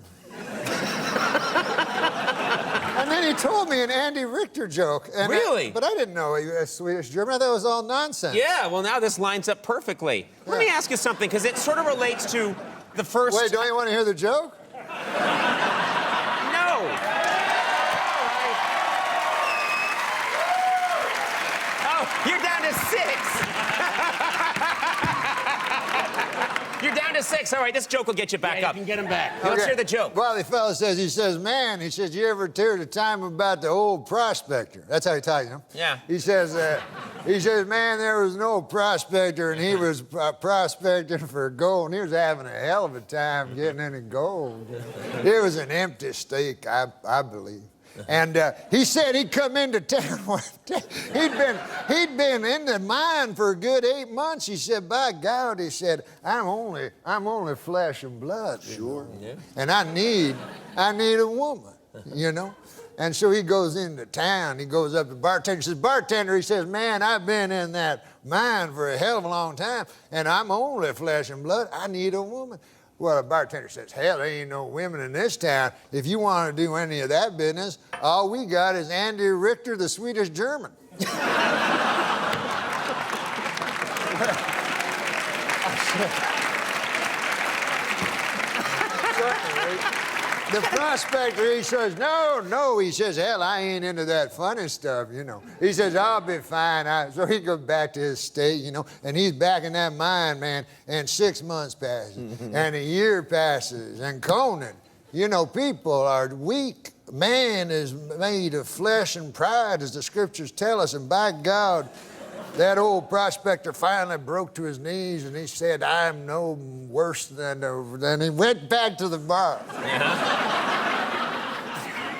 Speaker 7: And then he told me an Andy Richter joke. And
Speaker 2: Really?
Speaker 7: but I didn't know he was Swedish German. I thought it was all nonsense.
Speaker 2: Yeah, well, now this lines up perfectly. Let me ask you something, because it sort of relates to the first...
Speaker 7: Wait, don't you want to hear the joke?
Speaker 2: No. Oh, you're down to 6. You're down to 6. All right, this joke will get you back
Speaker 3: You
Speaker 2: up.
Speaker 3: can get him back.
Speaker 2: Let's hear the joke.
Speaker 7: Well, the fellow says, he says, "Man," he says, "you ever hear the time about the old prospector?" That's how he talks, you know?
Speaker 2: Yeah.
Speaker 7: He says, "Man, there was an old prospector, and he was prospecting for gold, and he was having a hell of a time getting any gold. It was an empty stake, I believe. And he said he'd come into town one day. He'd been in the mine for a good 8 months. He said, by God, he said, I'm only flesh and blood. Sure. Yeah. And I need a woman, you know. And so he goes into town. He goes up to the bartender. He says, "Bartender," he says, "man, I've been in that mine for a hell of a long time, and I'm only flesh and blood. I need a woman." Well, the bartender says, "Hell, there ain't no women in this town. If you want to do any of that business, all we got is Andy Richter, the Swedish German." the prospector, he says, no. He says, hell, I ain't into that funny stuff, you know. He says, I'll be fine. So he goes back to his state, you know, and he's back in that mine, man, and 6 months passes, and a year passes, and Conan, you know, people are weak. Man is made of flesh and pride, as the scriptures tell us, and by God, that old prospector finally broke to his knees and he said, I'm no worse than he went back to the bar.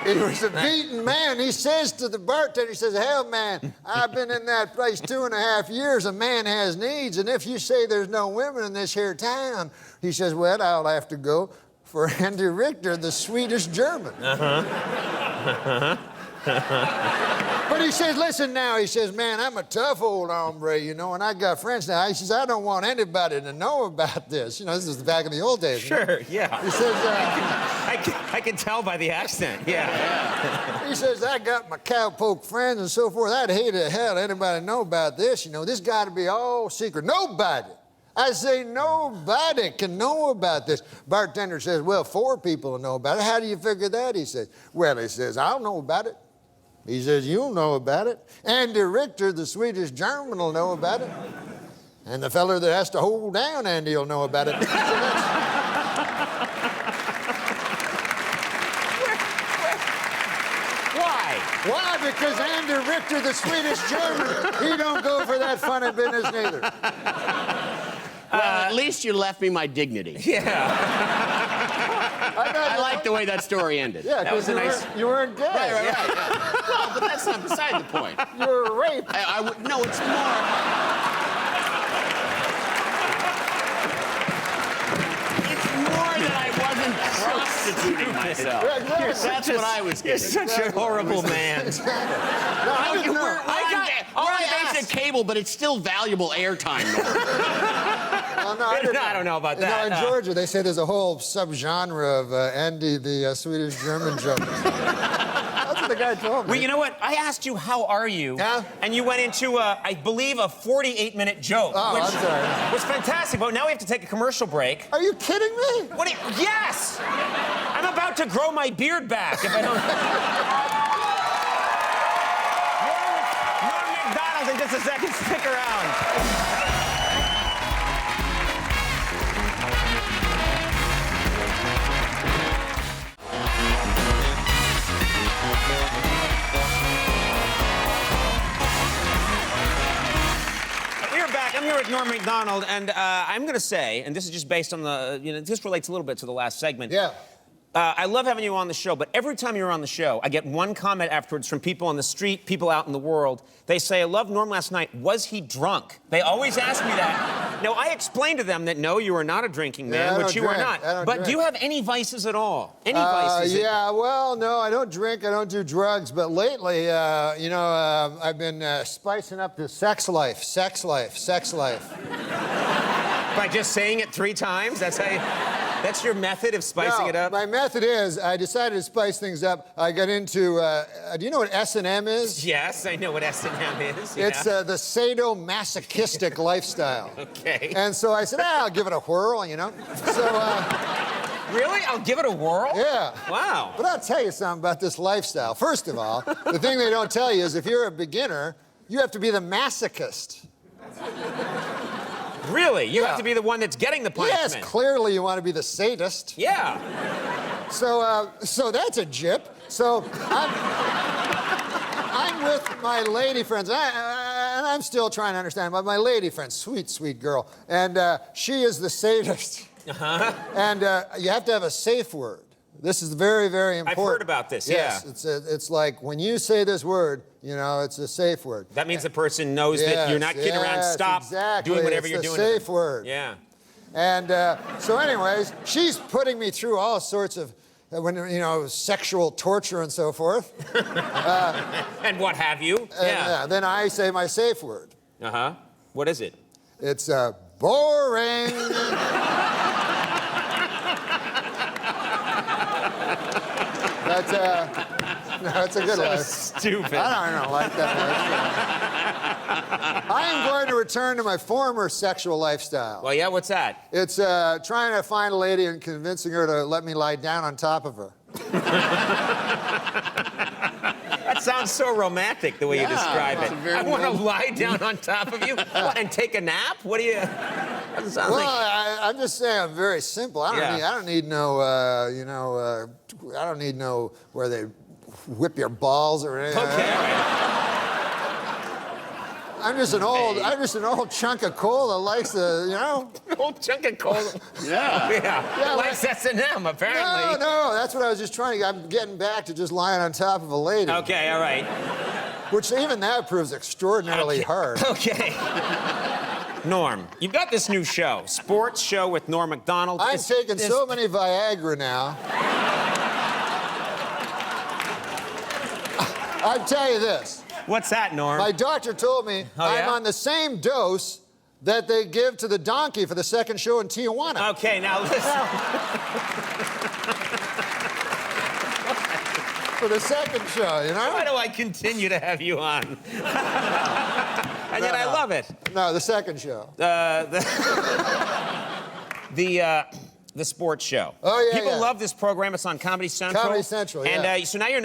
Speaker 7: He was a beaten man. He says to the bartender, he says, hell, man, I've been in that place 2.5 years. A man has needs, and if you say there's no women in this here town, he says, well, I'll have to go for Andy Richter, the Swedish German. But he says, listen now, he says, man, I'm a tough old hombre, you know, and I got friends now. He says, I don't want anybody to know about this. You know, this is back in the old days.
Speaker 2: Sure, yeah.
Speaker 7: He says,
Speaker 2: I can tell by the accent, yeah.
Speaker 7: He says, I got my cowpoke friends and so forth. I'd hate to hell anybody know about this. You know, this got to be all secret. Nobody. I say, nobody can know about this. Bartender says, well, 4 people will know about it. How do you figure that? He says, well, he says, I'll know about it. He says, you'll know about it. Andy Richter, the Swedish German, will know about it. And the fella that has to hold down Andy will know about it. So Why? Because Andy Richter, the Swedish German, he don't go for that funny business neither.
Speaker 3: Well, at least you left me my dignity.
Speaker 2: Yeah.
Speaker 3: I like the way that story ended.
Speaker 7: Yeah,
Speaker 2: That was a nice...
Speaker 7: you weren't gay.
Speaker 3: Right. Yeah. Well, but that's not beside the point.
Speaker 7: You were raped.
Speaker 3: No, it's more... It's more that I wasn't prostituting myself. That's what I was
Speaker 2: You're
Speaker 3: getting.
Speaker 2: such a horrible man.
Speaker 3: We're on basic cable, but it's still valuable airtime.
Speaker 2: I don't know about that.
Speaker 7: No, in Georgia, they say there's a whole subgenre of Andy, the Swedish German joke. That's what the guy told me.
Speaker 2: Well, you know what? I asked you, how are you?
Speaker 7: Yeah?
Speaker 2: And you went into, I believe, a 48-minute joke.
Speaker 7: Oh,
Speaker 2: which
Speaker 7: I'm sorry.
Speaker 2: was fantastic. But now we have to take a commercial break.
Speaker 7: Are you kidding me?
Speaker 2: What? Yes! I'm about to grow my beard back if I don't... Norm Macdonald in just a second. Stick around. I'm here with Norm Macdonald, and I'm going to say, and this is just based on the, this relates a little bit to the last segment.
Speaker 7: Yeah.
Speaker 2: I love having you on the show, but every time you're on the show, I get one comment afterwards from people on the street, people out in the world. They say, I loved Norm last night. Was he drunk? They always ask me that. Now, I explained to them that, no, you are not a drinking man, which you are not. But do you have any vices at all? Any vices?
Speaker 7: Yeah, well, no, I don't drink, I don't do drugs, but lately, I've been spicing up the sex life.
Speaker 2: By just saying it 3 times? That's how you... That's your method of spicing it up?
Speaker 7: My method is, I decided to spice things up. I got into, do you know what S&M is?
Speaker 2: Yes, I know what S&M is. Yeah.
Speaker 7: It's the sadomasochistic lifestyle.
Speaker 2: Okay.
Speaker 7: And so I said, I'll give it a whirl, you know? So,
Speaker 2: Really? I'll give it a whirl?
Speaker 7: yeah.
Speaker 2: Wow.
Speaker 7: But I'll tell you something about this lifestyle. First of all, the thing they don't tell you is if you're a beginner, you have to be the masochist.
Speaker 2: Really? You have to be the one that's getting the punishment.
Speaker 7: Yes, clearly you want to be the sadist.
Speaker 2: Yeah.
Speaker 7: So that's a jip. So I'm with my lady friends, and I'm still trying to understand, but my lady friend, sweet, sweet girl, and she is the sadist.
Speaker 2: Uh-huh.
Speaker 7: And you have to have a safe word. This is very, very important.
Speaker 2: I've heard about this,
Speaker 7: yes,
Speaker 2: yeah.
Speaker 7: It's like when you say this word, it's a safe word.
Speaker 2: That means the person knows that you're not kidding around. Stop doing whatever you're doing.
Speaker 7: It's a safe word.
Speaker 2: Yeah.
Speaker 7: And so anyways, she's putting me through all sorts of, sexual torture and so forth.
Speaker 2: And what have you.
Speaker 7: Yeah. Then I say my safe word.
Speaker 2: Uh-huh. What is it?
Speaker 7: It's boring. That's a good life.
Speaker 2: Stupid.
Speaker 7: I don't like that. I am going to return to my former sexual lifestyle.
Speaker 2: Well, yeah, what's that?
Speaker 7: It's trying to find a lady and convincing her to let me lie down on top of her.
Speaker 2: That sounds so romantic, the way you describe it. I want to lie down on top of you and take a nap? What do you... Doesn't sound
Speaker 7: Well,
Speaker 2: like...
Speaker 7: I'm just saying I'm very simple. I don't need no, I don't need no where they whip your balls or anything.
Speaker 2: Okay.
Speaker 7: I'm just an old chunk of coal that likes the,
Speaker 2: Old chunk of coal. Yeah. Likes S&M, apparently.
Speaker 7: No, that's what I was just trying to, I'm getting back to just lying on top of a lady.
Speaker 2: Okay, all right.
Speaker 7: Which even that proves extraordinarily hard.
Speaker 2: Okay. Norm, you've got this new show, Sports Show with Norm Macdonald.
Speaker 7: I've taken so many Viagra now. I'll tell you this.
Speaker 2: What's that, Norm?
Speaker 7: My doctor told me I'm on the same dose that they give to the donkey for the second show in Tijuana.
Speaker 2: Okay, now listen.
Speaker 7: For the second show,
Speaker 2: Why do I continue to have you on? And yet I love it.
Speaker 7: No, the second show.
Speaker 2: The sports show.
Speaker 7: Oh, yeah,
Speaker 2: People love this program. It's on Comedy Central.
Speaker 7: Comedy Central, yeah.
Speaker 2: And so now you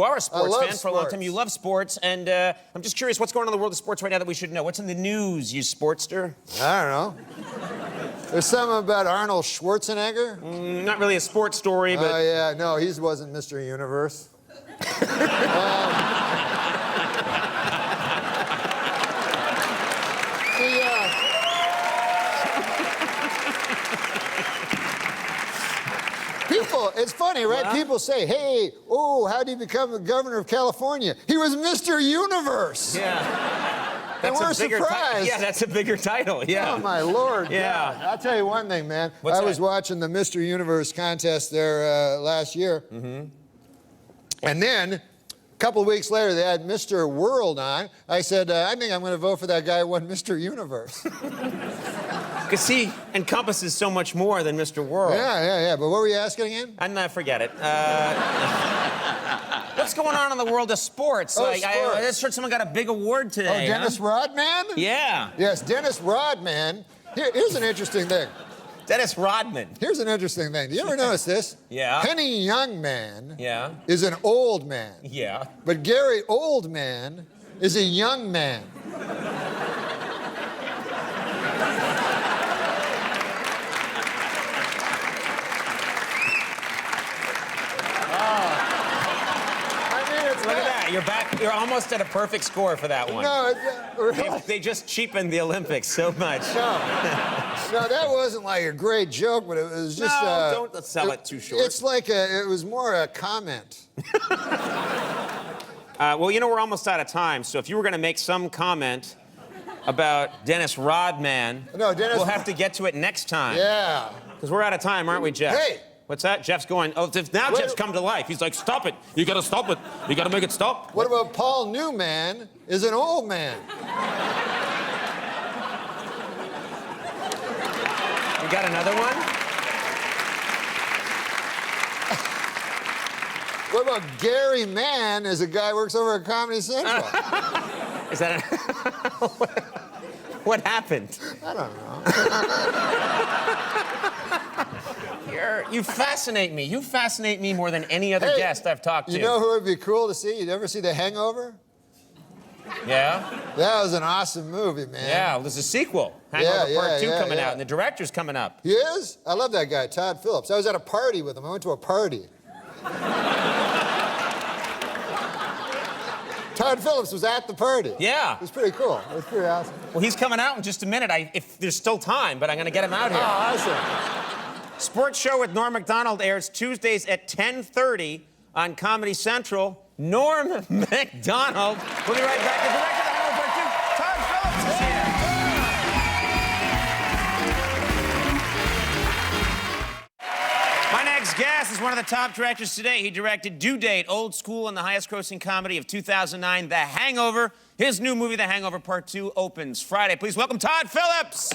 Speaker 2: are a sports fan for a long time. You love sports, and I'm just curious, what's going on in the world of sports right now that we should know? What's in the news, you sportster?
Speaker 7: I don't know. There's something about Arnold Schwarzenegger.
Speaker 2: Not really a sports story, but...
Speaker 7: Oh, yeah, no, he wasn't Mr. Universe. It's funny, right?
Speaker 2: Well,
Speaker 7: people say, hey, how did he become the governor of California? He was Mr. Universe.
Speaker 2: Yeah.
Speaker 7: And we're surprised.
Speaker 2: Yeah, that's a bigger title, yeah.
Speaker 7: Oh, my Lord.
Speaker 2: Yeah.
Speaker 7: God. I'll tell you one thing, man.
Speaker 2: What's
Speaker 7: I was
Speaker 2: that?
Speaker 7: watching the Mr. Universe contest there last year. Mm-hmm. And then, a couple of weeks later, they had Mr. World on. I said, I think I'm going to vote for that guy who won Mr. Universe.
Speaker 2: Because he encompasses so much more than Mr. World.
Speaker 7: Yeah. But what were you asking again?
Speaker 2: Forget it. What's going on in the world of sports?
Speaker 7: Sports.
Speaker 2: I just heard someone got a big award today.
Speaker 7: Dennis Rodman?
Speaker 2: Yeah.
Speaker 7: Yes, Dennis Rodman. Here's an interesting thing.
Speaker 2: Dennis Rodman.
Speaker 7: Here's an interesting thing. Do you ever notice this?
Speaker 2: Yeah.
Speaker 7: Penny Youngman
Speaker 2: Yeah.
Speaker 7: is an old man.
Speaker 2: Yeah.
Speaker 7: But Gary Oldman is a young man.
Speaker 2: Look at that. You're back. You're almost at a perfect score for that one.
Speaker 7: No, really?
Speaker 2: They just cheapened the Olympics so much.
Speaker 7: No, that wasn't like a great joke, but it was just...
Speaker 2: No, don't sell it too short.
Speaker 7: It's like it was more a comment.
Speaker 2: Well, we're almost out of time, so if you were going to make some comment about Dennis Rodman, we'll have to get to it next time.
Speaker 7: Yeah.
Speaker 2: Because we're out of time, aren't we, Jeff?
Speaker 7: Hey!
Speaker 2: What's that? Jeff's going, Jeff's come to life. He's like, stop it. You got to stop it. You got to make it stop.
Speaker 7: What about Paul Newman is an old man?
Speaker 2: You got another one?
Speaker 7: What about Gary Mann is a guy who works over at Comedy Central?
Speaker 2: Is that What happened?
Speaker 7: I don't know.
Speaker 2: You fascinate me. You fascinate me more than any other guest I've talked to.
Speaker 7: You know who would be cool to see? You'd ever see The Hangover?
Speaker 2: Yeah?
Speaker 7: That was an awesome movie, man.
Speaker 2: Yeah, well, there's a sequel. Hangover Part 2 coming out, and the director's coming up.
Speaker 7: He is? I love that guy, Todd Phillips. I was at a party with him. I went to a party. Todd Phillips was at the party.
Speaker 2: Yeah.
Speaker 7: It was pretty cool. It was pretty awesome.
Speaker 2: Well, he's coming out in just a minute. If there's still time, but I'm going to get him out here.
Speaker 7: Oh, awesome.
Speaker 2: Sports Show with Norm Macdonald airs Tuesdays at 10:30 on Comedy Central. Norm Macdonald. We'll be right back. The director of Hangover Part 2, Todd Phillips, is here. My next guest is one of the top directors today. He directed Due Date, Old School, and the highest-grossing comedy of 2009, The Hangover. His new movie, The Hangover Part 2, opens Friday. Please welcome Todd Phillips.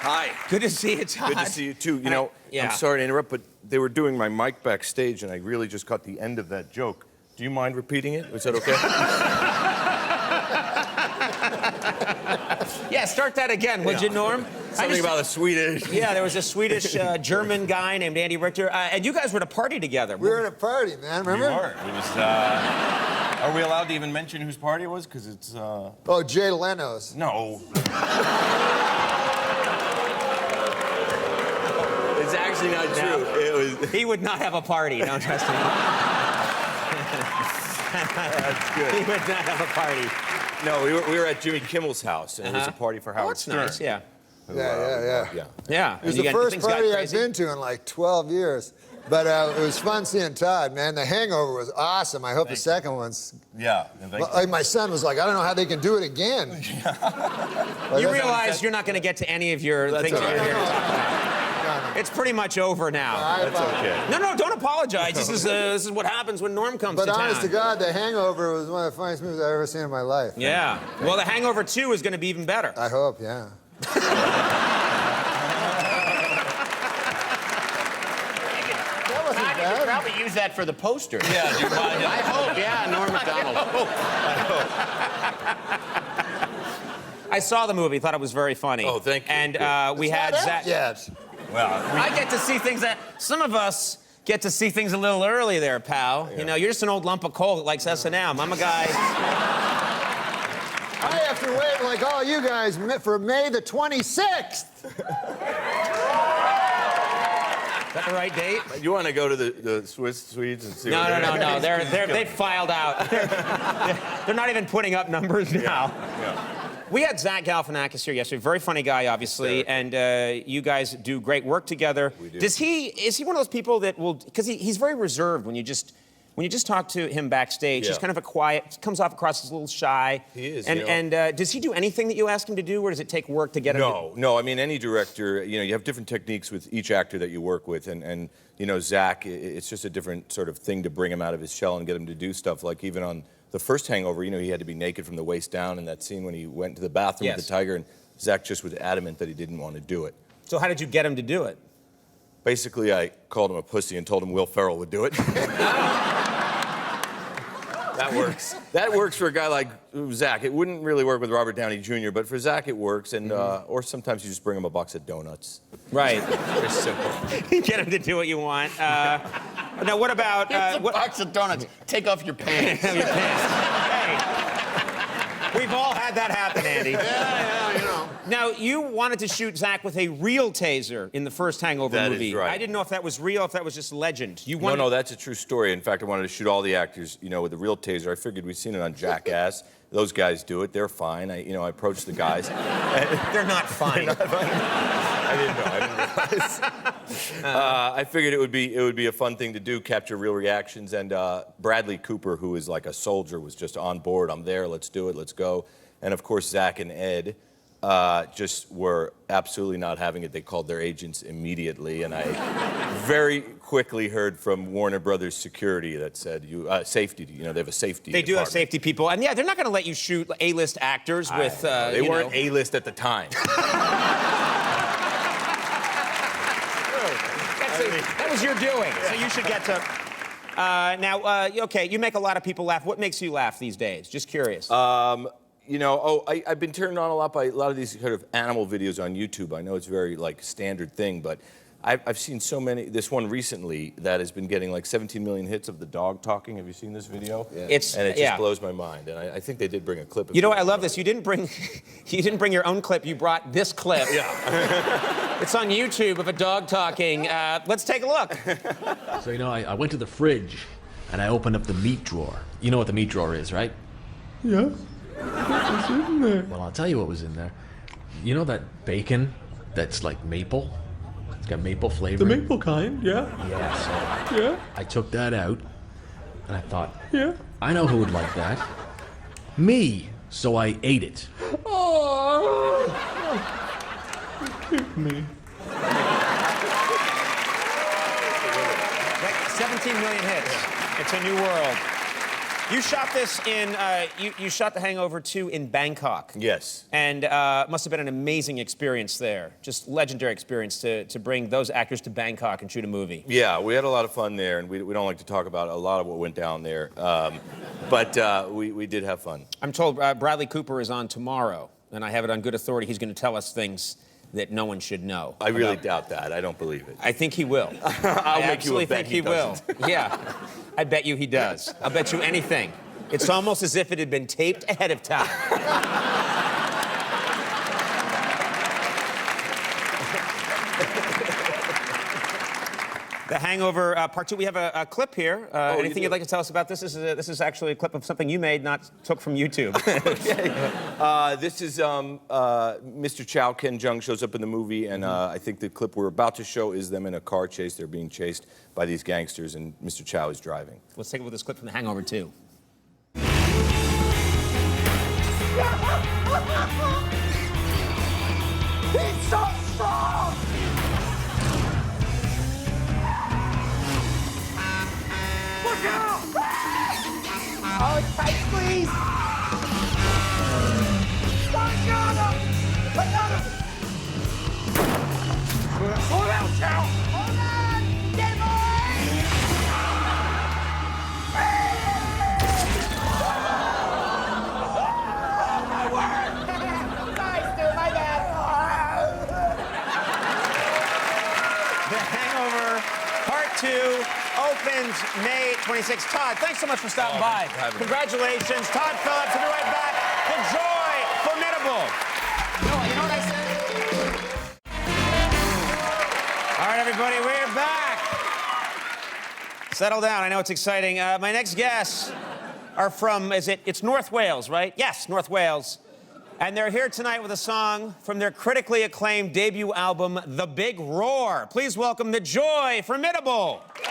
Speaker 8: Hi.
Speaker 2: Good to see you, Todd.
Speaker 8: Good to see you, too. You know,
Speaker 2: yeah.
Speaker 8: I'm sorry to interrupt, but they were doing my mic backstage, and I really just caught the end of that joke. Do you mind repeating it? Is that okay?
Speaker 2: Yeah, start that again, would you, Norm?
Speaker 8: Something about a Swedish.
Speaker 2: Yeah, there was a Swedish German guy named Andy Richter, and you guys were at a party together.
Speaker 7: We were at a party, man. Remember?
Speaker 8: We were. It was, are we allowed to even mention whose party it was? Because it's,
Speaker 7: Oh, Jay Leno's.
Speaker 8: No. It's actually not true. It was...
Speaker 2: He would not have a party, don't trust me.
Speaker 8: That's good.
Speaker 2: He would not have a party.
Speaker 8: No, we were at Jimmy Kimmel's house, and it was a party for Howard Stern.
Speaker 2: Nice, yeah.
Speaker 7: Yeah.
Speaker 2: Yeah.
Speaker 7: It was the first party I've been to in like 12 years. But it was fun seeing Todd, man. The Hangover was awesome. I hope the second one's...
Speaker 8: Yeah.
Speaker 7: Like my son was like, I don't know how they can do it again.
Speaker 2: You realize you're not going to get to any of your things that you're here to talk about. It's pretty much over now.
Speaker 8: That's okay.
Speaker 2: No, don't apologize. This is what happens when Norm comes
Speaker 7: But
Speaker 2: to town.
Speaker 7: honest to God, The Hangover was one of the funniest movies I've ever seen in my life.
Speaker 2: Yeah. Well, The Hangover 2 is going to be even better.
Speaker 7: I hope, yeah.
Speaker 3: Todd, you could probably use that for the poster.
Speaker 8: Yeah, do you mind?
Speaker 3: I hope, yeah, Norm Macdonald.
Speaker 2: I saw the movie, thought it was very funny.
Speaker 8: Oh, thank you.
Speaker 2: And we had Zach.
Speaker 7: Yes.
Speaker 8: Well,
Speaker 2: I get to see things that some of us get to see things a little early there, pal.
Speaker 8: Yeah.
Speaker 2: You know, you're just an old lump of coal that likes S&M. I'm a guy.
Speaker 7: I have to wait like all you guys for May the 26th.
Speaker 2: Is that the right date?
Speaker 8: you want to go to the Swedes and see
Speaker 2: No,
Speaker 8: what
Speaker 2: no. They've filed out. They're not even putting up numbers now.
Speaker 8: Yeah.
Speaker 2: We had Zach Galifianakis here yesterday. Very funny guy, obviously, and you guys do great work together.
Speaker 8: We do.
Speaker 2: Is he one of those people that will? Because he's very reserved when you just talk to him backstage.
Speaker 8: Yeah.
Speaker 2: He's kind of a quiet. Comes off across as a little shy.
Speaker 8: He is.
Speaker 2: And
Speaker 8: you know.
Speaker 2: and does he do anything that you ask him to do, or does it take work to get him?
Speaker 8: No. I mean, any director, you know, you have different techniques with each actor that you work with, and you know, Zach, it's just a different sort of thing to bring him out of his shell and get him to do stuff. Like even on the first Hangover, you know, he had to be naked from the waist down in that scene when he went to the bathroom with the tiger, and Zach just was adamant that he didn't want to do it.
Speaker 2: So how did you get him to do it?
Speaker 8: Basically, I called him a pussy and told him Will Ferrell would do it. That works. That works for a guy like Zach. It wouldn't really work with Robert Downey Jr., but for Zach it works, and or sometimes you just bring him a box of donuts.
Speaker 2: Right.
Speaker 8: Very simple.
Speaker 2: Get him to do what you want. Now, what about...
Speaker 3: It's a
Speaker 2: what,
Speaker 3: box of donuts. Take off your pants.
Speaker 2: Your pants. Hey, we've all had that happen, Andy.
Speaker 3: Yeah, you know.
Speaker 2: Now, you wanted to shoot Zach with a real taser in the first Hangover
Speaker 8: That is
Speaker 2: movie.
Speaker 8: right.
Speaker 2: I didn't know if that was real, if that was just legend. You wanted...
Speaker 8: No, that's a true story. In fact, I wanted to shoot all the actors, you know, with a real taser. I figured we'd seen it on Jackass. Those guys do it. They're fine. I approached the guys.
Speaker 2: They're not fine.
Speaker 8: I didn't know. I didn't realize. I figured it would be a fun thing to do, capture real reactions. And Bradley Cooper, who is like a soldier, was just on board. I'm there. Let's do it. Let's go. And of course, Zach and Ed just were absolutely not having it. They called their agents immediately, and I very quickly heard from Warner Brothers security that said, safety, you know, they have a safety
Speaker 2: They do have
Speaker 8: department.
Speaker 2: safety people. And yeah, they're not going to let you shoot A-list actors with,
Speaker 8: They weren't A-list at the time.
Speaker 2: That was your doing, so you should get to... okay, you make a lot of people laugh. What makes you laugh these days? Just curious.
Speaker 8: You know, I've been turned on a lot by a lot of these kind of animal videos on YouTube. I know it's very, like, standard thing, but I've seen so many. This one recently that has been getting, like, 17 million hits of the dog talking. Have you seen this video?
Speaker 2: Yeah.
Speaker 8: And it just blows my mind. And I think they did bring a clip of
Speaker 2: You know what? I love this. You didn't bring your own clip. You brought this clip.
Speaker 8: Yeah.
Speaker 2: It's on YouTube of a dog talking. Let's take a look.
Speaker 9: So, you know, I went to the fridge and I opened up the meat drawer. You know what the meat drawer is, right?
Speaker 6: Yeah. What's in there?
Speaker 9: Well, I'll tell you what was in there. You know that bacon that's like maple? It's got maple flavor.
Speaker 6: The maple kind, yeah.
Speaker 9: Yeah, so
Speaker 6: Yeah.
Speaker 9: I took that out and I thought,
Speaker 6: Yeah.
Speaker 9: I know who would like that. Me. So I ate it.
Speaker 6: Oh. Give me.
Speaker 2: Like 17 million hits. It's a new world. You shot this in, you shot The Hangover 2 in Bangkok.
Speaker 8: Yes.
Speaker 2: And must have been an amazing experience there. Just legendary experience to bring those actors to Bangkok and shoot a movie.
Speaker 8: Yeah, we had a lot of fun there, and we don't like to talk about a lot of what went down there. But we did have fun.
Speaker 2: I'm told Bradley Cooper is on tomorrow, and I have it on good authority. He's going to tell us things that no one should know.
Speaker 8: I really doubt that. I don't believe it.
Speaker 2: I think he will.
Speaker 8: I'll make you a bet
Speaker 2: think he will. Yeah, I bet you he does. I'll bet you anything. It's almost as if it had been taped ahead of time. The Hangover Part 2. We have a clip here. Anything you'd like to tell us about this? This is actually a clip of something you made, not took from YouTube.
Speaker 8: Okay. This is Mr. Chow. Ken Jeong shows up in the movie, and I think the clip we're about to show is them in a car chase. They're being chased by these gangsters, and Mr. Chow is driving.
Speaker 2: Let's take a look at this clip from The Hangover 2.
Speaker 10: He's so strong! Look out! Oh, tight squeeze! I got him! I got him! Hold out, Chow! Hold on! Dead
Speaker 2: The Hangover Part 2 opens May 26th. Todd, thanks so much for stopping by. Congratulations. Todd Phillips, we'll be right back. The Joy Formidable.
Speaker 3: You know what I said?
Speaker 2: All right, everybody, we're back. Settle down. I know it's exciting. My next guests are from, it's North Wales, right? Yes, North Wales. And they're here tonight with a song from their critically acclaimed debut album, The Big Roar. Please welcome The Joy Formidable.
Speaker 10: Colors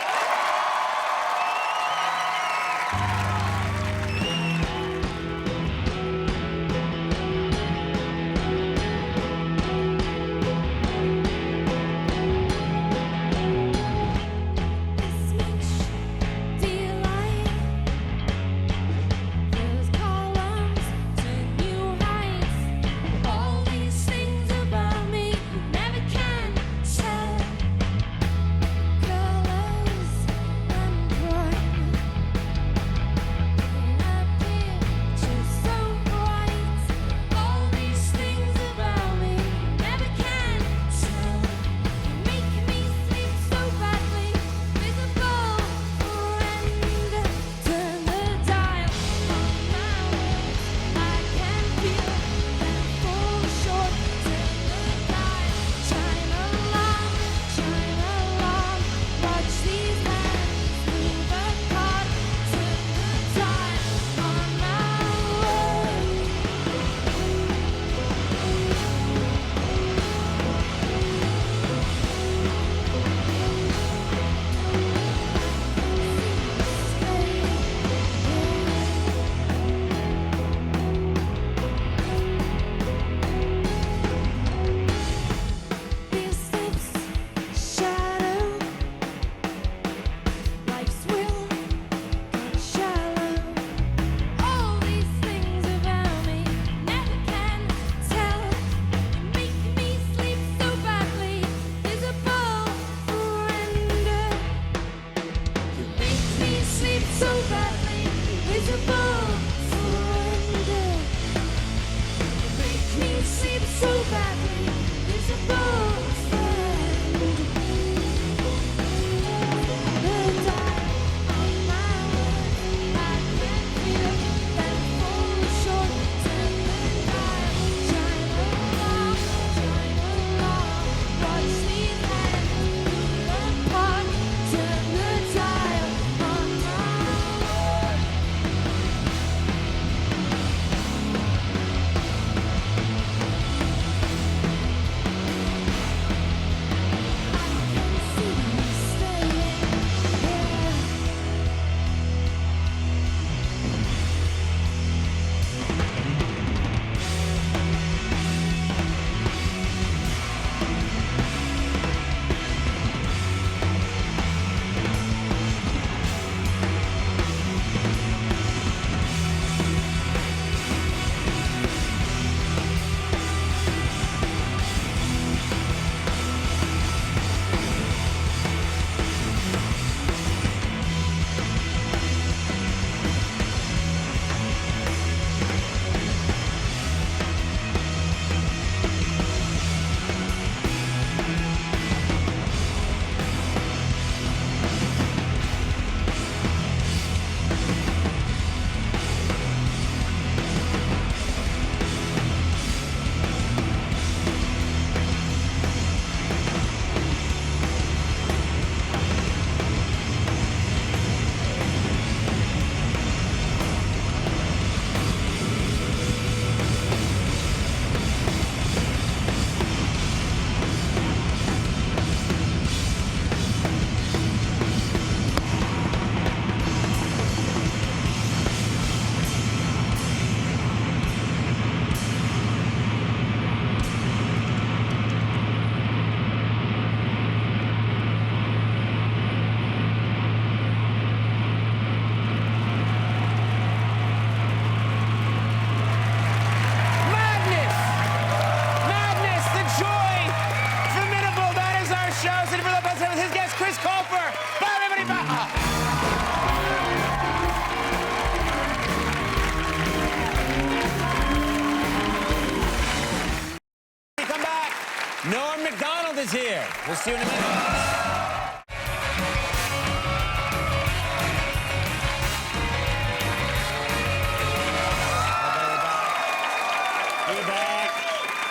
Speaker 2: Norm Macdonald is here. We'll see you in a minute.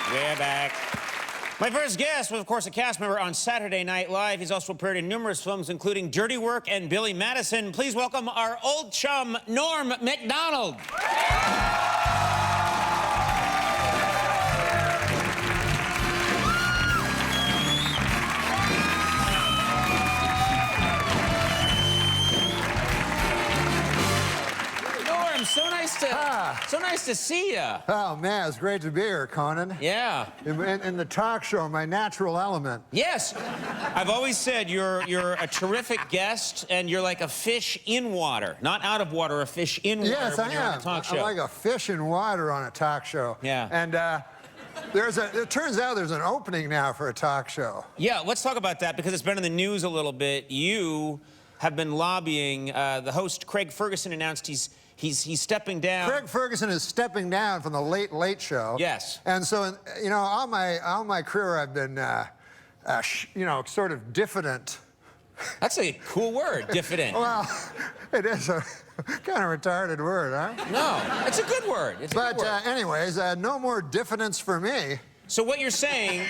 Speaker 2: We're back. My first guest was, of course, a cast member on Saturday Night Live. He's also appeared in numerous films, including Dirty Work and Billy Madison. Please welcome our old chum, Norm Macdonald. So nice to see you.
Speaker 7: Oh, man, it's great to be here, Conan.
Speaker 2: Yeah.
Speaker 7: In the talk show, my natural element.
Speaker 2: Yes. I've always said you're a terrific guest, and you're like a fish in water. Not out of water, a fish in water.
Speaker 7: Yes,
Speaker 2: when
Speaker 7: I
Speaker 2: you're on
Speaker 7: am.
Speaker 2: a talk show.
Speaker 7: I'm like a fish in water on a talk show.
Speaker 2: Yeah.
Speaker 7: And it turns out there's an opening now for a talk show.
Speaker 2: Yeah, let's talk about that because it's been in the news a little bit. You have been lobbying. The host, Craig Ferguson, announced he's stepping down.
Speaker 7: Craig Ferguson is stepping down from the Late Late Show.
Speaker 2: Yes.
Speaker 7: And so, you know, all my career I've been, you know, sort of diffident.
Speaker 2: That's a cool word, diffident.
Speaker 7: Well, it is a kind of retarded word, huh?
Speaker 2: No, it's a good word. It's a good word.
Speaker 7: Anyways, no more diffidence for me.
Speaker 2: So what you're saying,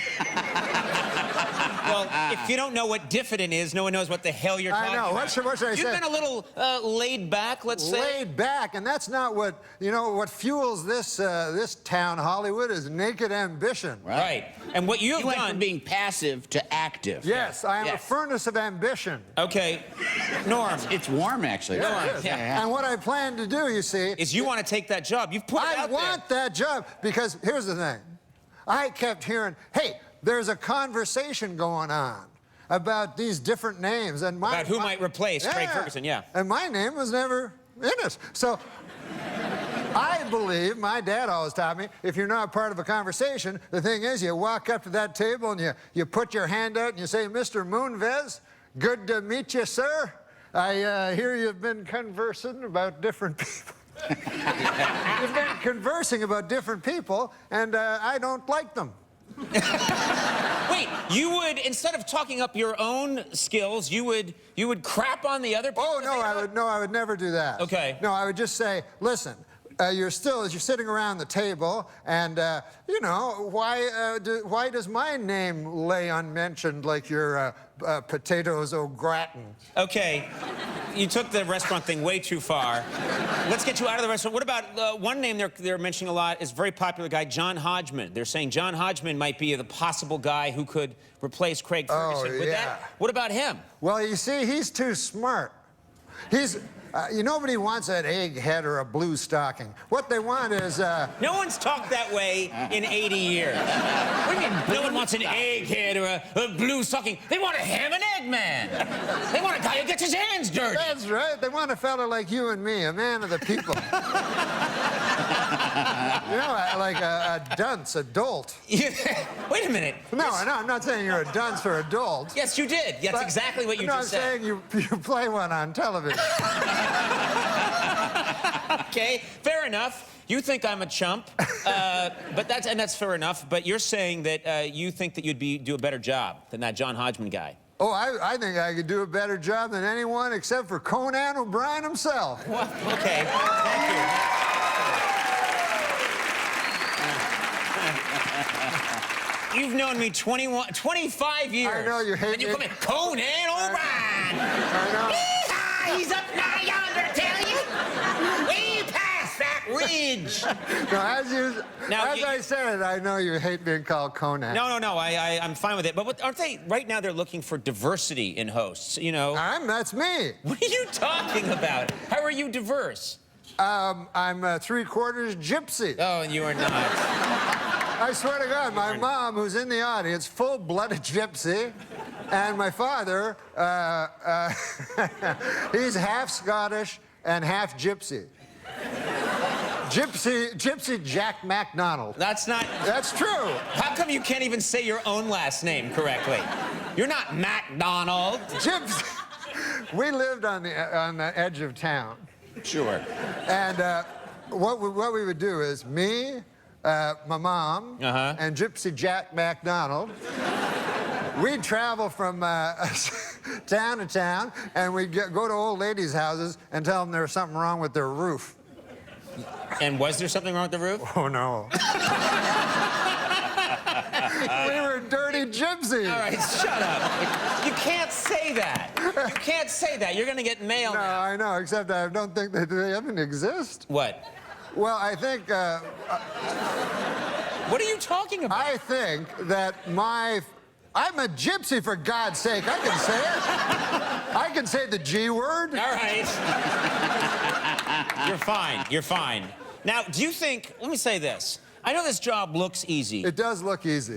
Speaker 2: well, if you don't know what diffident is, no one knows what the hell you're talking about.
Speaker 7: I know. What should I say?
Speaker 2: You've been a little laid back, let's say.
Speaker 7: Laid back, and that's not what, you know, what fuels this town, Hollywood, is naked ambition.
Speaker 2: Right. And what you have
Speaker 3: went
Speaker 2: done...
Speaker 3: from being passive to active.
Speaker 7: Yes, I am a furnace of ambition.
Speaker 2: Okay. Norm.
Speaker 3: It's warm, actually.
Speaker 2: Yeah.
Speaker 7: And what I plan to do, you see...
Speaker 2: is you want to take that job. You've put it out there.
Speaker 7: I want that job, because here's the thing. I kept hearing, hey, there's a conversation going on about these different names. And
Speaker 2: about who might replace Craig Ferguson, yeah.
Speaker 7: And my name was never in it. So I believe, my dad always taught me, if you're not part of a conversation, the thing is you walk up to that table and you put your hand out and you say, Mr. Moonves, good to meet you, sir. I hear you've been conversing about different people. You've been conversing about different people, and I don't like them.
Speaker 2: Wait, you would, instead of talking up your own skills, you would crap on the other people?
Speaker 7: Oh, no, I would never do that.
Speaker 2: Okay.
Speaker 7: No, I would just say, listen, you're sitting around the table, and, you know, why does my name lay unmentioned like your potatoes au gratin? Okay.
Speaker 2: You took the restaurant thing way too far. Let's get you out of the restaurant. What about one name they're mentioning a lot is a very popular guy, John Hodgman. They're saying John Hodgman might be the possible guy who could replace Craig Ferguson.
Speaker 7: Oh, yeah.
Speaker 2: What about him?
Speaker 7: Well, you see, he's too smart. Nobody wants an egghead or a blue stocking. What they want is,
Speaker 2: No one's talked that way in 80 years. What do you mean? No one wants an egghead or a blue stocking. They want a ham and egg man. They want a guy who gets his hands dirty.
Speaker 7: That's right. They want a fella like you and me, a man of the people. You know, like a dunce, a dolt.
Speaker 2: Wait a minute.
Speaker 7: No, I'm not saying you're a dunce or a dolt.
Speaker 2: Yes, you did. That's exactly what you just said.
Speaker 7: No, I'm saying you play one on television.
Speaker 2: Okay, fair enough. You think I'm a chump, but that's fair enough. But you're saying that you think that you'd do a better job than that John Hodgman guy.
Speaker 7: Oh, I think I could do a better job than anyone except for Conan O'Brien himself.
Speaker 2: Well, okay, thank you. You've known me 25 years.
Speaker 7: I know you hate
Speaker 2: me. And you call me Conan O'Brien.
Speaker 7: I know.
Speaker 2: Yeehaw, he's up now yonder, I tell you. Way past that ridge.
Speaker 7: No, as I said, I know you hate being called Conan.
Speaker 2: No, I'm fine with it. But aren't they, right now they're looking for diversity in hosts, you know?
Speaker 7: That's me.
Speaker 2: What are you talking about? How are you diverse?
Speaker 7: I'm 3/4 gypsy.
Speaker 2: Oh, and you are not.
Speaker 7: I swear to God, my mom, who's in the audience, full-blooded gypsy, and my father, he's half Scottish and half gypsy. Gypsy Jack MacDonald.
Speaker 2: That's
Speaker 7: true.
Speaker 2: How come you can't even say your own last name correctly? You're not MacDonald.
Speaker 7: Gypsy. We lived on the edge of town.
Speaker 3: Sure.
Speaker 7: And what we would do is me, my mom, and Gypsy Jack MacDonald. We'd travel from town to town, and we'd go to old ladies' houses and tell them there was something wrong with their roof.
Speaker 2: And was there something wrong with the roof?
Speaker 7: Oh, no. We were dirty gypsies.
Speaker 2: All right, shut up. You can't say that. You can't say that. You're going to get mail
Speaker 7: No,
Speaker 2: now.
Speaker 7: I know, except I don't think that they even exist.
Speaker 2: What?
Speaker 7: Well, I think...
Speaker 2: What are you talking about?
Speaker 7: I think that I'm a gypsy, for God's sake. I can say it. I can say the G word.
Speaker 2: All right. You're fine. You're fine. Now, do you think... Let me say this. I know this job looks easy.
Speaker 7: It does look easy.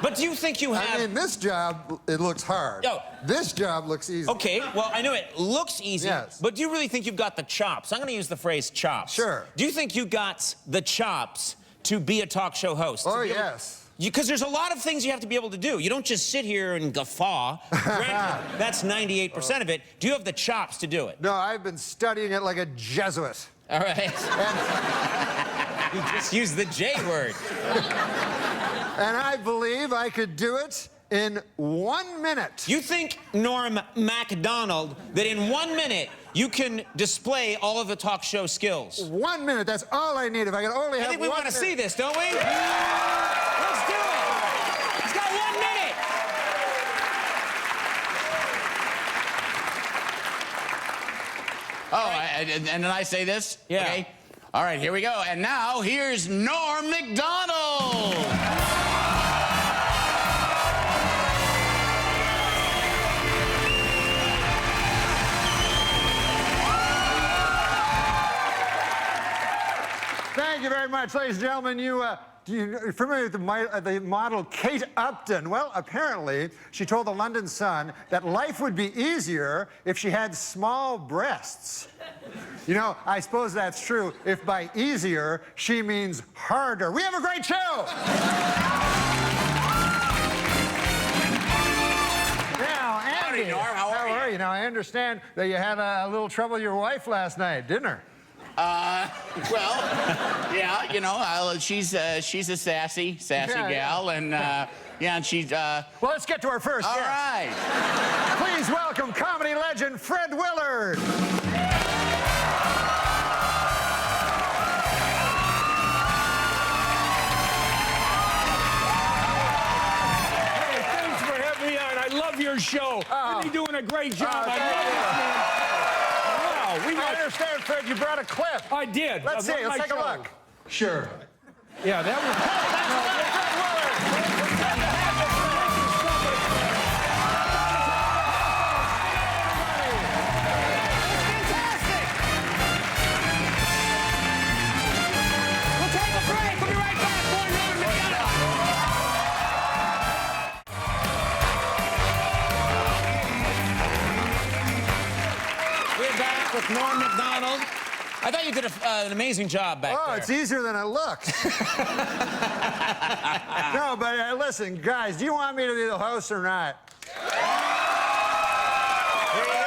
Speaker 2: But do you think you have...
Speaker 7: I mean, this job, it looks hard.
Speaker 2: Oh.
Speaker 7: This job looks easy.
Speaker 2: Okay, well, I know it looks easy,
Speaker 7: yes.
Speaker 2: But do you really think you've got the chops? I'm going to use the phrase chops.
Speaker 7: Sure.
Speaker 2: Do you think you got the chops to be a talk show host?
Speaker 7: Oh, yes.
Speaker 2: Because there's a lot of things you have to be able to do. You don't just sit here and guffaw. Granted, that's 98% of it. Do you have the chops to do it?
Speaker 7: No, I've been studying it like a Jesuit.
Speaker 2: All right. You just used the J word.
Speaker 7: And I believe I could do it in 1 minute.
Speaker 2: You think, Norm MacDonald, that in 1 minute you can display all of the talk show skills?
Speaker 7: 1 minute, that's all I need. If I could only have
Speaker 2: I think we want to see this, don't we? Let's do it. He's got 1 minute.
Speaker 3: Oh, and then I say this?
Speaker 2: Yeah.
Speaker 3: Okay. All right, here we go. And now, here's Norm MacDonald.
Speaker 7: Thank you very much, ladies and gentlemen. You're familiar with the model Kate Upton? Well, apparently, she told the London Sun that life would be easier if she had small breasts. You know, I suppose that's true if by easier, she means harder. We have a great show! Now, Andy,
Speaker 3: Howdy, Norm. How are you?
Speaker 7: Now, I understand that you had a little trouble with your wife last night, didn't her?
Speaker 3: Well, yeah, you know, she's a sassy
Speaker 7: Yeah,
Speaker 3: gal, and and she's
Speaker 7: Well, let's get to our first
Speaker 3: all
Speaker 7: guest.
Speaker 3: right.
Speaker 7: Please welcome comedy legend Fred Willard.
Speaker 11: Hey, thanks for having me on. I love your show. You're doing a great job. I love it, man. Wow,
Speaker 7: I understand, Fred, you brought a clip.
Speaker 11: I did.
Speaker 7: Let's see, let's take a
Speaker 11: show.
Speaker 7: look. Sure.
Speaker 11: Yeah, that was.
Speaker 10: We'll take a break. We'll be right back. More Norm MacDonald.
Speaker 2: We're back with Norm MacDonald. I thought you did an amazing job back there.
Speaker 7: Oh, it's easier than it looks. No, but listen, guys, do you want me to be the host or not?
Speaker 2: There you go.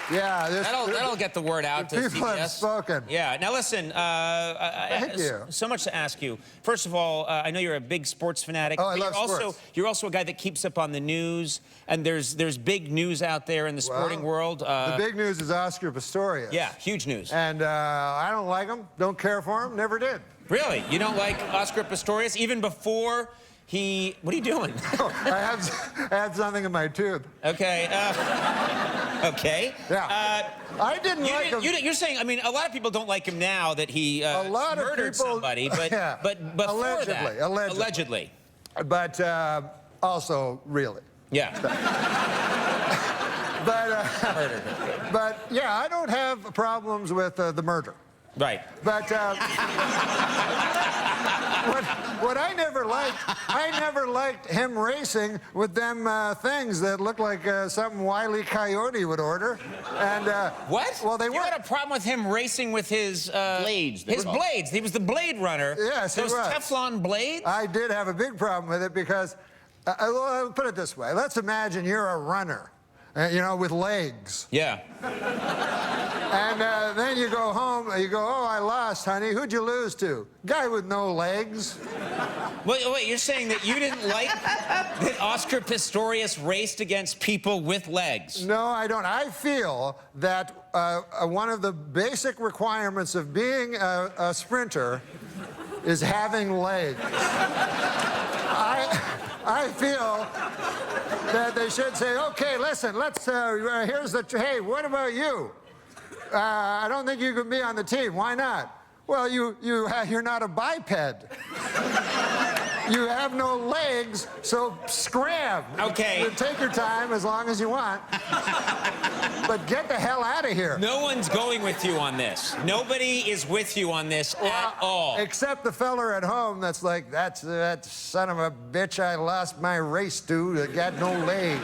Speaker 7: Yeah,
Speaker 2: That'll get the word out to
Speaker 7: people have
Speaker 2: CBS.
Speaker 7: spoken.
Speaker 2: Yeah. Now listen.
Speaker 7: Thank you.
Speaker 2: So much to ask you. First of all, I know you're a big sports fanatic.
Speaker 7: Oh, I
Speaker 2: but
Speaker 7: love sports.
Speaker 2: You're also a guy that keeps up on the news, and there's big news out there in the sporting world.
Speaker 7: The big news is Oscar Pistorius.
Speaker 2: Yeah, huge news.
Speaker 7: And I don't like him, don't care for him, never did.
Speaker 2: Really? You don't like Oscar Pistorius even before he? What are you doing?
Speaker 7: I have something in my tooth.
Speaker 2: Okay. Okay.
Speaker 7: Yeah. I didn't like him.
Speaker 2: You're saying, I mean, a lot of people don't like him now that he murdered somebody, but
Speaker 7: Yeah.
Speaker 2: but before that,
Speaker 7: Allegedly. But also, really.
Speaker 2: Yeah.
Speaker 7: But yeah, I don't have problems with the murder.
Speaker 2: Right.
Speaker 7: But what I never liked him racing with them things that looked like something Wile E. Coyote would order. And
Speaker 2: what?
Speaker 7: Well, they
Speaker 2: you had a problem with him racing with his
Speaker 3: blades.
Speaker 2: His blades. He was the Blade Runner.
Speaker 7: Yes, he
Speaker 2: Those
Speaker 7: was.
Speaker 2: Teflon blades.
Speaker 7: I did have a big problem with it because, well, I'll put it this way. Let's imagine you're a runner. you know, with legs.
Speaker 2: Yeah.
Speaker 7: And then you go home, you go, oh, I lost, honey. Who'd you lose to? Guy with no legs.
Speaker 2: Wait, you're saying that you didn't like that Oscar Pistorius raced against people with legs?
Speaker 7: No, I don't. I feel that one of the basic requirements of being a sprinter is having legs. I feel that they should say, okay, listen, let's, here's the, hey, what about you? I don't think you can be on the team. Why not? Well, you're not a biped. You have no legs, so scram.
Speaker 2: Okay.
Speaker 7: You take your time as long as you want. But get the hell out of here.
Speaker 2: No one's going with you on this. Nobody is with you on this at all.
Speaker 7: Except the feller at home that's like, that son of a bitch I lost my race to that got no legs.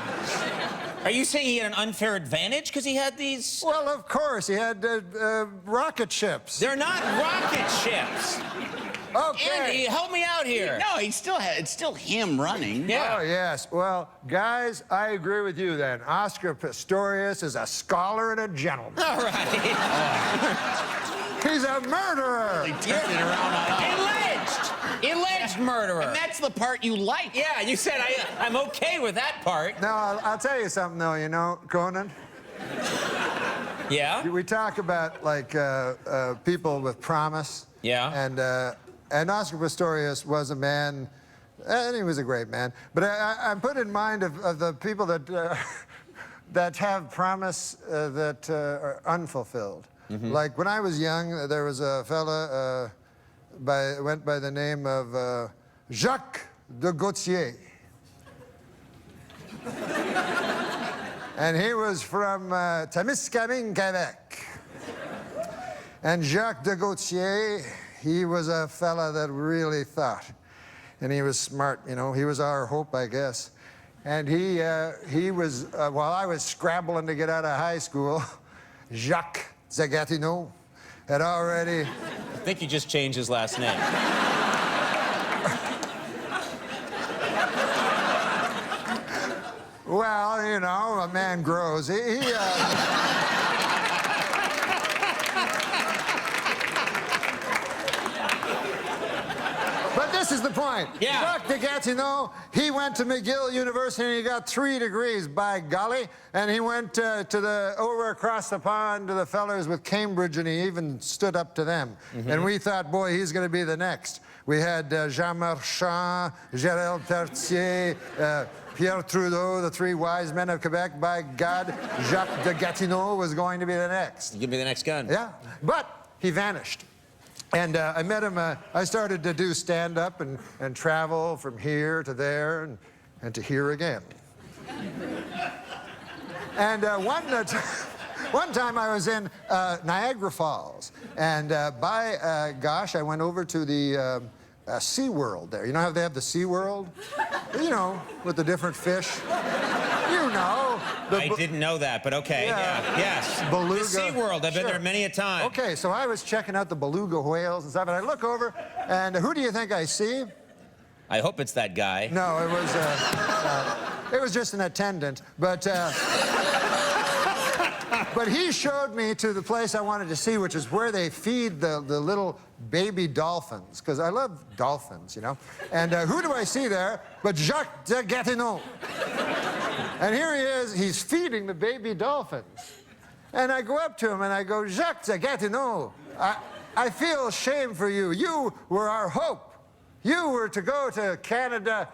Speaker 2: Are you saying he had an unfair advantage because he had these?
Speaker 7: Well, of course. He had rocket ships.
Speaker 2: They're not rocket ships.
Speaker 7: Okay.
Speaker 2: Andy, help me out here.
Speaker 3: No, it's still him running.
Speaker 2: Yeah.
Speaker 7: Oh, yes. Well, guys, I agree with you then. Oscar Pistorius is a scholar and a gentleman.
Speaker 2: All right.
Speaker 7: He's a murderer.
Speaker 3: He turned it around on us.
Speaker 2: Alleged murderer.
Speaker 3: And that's the part you like.
Speaker 2: Yeah, you said I'm okay with that part.
Speaker 7: Now, I'll tell you something, though, you know, Conan.
Speaker 2: Yeah?
Speaker 7: We talk about, like, people with promise.
Speaker 2: Yeah.
Speaker 7: And Oscar Pistorius was a man, and he was a great man. But I'm put in mind of the people that that have promise that are unfulfilled.
Speaker 2: Mm-hmm.
Speaker 7: Like when I was young, there was a fella went by the name of Jacques de Gautier. And he was from Témiscamingue, Quebec. And Jacques de Gautier, he was a fella that really thought. And he was smart, you know. He was our hope, I guess. And he was, while I was scrabbling to get out of high school, Jacques Zagatineau had already...
Speaker 2: I think you just changed his last name.
Speaker 7: Well, you know, a man grows. But this is the point.
Speaker 2: Yeah.
Speaker 7: Jacques de Gatineau, he went to McGill University and he got 3 degrees, by golly. And he went over across the pond to the fellers with Cambridge and he even stood up to them. Mm-hmm. And we thought, boy, he's going to be the next. We had Jean Marchand, Gérald Tertier, Pierre Trudeau, the 3 wise men of Quebec. By God, Jacques de Gatineau was going to be the next.
Speaker 2: You give me the next gun.
Speaker 7: Yeah, but he vanished. And I met him, I started to do stand-up and travel from here to there and to here again. And one time I was in Niagara Falls, and gosh, I went over to the SeaWorld there. You know how they have the SeaWorld? You know, with the different fish. You know.
Speaker 2: I didn't know that, but okay. Yeah. Yes.
Speaker 7: Beluga.
Speaker 2: The SeaWorld. I've been there many a time.
Speaker 7: Okay, so I was checking out the beluga whales and stuff, and I look over, and who do you think I see?
Speaker 2: I hope it's that guy.
Speaker 7: No, it was just an attendant, but he showed me to the place I wanted to see, which is where they feed the little baby dolphins, because I love dolphins, you know. And who do I see there but Jacques de Gatineau? And here he is, he's feeding the baby dolphins. And I go up to him and I go, Jacques de Gatineau, I feel shame for you. You were our hope. You were to go to Canada,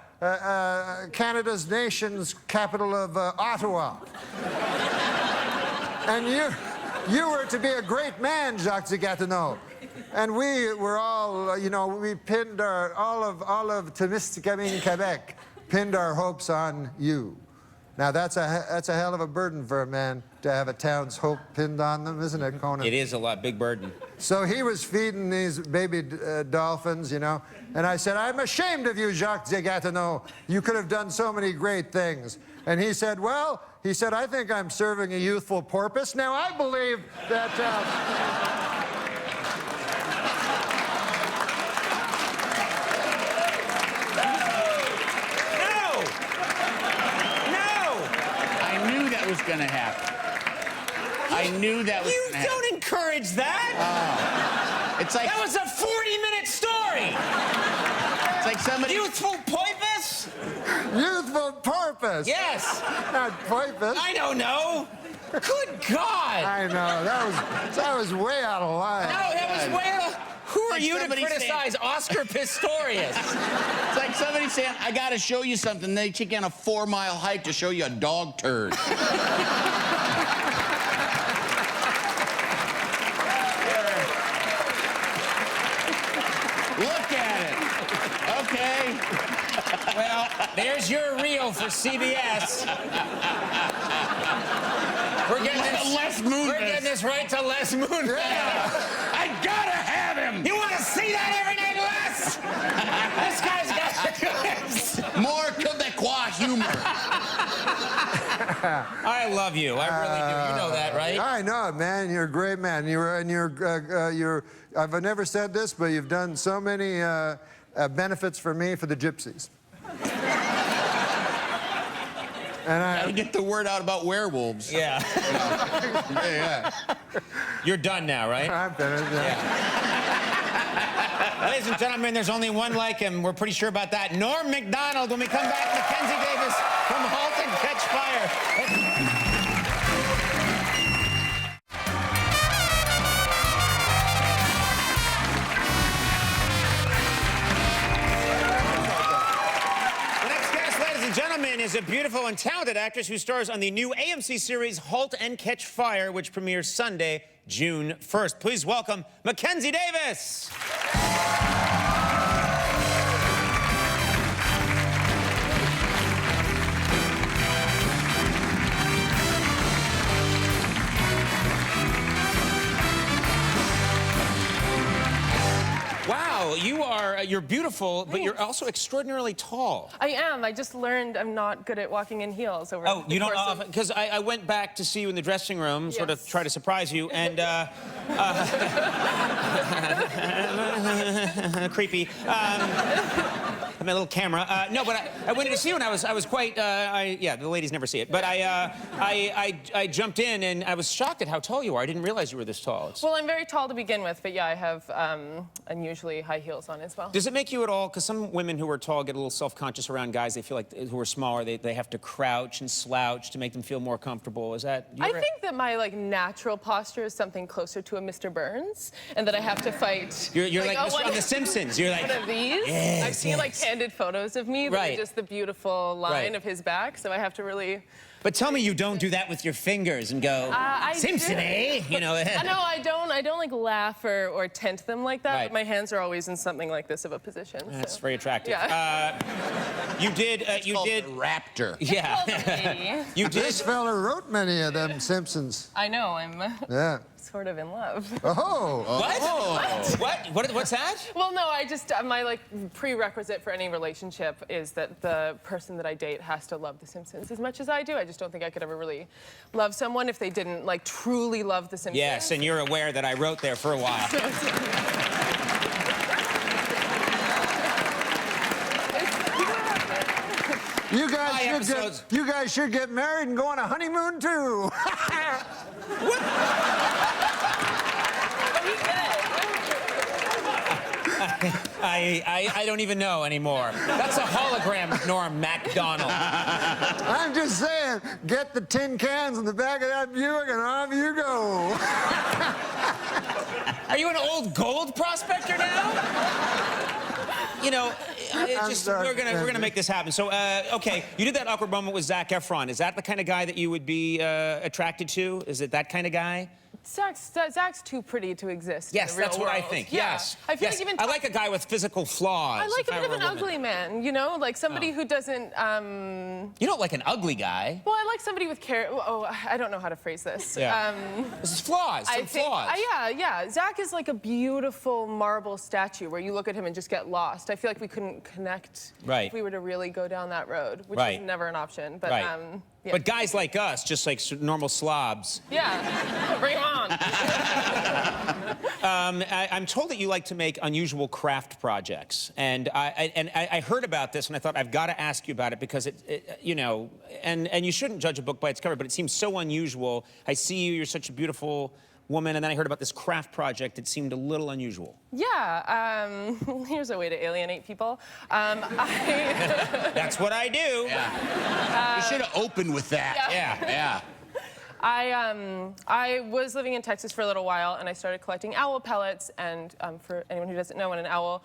Speaker 7: Canada's nation's capital of Ottawa. And you were to be a great man, Jacques de Gatineau. And we were all, you know, we pinned all of Témiscamingue, Quebec, pinned our hopes on you. Now, that's a hell of a burden for a man to have a town's hope pinned on them, isn't it, Conan?
Speaker 2: It is a big burden.
Speaker 7: So he was feeding these baby dolphins, you know, and I said, I'm ashamed of you, Jacques de Gatineau. You could have done so many great things. And he said, well, I think I'm serving a youthful purpose. Now, I believe that...
Speaker 3: going to happen. I knew that was
Speaker 2: You
Speaker 3: going to happen.
Speaker 2: don't encourage that.
Speaker 3: It's like
Speaker 2: That was a 40-minute story.
Speaker 3: it's like somebody.
Speaker 2: Youthful poipus?
Speaker 7: Youthful purpose.
Speaker 2: Yes.
Speaker 7: Not poipus.
Speaker 2: I don't know. Good God.
Speaker 7: I know. That was way out of line.
Speaker 2: No, that was way out. Who are
Speaker 3: Like
Speaker 2: you to
Speaker 3: somebody
Speaker 2: criticize Oscar Pistorius?
Speaker 3: It's like somebody saying, I got to show you something. They take you on a 4-mile hike to show you a dog turd. Look at it. Okay.
Speaker 2: Well, there's your reel for CBS. We're getting this.
Speaker 3: Les Moonves.
Speaker 2: We're getting this right to Les Moonves.
Speaker 3: I gotta have him.
Speaker 2: You want to see that every night, Les? This guy's got the
Speaker 3: More Quebecois humor.
Speaker 2: I love you. I really do. You know that, right?
Speaker 7: I know it, man. You're a great man. I've never said this, but you've done so many benefits for me for the gypsies. And
Speaker 3: Gotta get the word out about werewolves.
Speaker 2: Yeah.
Speaker 3: Yeah.
Speaker 2: You're done now, right?
Speaker 7: I'm finished.
Speaker 2: Ladies and gentlemen, there's only one like him. We're pretty sure about that. Norm Macdonald. When we come back, Mackenzie Davis from Halt and Catch Fire. Gentlemen is a beautiful and talented actress who stars on the new AMC series Halt and Catch Fire, which premieres Sunday, June 1st. Please welcome Mackenzie Davis. Wow, you're beautiful, but you're also extraordinarily tall.
Speaker 12: I am. I just learned I'm not good at walking in heels over
Speaker 2: Oh,
Speaker 12: the
Speaker 2: you
Speaker 12: course
Speaker 2: don't?
Speaker 12: of...
Speaker 2: Because I went back to see you in the dressing room, sort of
Speaker 12: Yes.
Speaker 2: try to surprise you, and creepy. My little camera. No, but I went in to see you, and I was quite. Yeah, the ladies never see it, but I jumped in, and I was shocked at how tall you are. I didn't realize you were this tall.
Speaker 12: Well, I'm very tall to begin with, but yeah, I have unusually high heels on as well.
Speaker 2: Does it make you at all? Because some women who are tall get a little self-conscious around guys. They feel like who are smaller, they have to crouch and slouch to make them feel more comfortable. Is that?
Speaker 12: I think that my natural posture is something closer to a Mr. Burns, and that I have to fight.
Speaker 2: You're like on The Simpsons. You're like
Speaker 12: one of these.
Speaker 2: Yes,
Speaker 12: I've seen candid photos of me,
Speaker 2: Right.
Speaker 12: just the beautiful line of his back. So I have to really.
Speaker 2: But tell me you don't do that with your fingers and go, Simpson, eh? You know.
Speaker 12: No, I don't laugh or tent them like that.
Speaker 2: Right.
Speaker 12: But my hands are always in something like this of a position.
Speaker 2: That's
Speaker 12: so.
Speaker 2: very attractive.
Speaker 12: Yeah.
Speaker 2: You did. You did.
Speaker 3: Raptor.
Speaker 2: Yeah. You did.
Speaker 7: This fella wrote many of them Simpsons.
Speaker 12: I know. I'm sort of in love.
Speaker 7: Oh.
Speaker 2: What? What's that?
Speaker 12: Well, no. I just my prerequisite for any relationship is that the person that I date has to love The Simpsons as much as I do. I just don't think I could ever really love someone if they didn't truly love The Simpsons.
Speaker 2: Yes, and you're aware that I wrote there for a while.
Speaker 7: You guys should get married and go on a honeymoon too.
Speaker 2: I don't even know anymore. That's a hologram, Norm Macdonald.
Speaker 7: I'm just saying, get the tin cans in the back of that Buick and off you go.
Speaker 2: Are you an old gold prospector now? You know, we're gonna make this happen. So, okay, you did that awkward moment with Zac Efron. Is that the kind of guy that you would be attracted to? Is it that kind of guy?
Speaker 12: Zach's too pretty to exist.
Speaker 2: Yes,
Speaker 12: in the real
Speaker 2: that's what I
Speaker 12: world.
Speaker 2: think.
Speaker 12: Yeah.
Speaker 2: Yes.
Speaker 12: I feel
Speaker 2: yes.
Speaker 12: like even
Speaker 2: I like a guy with physical flaws.
Speaker 12: I like a bit of an
Speaker 2: woman.
Speaker 12: ugly man, you know, somebody who doesn't.
Speaker 2: You don't like an ugly guy.
Speaker 12: Well, I like somebody with character. Oh, I don't know how to phrase this.
Speaker 2: Yeah. This is flaws. Some flaws.
Speaker 12: Yeah. Zach is like a beautiful marble statue where you look at him and just get lost. I feel like we couldn't connect if we were to really go down that road, which is never an option. But Yeah.
Speaker 2: But guys like us, just like normal slobs.
Speaker 12: Yeah, bring them on.
Speaker 2: I'm told that you like to make unusual craft projects, and I heard about this, and I thought I've got to ask you about it because you know, and you shouldn't judge a book by its cover, but it seems so unusual. I see you; you're such a beautiful woman, and then I heard about this craft project. It seemed a little unusual.
Speaker 12: Yeah, here's a way to alienate people.
Speaker 2: That's what I do.
Speaker 3: Yeah. You should have opened with that.
Speaker 12: Yeah. I was living in Texas for a little while, and I started collecting owl pellets. And for anyone who doesn't know, when an owl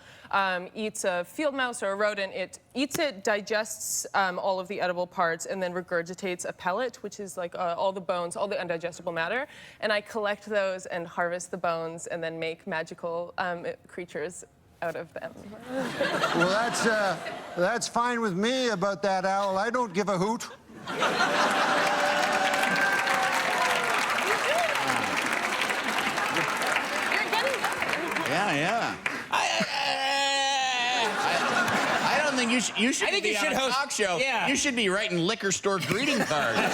Speaker 12: eats a field mouse or a rodent, it eats it, digests all of the edible parts, and then regurgitates a pellet, which is like all the bones, all the undigestible matter. And I collect those and harvest the bones, and then make magical creatures out of them.
Speaker 7: Well, that's fine with me about that owl. I don't give a hoot.
Speaker 3: Yeah. I don't think you should.
Speaker 2: I think
Speaker 3: be
Speaker 2: you should
Speaker 3: on a
Speaker 2: host
Speaker 3: talk show.
Speaker 2: Yeah.
Speaker 3: You should be writing liquor store greeting cards.
Speaker 2: Well,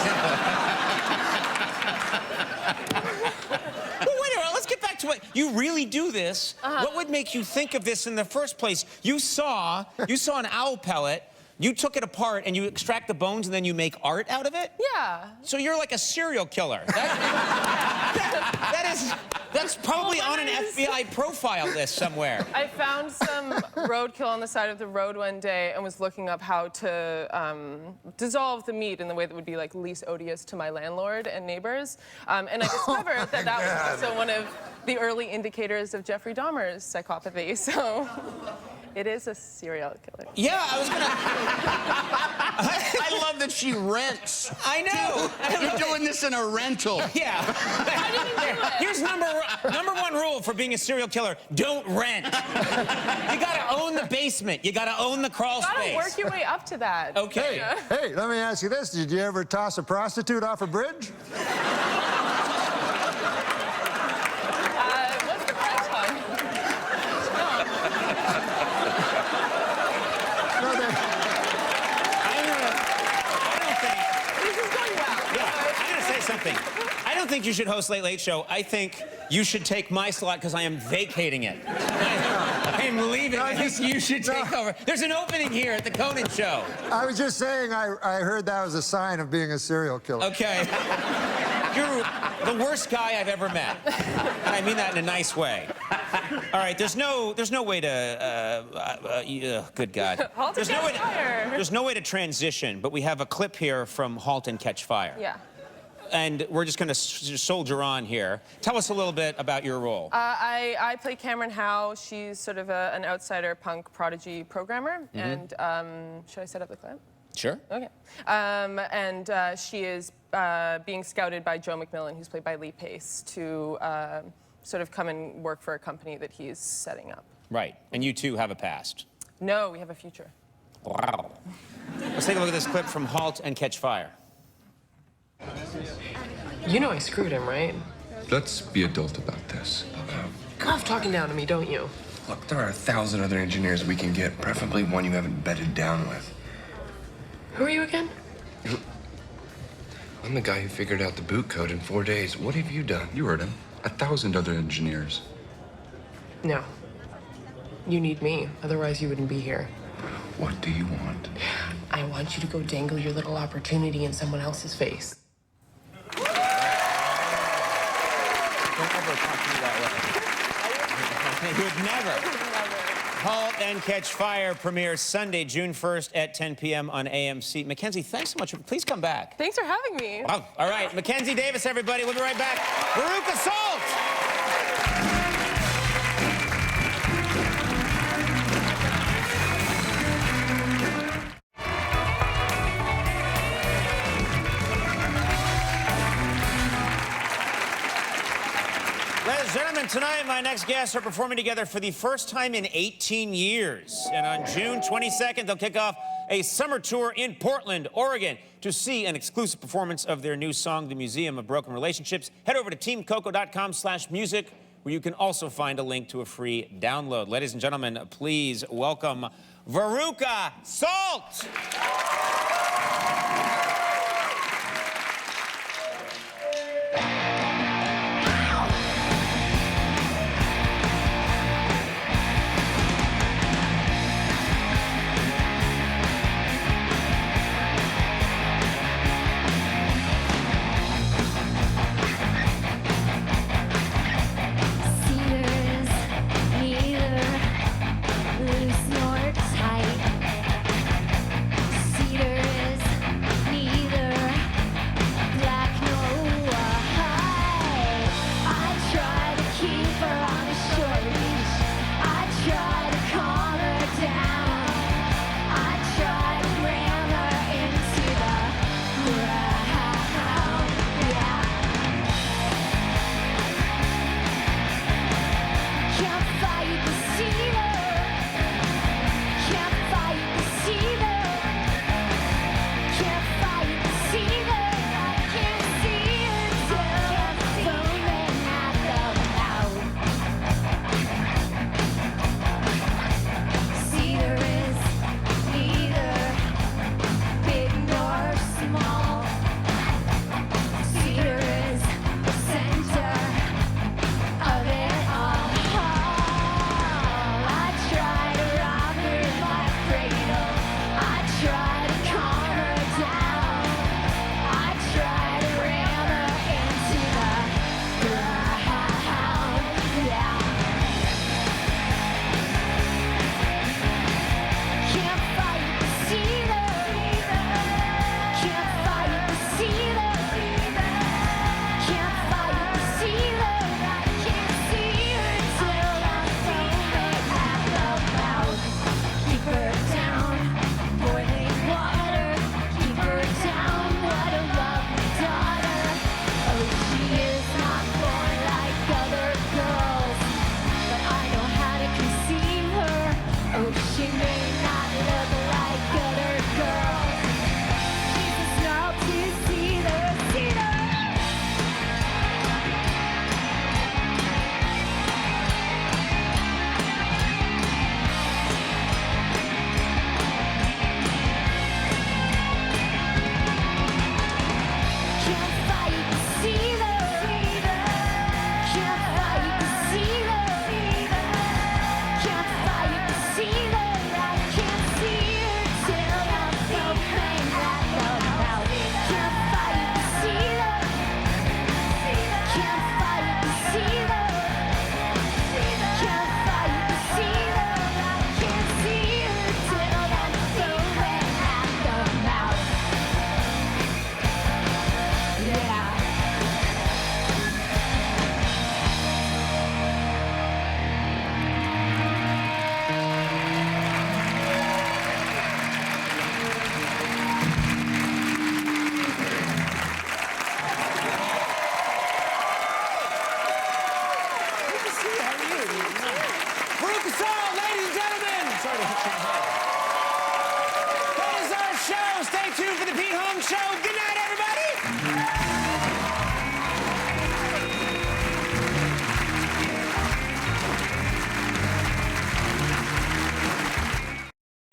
Speaker 2: wait a minute. Let's get back to what you really do. This. What would make you think of this in the first place? You saw an owl pellet. You took it apart and you extract the bones and then you make art out of it?
Speaker 12: Yeah.
Speaker 2: So you're like a serial killer. That's probably on an FBI profile list somewhere.
Speaker 12: I found some roadkill on the side of the road one day and was looking up how to dissolve the meat in the way that would be like least odious to my landlord and neighbors. And I discovered that was also one of the early indicators of Jeffrey Dahmer's psychopathy. So it is a serial killer.
Speaker 2: Yeah, I was gonna.
Speaker 3: I love that she rents.
Speaker 2: I know.
Speaker 3: You're doing this in a rental.
Speaker 2: Yeah.
Speaker 12: I didn't do it.
Speaker 2: Here's number one rule for being a serial killer: don't rent. You gotta own the basement. You gotta own the crawl
Speaker 12: You gotta
Speaker 2: space.
Speaker 12: work your way up to that.
Speaker 2: Okay.
Speaker 7: Hey, let me ask you this. Did you ever toss a prostitute off a bridge?
Speaker 12: What's the price on?
Speaker 2: I don't think you should host Late Late Show. I think you should take my slot because I am vacating it. I am leaving. I think you should take over. There's an opening here at the Conan Show.
Speaker 7: I was just saying I heard that was a sign of being a serial killer.
Speaker 2: Okay. You're the worst guy I've ever met. And I mean that in a nice way. All right, there's no way to, good God.
Speaker 12: Halt and Catch Fire.
Speaker 2: There's no way to transition, but we have a clip here from Halt and Catch Fire.
Speaker 12: Yeah.
Speaker 2: And we're just going to soldier on here. Tell us a little bit about your role.
Speaker 12: I play Cameron Howe. She's sort of an outsider punk prodigy programmer. And should I set up the clip?
Speaker 2: Sure.
Speaker 12: Okay. She is being scouted by Joe McMillan, who's played by Lee Pace, to sort of come and work for a company that he's setting up.
Speaker 2: Right. And you two have a past.
Speaker 12: No, we have a future.
Speaker 2: Wow. Let's take a look at this clip from Halt and Catch Fire.
Speaker 13: You know I screwed him, right?
Speaker 14: Let's be adult about this.
Speaker 13: Cough talking down to me, don't you?
Speaker 14: Look, there are 1,000 other engineers we can get, preferably one you haven't bedded down with.
Speaker 13: Who are you again?
Speaker 14: I'm the guy who figured out the boot code in 4 days. What have you done? You heard him. 1,000 other engineers.
Speaker 13: No. You need me, otherwise you wouldn't be here.
Speaker 14: What do you want?
Speaker 13: I want you to go dangle your little opportunity in someone else's face.
Speaker 2: Don't ever talk to me that way. You would never. Halt and Catch Fire premieres Sunday, June 1st at 10 p.m. on AMC. Mackenzie, thanks so much. Please come back.
Speaker 12: Thanks for having me.
Speaker 2: Wow. All right, Mackenzie Davis, everybody. We'll be right back. Veruca Salt! Ladies and gentlemen, tonight my next guests are performing together for the first time in 18 years. And on June 22nd, they'll kick off a summer tour in Portland, Oregon. To see an exclusive performance of their new song, The Museum of Broken Relationships, head over to teamcoco.com/music, where you can also find a link to a free download. Ladies and gentlemen, please welcome Veruca Salt!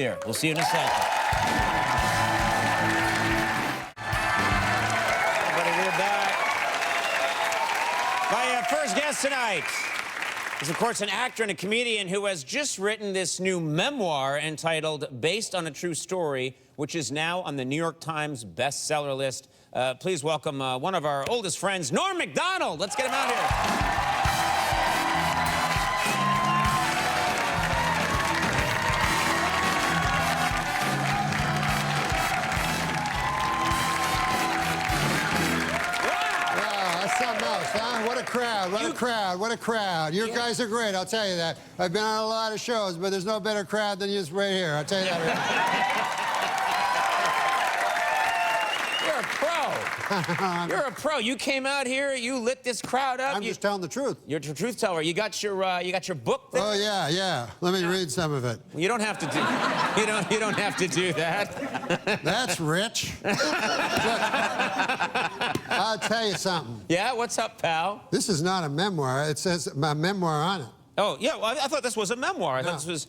Speaker 15: here. We'll see you in a second.
Speaker 2: Everybody, we're back. My first guest tonight is, of course, an actor and a comedian who has just written this new memoir entitled Based on a True Story, which is now on the New York Times bestseller list. Please welcome one of our oldest friends, Norm Macdonald. Let's get him out here.
Speaker 7: What a crowd, what a crowd, what a crowd. You guys are great, I'll tell you that. I've been on a lot of shows, but there's no better crowd than you right here, I'll tell you that
Speaker 2: right. You're a pro. You came out here, you lit this crowd up.
Speaker 7: I'm just telling the truth.
Speaker 2: You're a truth teller. You got your book there?
Speaker 7: Oh, yeah. Let me read some of it.
Speaker 2: You don't have to do you don't have to do that.
Speaker 7: That's rich. Look, I'll tell you something.
Speaker 2: Yeah, what's up, pal?
Speaker 7: This is not a memoir. It says my memoir on it.
Speaker 2: Oh, yeah, well, I thought this was a memoir. I thought this was...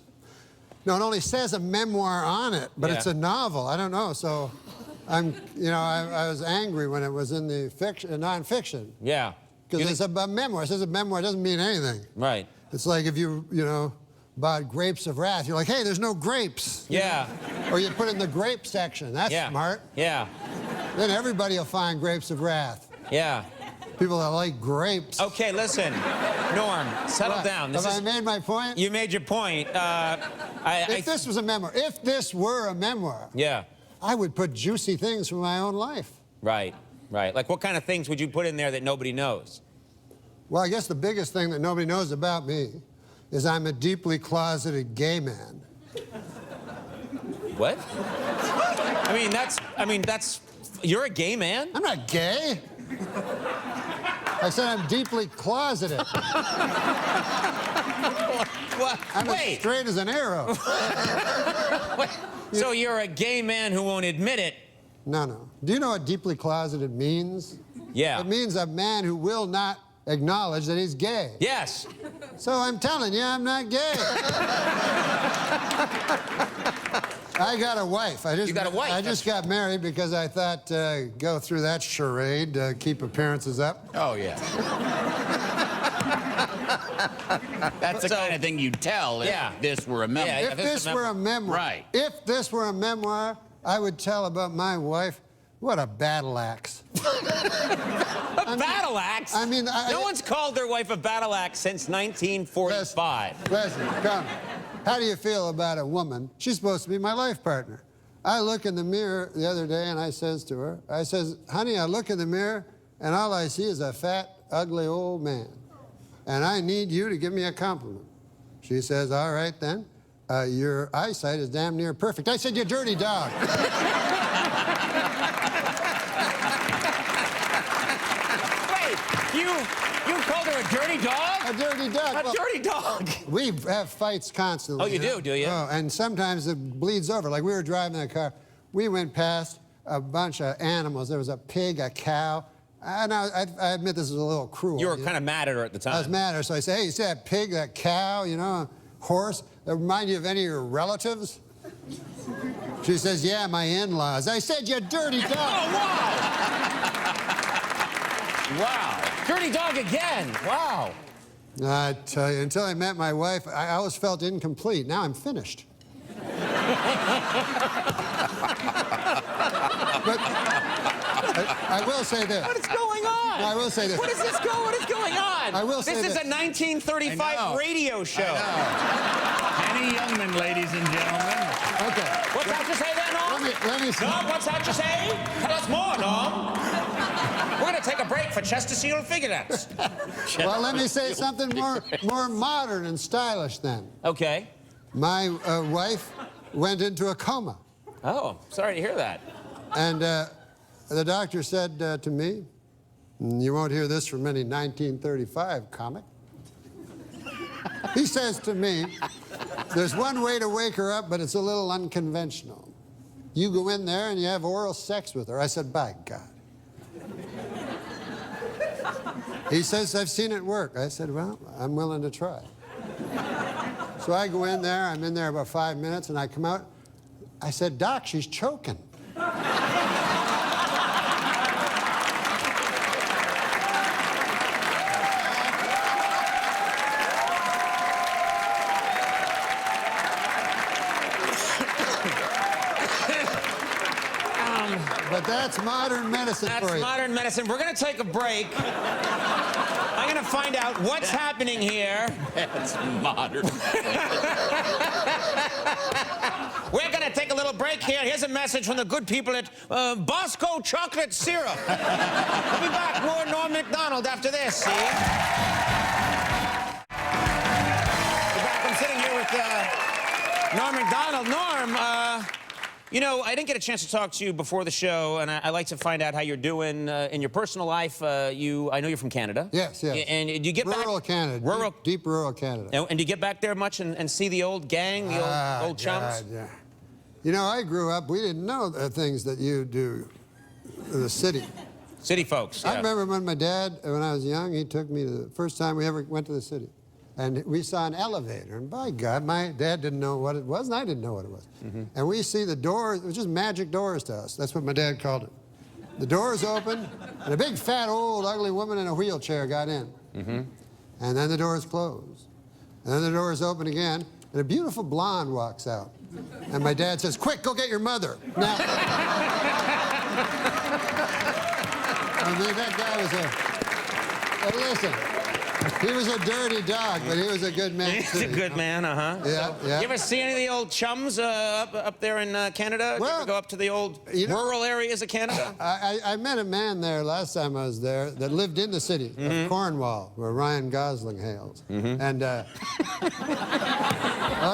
Speaker 7: No, it only says a memoir on it, but it's a novel. I don't know, so I was angry when it was in the nonfiction.
Speaker 2: Yeah.
Speaker 7: Because it's a memoir. It says a memoir. It doesn't mean anything.
Speaker 2: Right.
Speaker 7: It's like if you bought Grapes of Wrath. You're like, hey, there's no grapes.
Speaker 2: Yeah.
Speaker 7: Or you put it in the grape section. That's smart.
Speaker 2: Yeah.
Speaker 7: Then everybody will find Grapes of Wrath.
Speaker 2: Yeah.
Speaker 7: People that like grapes.
Speaker 2: Okay, listen. Norm, settle down.
Speaker 7: Have I made my point?
Speaker 2: You made your point.
Speaker 7: If this was a memoir, if this were a memoir,
Speaker 2: yeah,
Speaker 7: I would put juicy things from my own life.
Speaker 2: Right, right. Like what kind of things would you put in there that nobody knows?
Speaker 7: Well, I guess the biggest thing that nobody knows about me is I'm a deeply closeted gay man.
Speaker 2: What? I mean, that's, you're a gay man?
Speaker 7: I'm not gay. I said I'm deeply closeted. I'm as straight as an arrow.
Speaker 2: So you're a gay man who won't admit it?
Speaker 7: No. Do you know what deeply closeted means?
Speaker 2: Yeah.
Speaker 7: It means a man who will not acknowledge that he's gay.
Speaker 2: Yes.
Speaker 7: So I'm telling you, I'm not gay. I got a wife.
Speaker 2: You got a wife?
Speaker 7: I just got married because I thought, go through that charade, keep appearances up.
Speaker 3: Oh, yeah. That's the kind of thing you'd tell if this were a memoir.
Speaker 7: If this were a memoir.
Speaker 3: Right.
Speaker 7: If this were a memoir, I would tell about my wife. What a battle axe.
Speaker 2: Battle axe?
Speaker 7: I mean,
Speaker 2: no one's called their wife a battle axe since 1945.
Speaker 7: Listen, come. How do you feel about a woman? She's supposed to be my life partner. I look in the mirror the other day and I says to her, honey, I look in the mirror and all I see is a fat, ugly old man. And I need you to give me a compliment. She says, all right then. Your eyesight is damn near perfect. I said, you dirty dog.
Speaker 2: You called her a dirty dog?
Speaker 7: A dirty dog.
Speaker 2: A dirty dog.
Speaker 7: We have fights constantly.
Speaker 2: Oh, you do you?
Speaker 7: Oh, and sometimes it bleeds over. Like we were driving in a car. We went past a bunch of animals. There was a pig, a cow. And I admit this is a little cruel.
Speaker 2: You were kind of mad at her at the time.
Speaker 7: I was mad at her. So I said, hey, you see that pig, that cow, horse? That remind you of any of your relatives? She says, yeah, my in-laws. I said, you dirty dog.
Speaker 2: Oh, wow. Wow. Dirty dog again. Wow.
Speaker 7: I tell you, until I met my wife, I always felt incomplete. Now I'm finished. But I will say this.
Speaker 2: What is going on?
Speaker 7: I will say this.
Speaker 2: What is this going? What is going on?
Speaker 7: I will say
Speaker 2: this. This is a 1935 radio show.
Speaker 3: Penny Youngman, ladies and gentlemen.
Speaker 7: Okay.
Speaker 2: What's that you say there, Norm?
Speaker 7: Let me see.
Speaker 2: Norm, what's that you say? Tell us more, Norm. We're going to take a break for Chesterfield Figurettes.
Speaker 7: Well, let me say something more modern and stylish then.
Speaker 2: Okay.
Speaker 7: My wife went into a coma.
Speaker 2: Oh, sorry to hear that.
Speaker 7: And the doctor said to me, you won't hear this from any 1935 comic. He says to me, there's one way to wake her up, but it's a little unconventional. You go in there and you have oral sex with her. I said, by God. He says, I've seen it work. I said, well, I'm willing to try. So I go in there, I'm in there about 5 minutes, and I come out, I said, Doc, she's choking. But that's modern medicine for you.
Speaker 2: That's modern medicine. We're going to take a break. I'm going to find out what's happening here.
Speaker 3: That's modern.
Speaker 2: We're going to take a little break here. Here's a message from the good people at Bosco Chocolate Syrup. We'll be back. More Norm Macdonald after this. See? We're back. I'm sitting here with Norm Macdonald. Norm, you know, I didn't get a chance to talk to you before the show, and I like to find out how you're doing in your personal life. I know you're from Canada.
Speaker 7: Yes, yes.
Speaker 2: And do you get back?
Speaker 7: Rural Canada.
Speaker 2: Rural,
Speaker 7: deep rural Canada.
Speaker 2: And do you get back there much and see the old gang, the old chums?
Speaker 7: God, yeah. You know, I grew up, we didn't know the things that you do in the city.
Speaker 2: City folks, yeah.
Speaker 7: I remember when my dad, when I was young, he took me to the first time we ever went to the city. And we saw an elevator, and by God, my dad didn't know what it was, and I didn't know what it was. And we see the doors, it was just magic doors to us. That's what my dad called it. The doors opened, and a big, fat, old, ugly woman in a wheelchair got in. And then the doors closed. And then the doors open again, and a beautiful blonde walks out. And my dad says, quick, go get your mother. Now, I mean, that guy was listen, he was a dirty dog, but he was a good man.
Speaker 2: He's a good man, uh-huh.
Speaker 7: Yeah, yeah.
Speaker 2: You ever see any of the old chums up there in Canada?
Speaker 7: Well,
Speaker 2: you ever go up to the old rural areas of Canada?
Speaker 7: I met a man there last time I was there that lived in the city of Cornwall, where Ryan Gosling hails. And, well,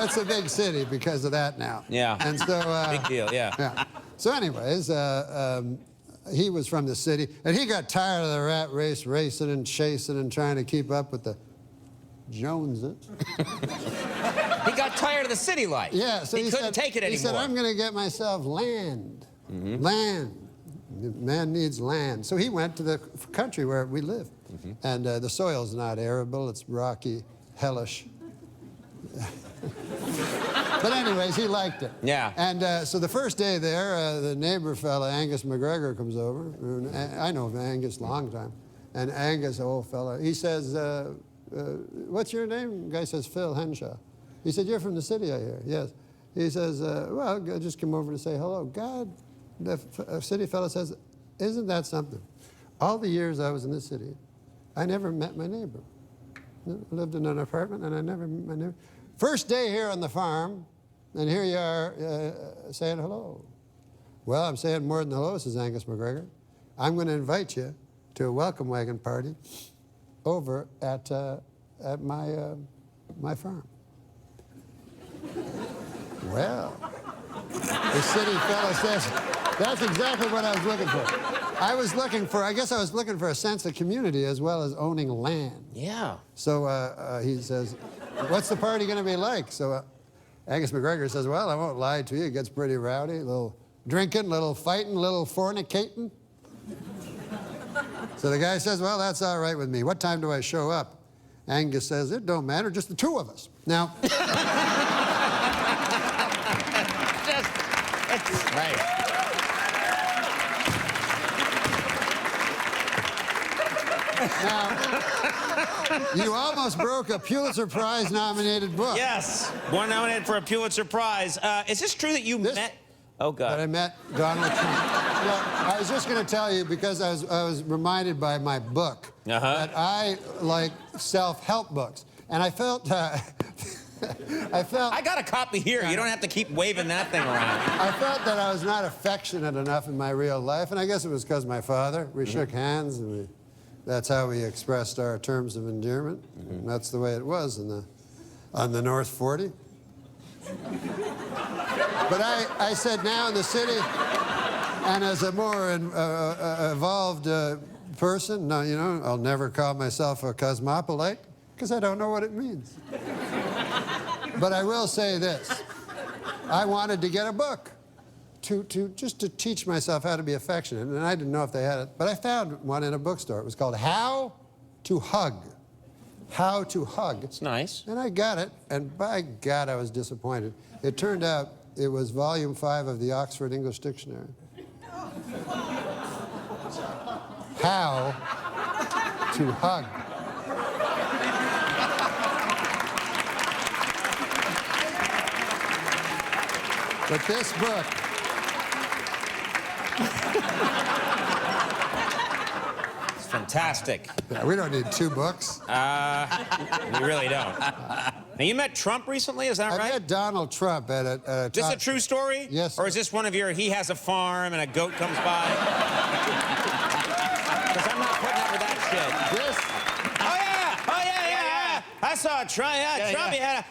Speaker 7: it's a big city because of that now.
Speaker 2: Yeah.
Speaker 7: And so...
Speaker 2: big deal, yeah.
Speaker 7: So anyways, he was from the city, and he got tired of the rat race, racing and chasing and trying to keep up with the Joneses.
Speaker 2: He got tired of the city life.
Speaker 7: Yeah, so
Speaker 2: he couldn't take it anymore.
Speaker 7: He said, I'm going to get myself land. Land. Man needs land. So he went to the country where we live. And the soil's not arable, it's rocky, hellish. But anyways, he liked it.
Speaker 2: Yeah.
Speaker 7: And so the first day there, the neighbor fella, Angus McGregor, comes over. And I know Angus a long time. And Angus, old fella, he says, what's your name? The guy says, Phil Henshaw. He said, you're from the city, I hear. Yes. He says, well, I just came over to say hello. God, the city fella says, isn't that something? All the years I was in the city, I never met my neighbor. I lived in an apartment, and I never met my neighbor. First day here on the farm, and here you are saying hello. Well, I'm saying more than hello, says Angus McGregor. I'm going to invite you to a welcome wagon party over at my farm. Well, the city fella says, that's exactly what I was looking for. I guess I was looking for a sense of community as well as owning land.
Speaker 2: Yeah.
Speaker 7: So he says, what's the party going to be like? So Angus McGregor says, well, I won't lie to you. It gets pretty rowdy. A little drinking, a little fighting, a little fornicating. So the guy says, well, that's all right with me. What time do I show up? Angus says, it don't matter, just the two of us. Now...
Speaker 2: Right.
Speaker 7: Now, you almost broke a Pulitzer Prize nominated book.
Speaker 2: Yes, one nominated for a Pulitzer Prize. Is this true that you met? Oh God.
Speaker 7: That I met Donald Trump. Well, I was just going to tell you because I was reminded by my book that I like self-help books, and I felt.
Speaker 2: I got a copy here. You don't have to keep waving that thing around.
Speaker 7: I felt that I was not affectionate enough in my real life, and I guess it was because my father. We shook hands, and that's how we expressed our terms of endearment. And that's the way it was on the North 40. But I said now in the city, and as a more evolved person, no, you know, I'll never call myself a cosmopolite because I don't know what it means. But I will say this. I wanted to get a book just to teach myself how to be affectionate, and I didn't know if they had it, but I found one in a bookstore. It was called How to Hug. How to Hug.
Speaker 2: It's nice.
Speaker 7: And I got it, and by God, I was disappointed. It turned out It was volume 5 of the Oxford English Dictionary. How to hug. But this book,
Speaker 2: It's fantastic.
Speaker 7: yeah, we don't need 2 books.
Speaker 2: We really don't. Now, you met Trump recently, is that
Speaker 7: I
Speaker 2: right?
Speaker 7: met Donald Trump at a
Speaker 2: Is this a true story?
Speaker 7: Yes.
Speaker 2: Or is this one of your, he has a farm and a goat comes by? Because I'm not putting up with that shit.
Speaker 7: This,
Speaker 2: I saw Trump. Yeah, Trump. He had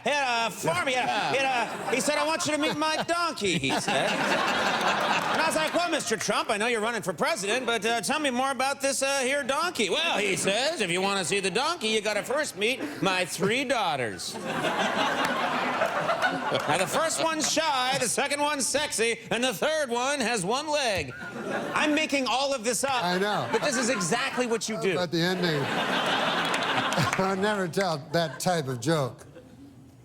Speaker 2: a farm. He said, "I want you to meet my donkey." He said, and I was like, "Well, Mr. Trump, I know you're running for president, but tell me more about this here donkey." Well, he says, "If you want to see the donkey, you got to first meet my 3 daughters." Now, the first one's shy, the second one's sexy, and the third one has 1 leg. I'm making all of this up.
Speaker 7: I know.
Speaker 2: But this is exactly what you do.
Speaker 7: But the ending, I never tell that type of joke,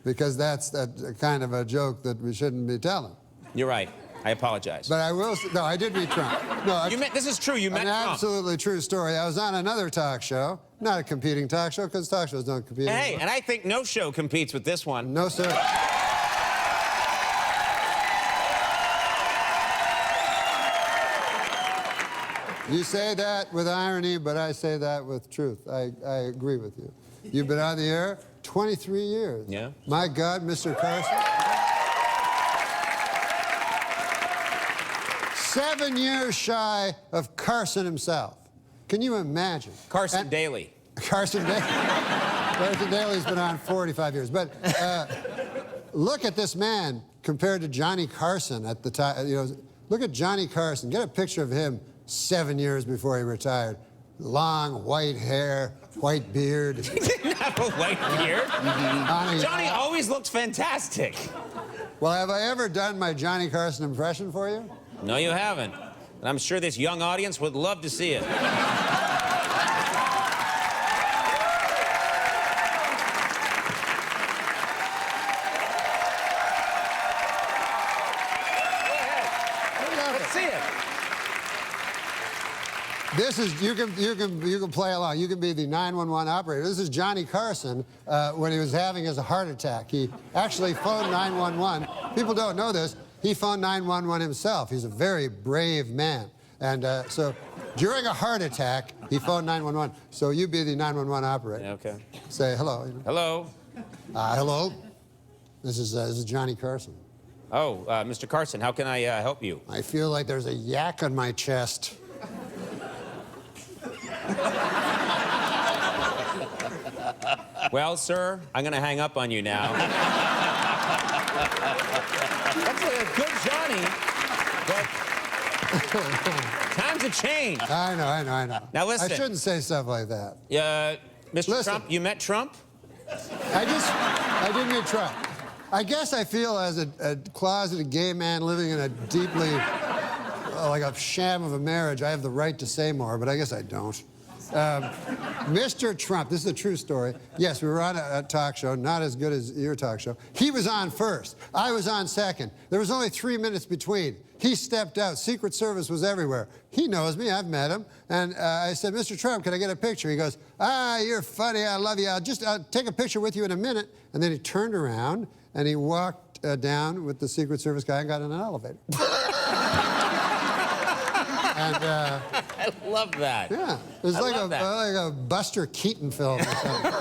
Speaker 7: because that's that kind of a joke that we shouldn't be telling.
Speaker 2: You're right. I apologize.
Speaker 7: But I will say, no, I did meet Trump. No,
Speaker 2: this is true. You met
Speaker 7: an
Speaker 2: Trump.
Speaker 7: absolutely true story. I was on another talk show, not a competing talk show, because talk shows don't compete.
Speaker 2: Hey,
Speaker 7: anymore.
Speaker 2: and I think no show competes with this one.
Speaker 7: No, sir. You say that with irony, but I say that with truth. I agree with you. You've been on the air 23 years.
Speaker 2: Yeah.
Speaker 7: My God, Mr. Carson. 7 years shy of Carson himself. Can you imagine?
Speaker 2: Carson Daly.
Speaker 7: Carson Daly. Carson Daly's been on 45 years. But look at this man compared to Johnny Carson at the time. You know, look at Johnny Carson. Get a picture of him 7 years before he retired. Long white hair, white beard.
Speaker 2: He didn't have a white beard. Johnny always looked fantastic.
Speaker 7: Well, have I ever done my Johnny Carson impression for you?
Speaker 2: No, you haven't. And I'm sure this young audience would love to see it. Let's see it.
Speaker 7: This is, you can play along. You can be the 911 operator. This is Johnny Carson when he was having his heart attack. He actually phoned 911. People don't know this. He phoned 911 himself. He's a very brave man. And so during a heart attack, he phoned 911. So you be the 911 operator.
Speaker 2: Okay.
Speaker 7: Say hello. You know.
Speaker 2: Hello.
Speaker 7: Hello. This is Johnny Carson.
Speaker 2: Oh, Mr. Carson, how can I help you?
Speaker 7: I feel like there's a yak on my chest.
Speaker 2: Well, sir, I'm going to hang up on you now. That's a good Johnny, but times have changed.
Speaker 7: I know.
Speaker 2: Now listen.
Speaker 7: I shouldn't say stuff like that.
Speaker 2: Mr. Trump, you met Trump?
Speaker 7: I didn't meet Trump. I guess I feel as a closeted gay man living in a deeply, like a sham of a marriage, I have the right to say more, but I guess I don't. Mr. Trump, this is a true story. Yes, we were on a talk show, not as good as your talk show. He was on first. I was on second. There was only 3 minutes between. He stepped out. Secret Service was everywhere. He knows me. I've met him. And I said, Mr. Trump, can I get a picture? He goes, you're funny. I love you. I'll take a picture with you in a minute. And then he turned around and he walked down with the Secret Service guy and got in an elevator. And,
Speaker 2: I love that.
Speaker 7: Yeah, it was like a Buster Keaton film or something.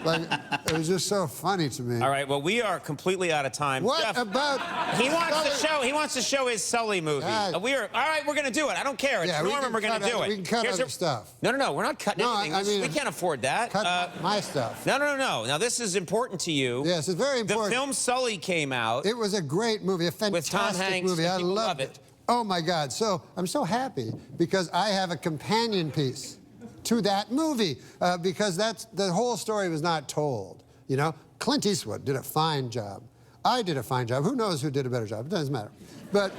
Speaker 7: Like, it was just so funny to me.
Speaker 2: All right, well, we are completely out of time.
Speaker 7: What
Speaker 2: Jeff,
Speaker 7: about
Speaker 2: He wants to show his Sully movie. All right, we're going to do it. I don't care. It's Norman, we're going to do it.
Speaker 7: We can cut other stuff.
Speaker 2: No, we're not cutting anything.
Speaker 7: I mean,
Speaker 2: we can't afford that.
Speaker 7: Cut my stuff.
Speaker 2: No. Now, this is important to you.
Speaker 7: Yes, it's very important.
Speaker 2: The film Sully came out.
Speaker 7: It was a great movie, a fantastic
Speaker 2: with Tom Hanks,
Speaker 7: movie. I
Speaker 2: people
Speaker 7: loved
Speaker 2: love
Speaker 7: it. Oh, my God. So I'm so happy because I have a companion piece to that movie because the whole story was not told. You know, Clint Eastwood did a fine job. I did a fine job. Who knows who did a better job? It doesn't matter. But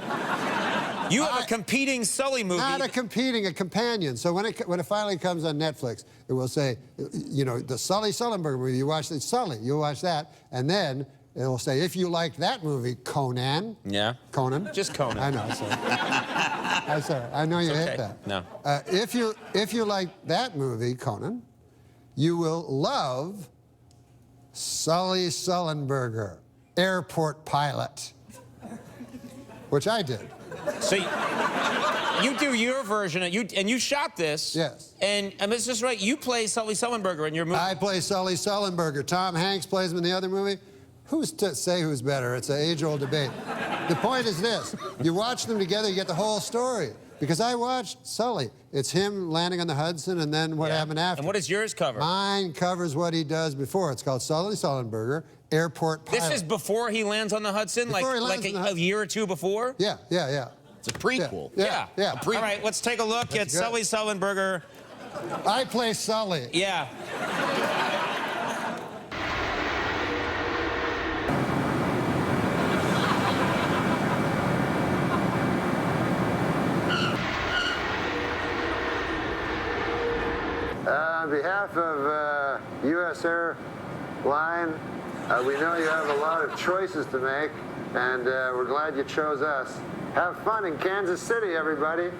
Speaker 2: you have a competing Sully movie.
Speaker 7: Not a companion. So when it finally comes on Netflix, it will say, you know, the Sully Sullenberger movie. You watch the Sully. You watch that, and then it'll say, if you like that movie, Conan.
Speaker 2: Yeah.
Speaker 7: Conan.
Speaker 2: Just Conan.
Speaker 7: I know, sorry. I'm sorry. I know you hate that.
Speaker 2: No.
Speaker 7: If you like that movie, Conan, you will love Sully Sullenberger, airport pilot, which I did.
Speaker 2: So you do your version, and you shot this.
Speaker 7: Yes.
Speaker 2: And it's just right. You play Sully Sullenberger in your movie.
Speaker 7: I play Sully Sullenberger. Tom Hanks plays him in the other movie. Who's to say who's better? It's an age-old debate. The point is this. You watch them together, you get the whole story. Because I watched Sully. It's him landing on the Hudson and then what happened after.
Speaker 2: And what does yours cover?
Speaker 7: Mine covers what he does before. It's called Sully Sullenberger, airport pilot.
Speaker 2: This is before he lands on the Hudson?
Speaker 7: Before he lands
Speaker 2: like
Speaker 7: on the Hudson.
Speaker 2: a year or two before?
Speaker 7: Yeah.
Speaker 2: It's a prequel.
Speaker 7: Yeah.
Speaker 2: All right, let's take a look at Sully Sullenberger.
Speaker 7: I play Sully.
Speaker 2: Yeah.
Speaker 7: On behalf of U.S. Airline, we know you have a lot of choices to make, and we're glad you chose us. Have fun in Kansas City, everybody.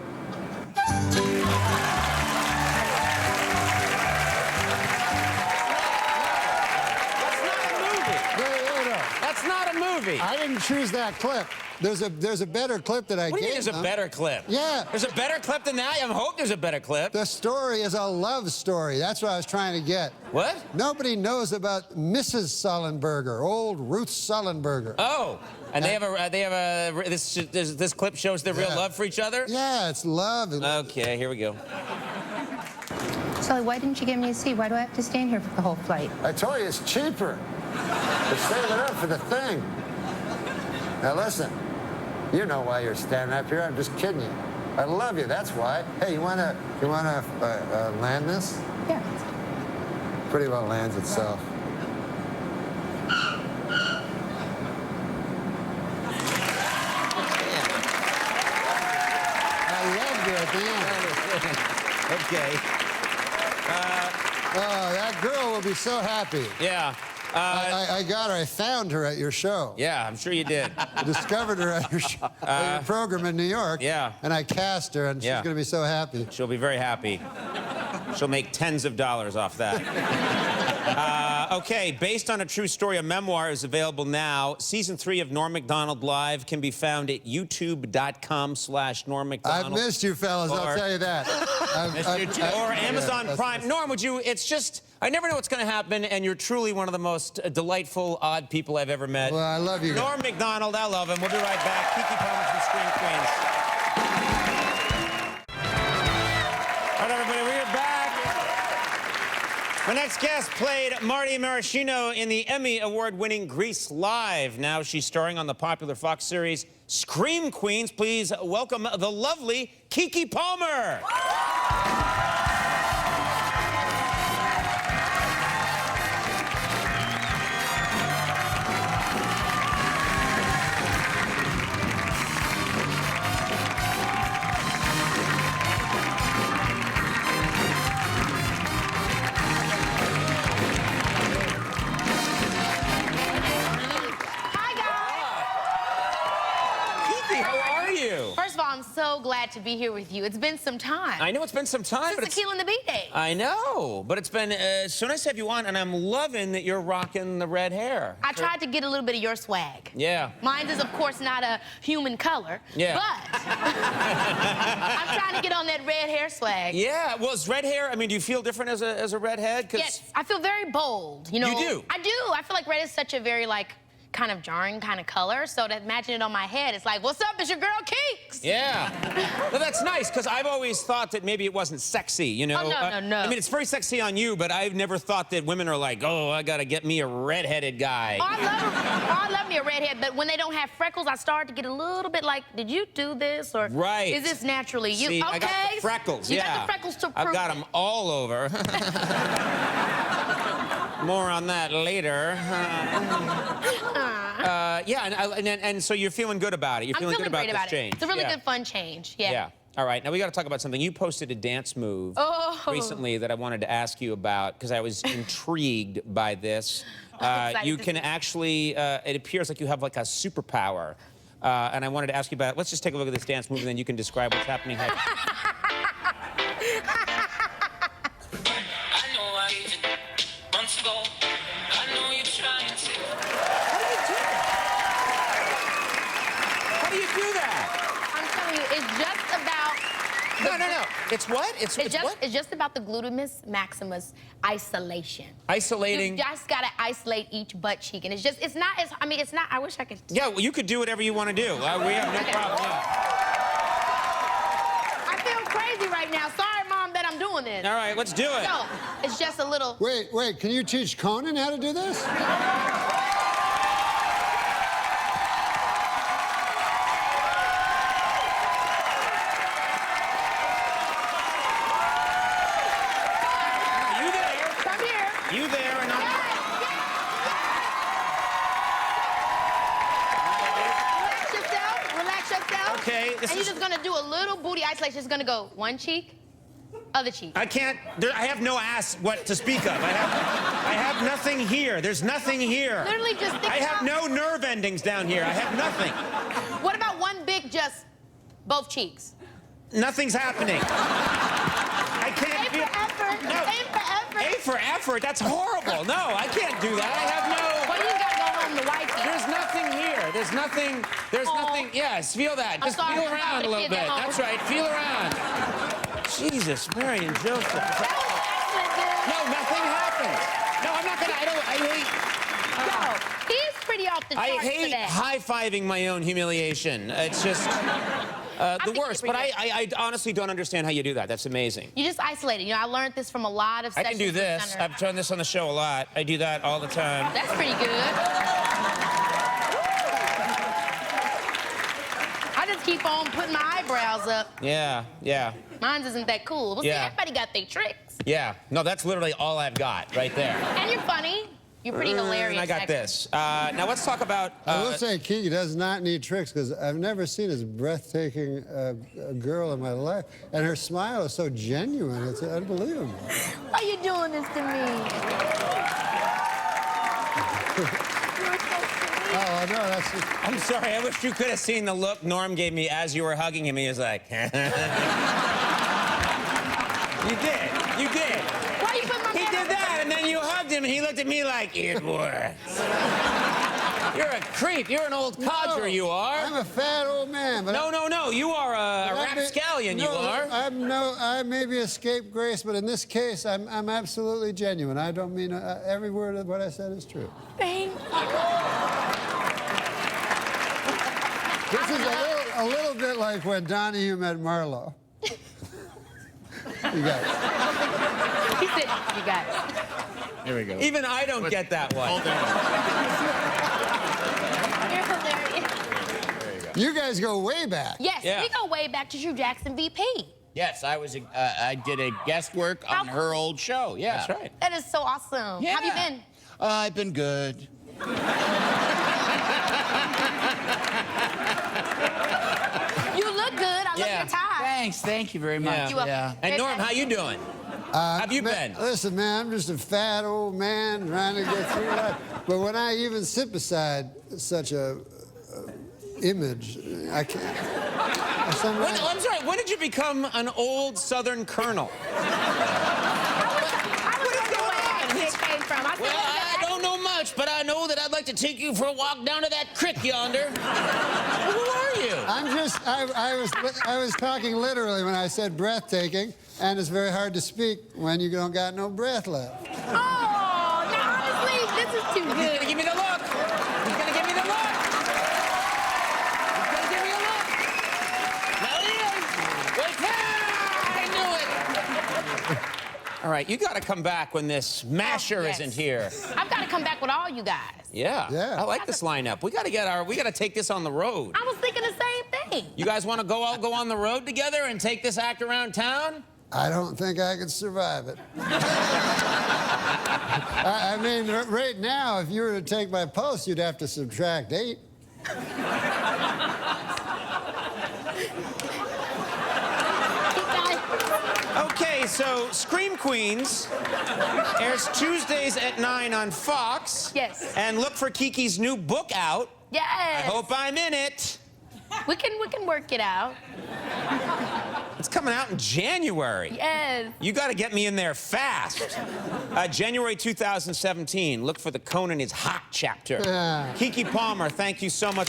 Speaker 2: That's not a movie.
Speaker 7: I didn't choose that clip. There's a better clip that I gave.
Speaker 2: What do you mean there's a better clip?
Speaker 7: Yeah.
Speaker 2: There's a better clip than that? I hope there's a better clip.
Speaker 7: The story is a love story. That's what I was trying to get.
Speaker 2: What?
Speaker 7: Nobody knows about Mrs. Sullenberger, old Ruth Sullenberger.
Speaker 2: Oh, and they have a this clip shows their real love for each other?
Speaker 7: Yeah, it's love.
Speaker 2: Okay, here we go.
Speaker 15: Sully, why didn't you give me a seat? Why do I have to stand here for the whole flight?
Speaker 7: I told you it's cheaper. They're saving up for the thing. Now listen, you know why you're standing up here. I'm just kidding you. I love you. That's why. Hey, you wanna land this?
Speaker 15: Yeah.
Speaker 7: Pretty well lands itself. I loved you at the end.
Speaker 2: Okay.
Speaker 7: Oh, that girl will be so happy.
Speaker 2: Yeah.
Speaker 7: I got her. I found her at your show.
Speaker 2: Yeah, I'm sure you did.
Speaker 7: I discovered her at your, at your program in New York.
Speaker 2: Yeah.
Speaker 7: And I cast her, and she's going to be so happy.
Speaker 2: She'll be very happy. She'll make tens of dollars off that. Okay, based on a true story, a memoir is available now. Season 3 of Norm Macdonald Live can be found at youtube.com/Norm Macdonald.
Speaker 7: I've missed you, fellas. I'll tell you that.
Speaker 2: Or Amazon Prime. Norm, would you? It's just, I never know what's going to happen, and you're truly one of the most delightful, odd people I've ever met.
Speaker 7: Well, I love you.
Speaker 2: Norm Macdonald, I love him. We'll be right back. Kiki Palmer from Scream Queens. All right, everybody, we're back. My next guest played Marty Maraschino in the Emmy Award-winning Grease Live. Now she's starring on the popular Fox series Scream Queens. Please welcome the lovely Kiki Palmer.
Speaker 16: First of all, I'm so glad to be here with you. It's been some time.
Speaker 2: I know it's been some time.
Speaker 16: Since Tequila and the B-Day.
Speaker 2: I know, but it's been so nice to have you on, and I'm loving that you're rocking the red hair.
Speaker 16: I tried to get a little bit of your swag.
Speaker 2: Yeah.
Speaker 16: Mine is, of course, not a human color.
Speaker 2: Yeah.
Speaker 16: But I'm trying to get on that red hair swag.
Speaker 2: Yeah. Well, is red hair, I mean, do you feel different as a redhead?
Speaker 16: Yes, I feel very bold. You know.
Speaker 2: You do?
Speaker 16: I do. I feel like red is such a very, like, kind of jarring kind of color, so to imagine it on my head, it's like, what's up, it's your girl Keeks.
Speaker 2: Yeah. Well, that's nice, because I've always thought that maybe it wasn't sexy, you know?
Speaker 16: Oh, no.
Speaker 2: I mean, it's very sexy on you, but I've never thought that women are like, oh, I gotta get me a redheaded guy.
Speaker 16: Oh, I love me a redhead, but when they don't have freckles, I start to get a little bit like, did you do this? Or
Speaker 2: right.
Speaker 16: Is this naturally you?
Speaker 2: See,
Speaker 16: okay.
Speaker 2: I got the freckles,
Speaker 16: you
Speaker 2: yeah.
Speaker 16: got the freckles to prove
Speaker 2: I've got them all over. More on that later. Yeah, and so you're feeling good about it. You're feeling good about this change.
Speaker 16: It's a really good, fun change. Yeah.
Speaker 2: All right, now we got to talk about something. You posted a dance move recently that I wanted to ask you about because I was intrigued by this. You can actually, it appears like you have like a superpower. And I wanted to ask you about it. Let's just take a look at this dance move and then you can describe what's happening here. How do you do that?
Speaker 16: I'm telling you, it's just about...
Speaker 2: No. It's what? It's what?
Speaker 16: It's just about the gluteus maximus isolation.
Speaker 2: Isolating.
Speaker 16: You just gotta isolate each butt cheek, and it's not as. I mean, it's not. I wish I could.
Speaker 2: Yeah, well, you could do whatever you want to do. We have no problem.
Speaker 16: I feel crazy right now. Sorry, Mom, that I'm doing this.
Speaker 2: All right, let's do it.
Speaker 16: So it's just a little.
Speaker 7: Wait, can you teach Conan how to do this?
Speaker 2: You there and I'm...
Speaker 16: Relax yourself.
Speaker 2: Okay,
Speaker 16: and you're just gonna do a little booty isolation. It's gonna go one cheek, other cheek.
Speaker 2: I can't, I have no ass what to speak of. I have nothing here. There's nothing here.
Speaker 16: Literally just think
Speaker 2: I have no nerve endings down here. I have nothing.
Speaker 16: What about one big, just both cheeks?
Speaker 2: Nothing's happening. I can't
Speaker 16: feel... A for effort.
Speaker 2: No.
Speaker 16: A for effort.
Speaker 2: A for effort? That's horrible. No, I can't do that. I have no...
Speaker 16: Well, you gotta go home to wife it.
Speaker 2: There's nothing here. There's nothing... Yes, feel that. Just feel around a little bit. That's right. Feel around. Jesus, Mary and Joseph. No, nothing happens. No, I'm not gonna... I hate...
Speaker 16: No, he's pretty off the charts
Speaker 2: I hate
Speaker 16: for that.
Speaker 2: high-fiving my own humiliation. It's just the worst. But I honestly don't understand how you do that. That's amazing.
Speaker 16: You just isolate it. You know, I learned this from a lot of
Speaker 2: I
Speaker 16: sessions.
Speaker 2: can do this. I've done this on the show a lot. I do that all the time.
Speaker 16: That's pretty good. I just keep on putting my eyebrows up.
Speaker 2: Yeah.
Speaker 16: Mine isn't that cool. Well, see, everybody got their tricks.
Speaker 2: Yeah. No, that's literally all I've got right there.
Speaker 16: And you're funny. You're pretty hilarious.
Speaker 2: I got this. Now let's talk about...
Speaker 7: I will say Kiki does not need tricks because I've never seen as breathtaking a girl in my life. And her smile is so genuine. It's unbelievable.
Speaker 16: Why are you doing this to me?
Speaker 7: Oh, no, that's just...
Speaker 2: I'm sorry. I wish you could have seen the look Norm gave me as you were hugging him. He was like... You did.
Speaker 16: Why you put my
Speaker 2: He did that, and then you hugged him, and he looked at me like, it works. You're a creep. You're an old codger, you are.
Speaker 7: I'm a fat old man. But
Speaker 2: No. You are a rapscallion, you are.
Speaker 7: I may be a scapegrace, but in this case, I'm absolutely genuine. I don't mean every word of what I said is true.
Speaker 16: Thank you.
Speaker 7: This is a little bit like when Donahue met Marlowe. You guys.
Speaker 16: He said, you guys.
Speaker 11: Here we go.
Speaker 2: Even I don't get that one.
Speaker 11: Hold on.
Speaker 16: You're hilarious.
Speaker 7: You guys go way back.
Speaker 16: Yes, we go way back to Drew Jackson VP.
Speaker 3: Yes, I did a guest work on her old show. Yeah.
Speaker 2: That's right.
Speaker 16: That is so awesome.
Speaker 3: Yeah.
Speaker 16: How have you been?
Speaker 3: I've been good.
Speaker 16: You look good. I love your tie.
Speaker 3: Thanks. Thank you very much.
Speaker 16: You're welcome.
Speaker 3: Yeah.
Speaker 2: And Norm, how you doing? How have you been?
Speaker 7: Listen, man, I'm just a fat old man trying to get through life. But when I even sit beside such a image, I can't.
Speaker 2: I'm sorry, when did you become an old Southern colonel?
Speaker 3: I don't know much, but I know that I'd like to take you for a walk down to that creek yonder. Who are you?
Speaker 7: I was talking literally when I said breathtaking, and it's very hard to speak when you don't got no breath left.
Speaker 16: Oh, now honestly, this is too good.
Speaker 2: He's gonna give me the look. He's gonna give me the look. He's gonna give me a look.
Speaker 3: Now he is. Wait, I knew it.
Speaker 2: All right, you gotta come back when this masher isn't here.
Speaker 16: I've got to come back with all you guys.
Speaker 2: Yeah. I like this lineup. We gotta take this on the road.
Speaker 16: I was thinking the same thing.
Speaker 2: You guys wanna all go on the road together and take this act around town?
Speaker 7: I don't think I could survive it. I mean, right now, if you were to take my pulse, you'd have to subtract 8.
Speaker 2: so Scream Queens airs Tuesdays at 9 on Fox.
Speaker 16: Yes.
Speaker 2: And look for Kiki's new book out.
Speaker 16: Yes.
Speaker 2: I hope I'm in it.
Speaker 16: We can work it out.
Speaker 2: It's coming out in January.
Speaker 16: Yes.
Speaker 2: You got to get me in there fast. January 2017. Look for the Conan is Hot chapter. Kiki Palmer, thank you so much.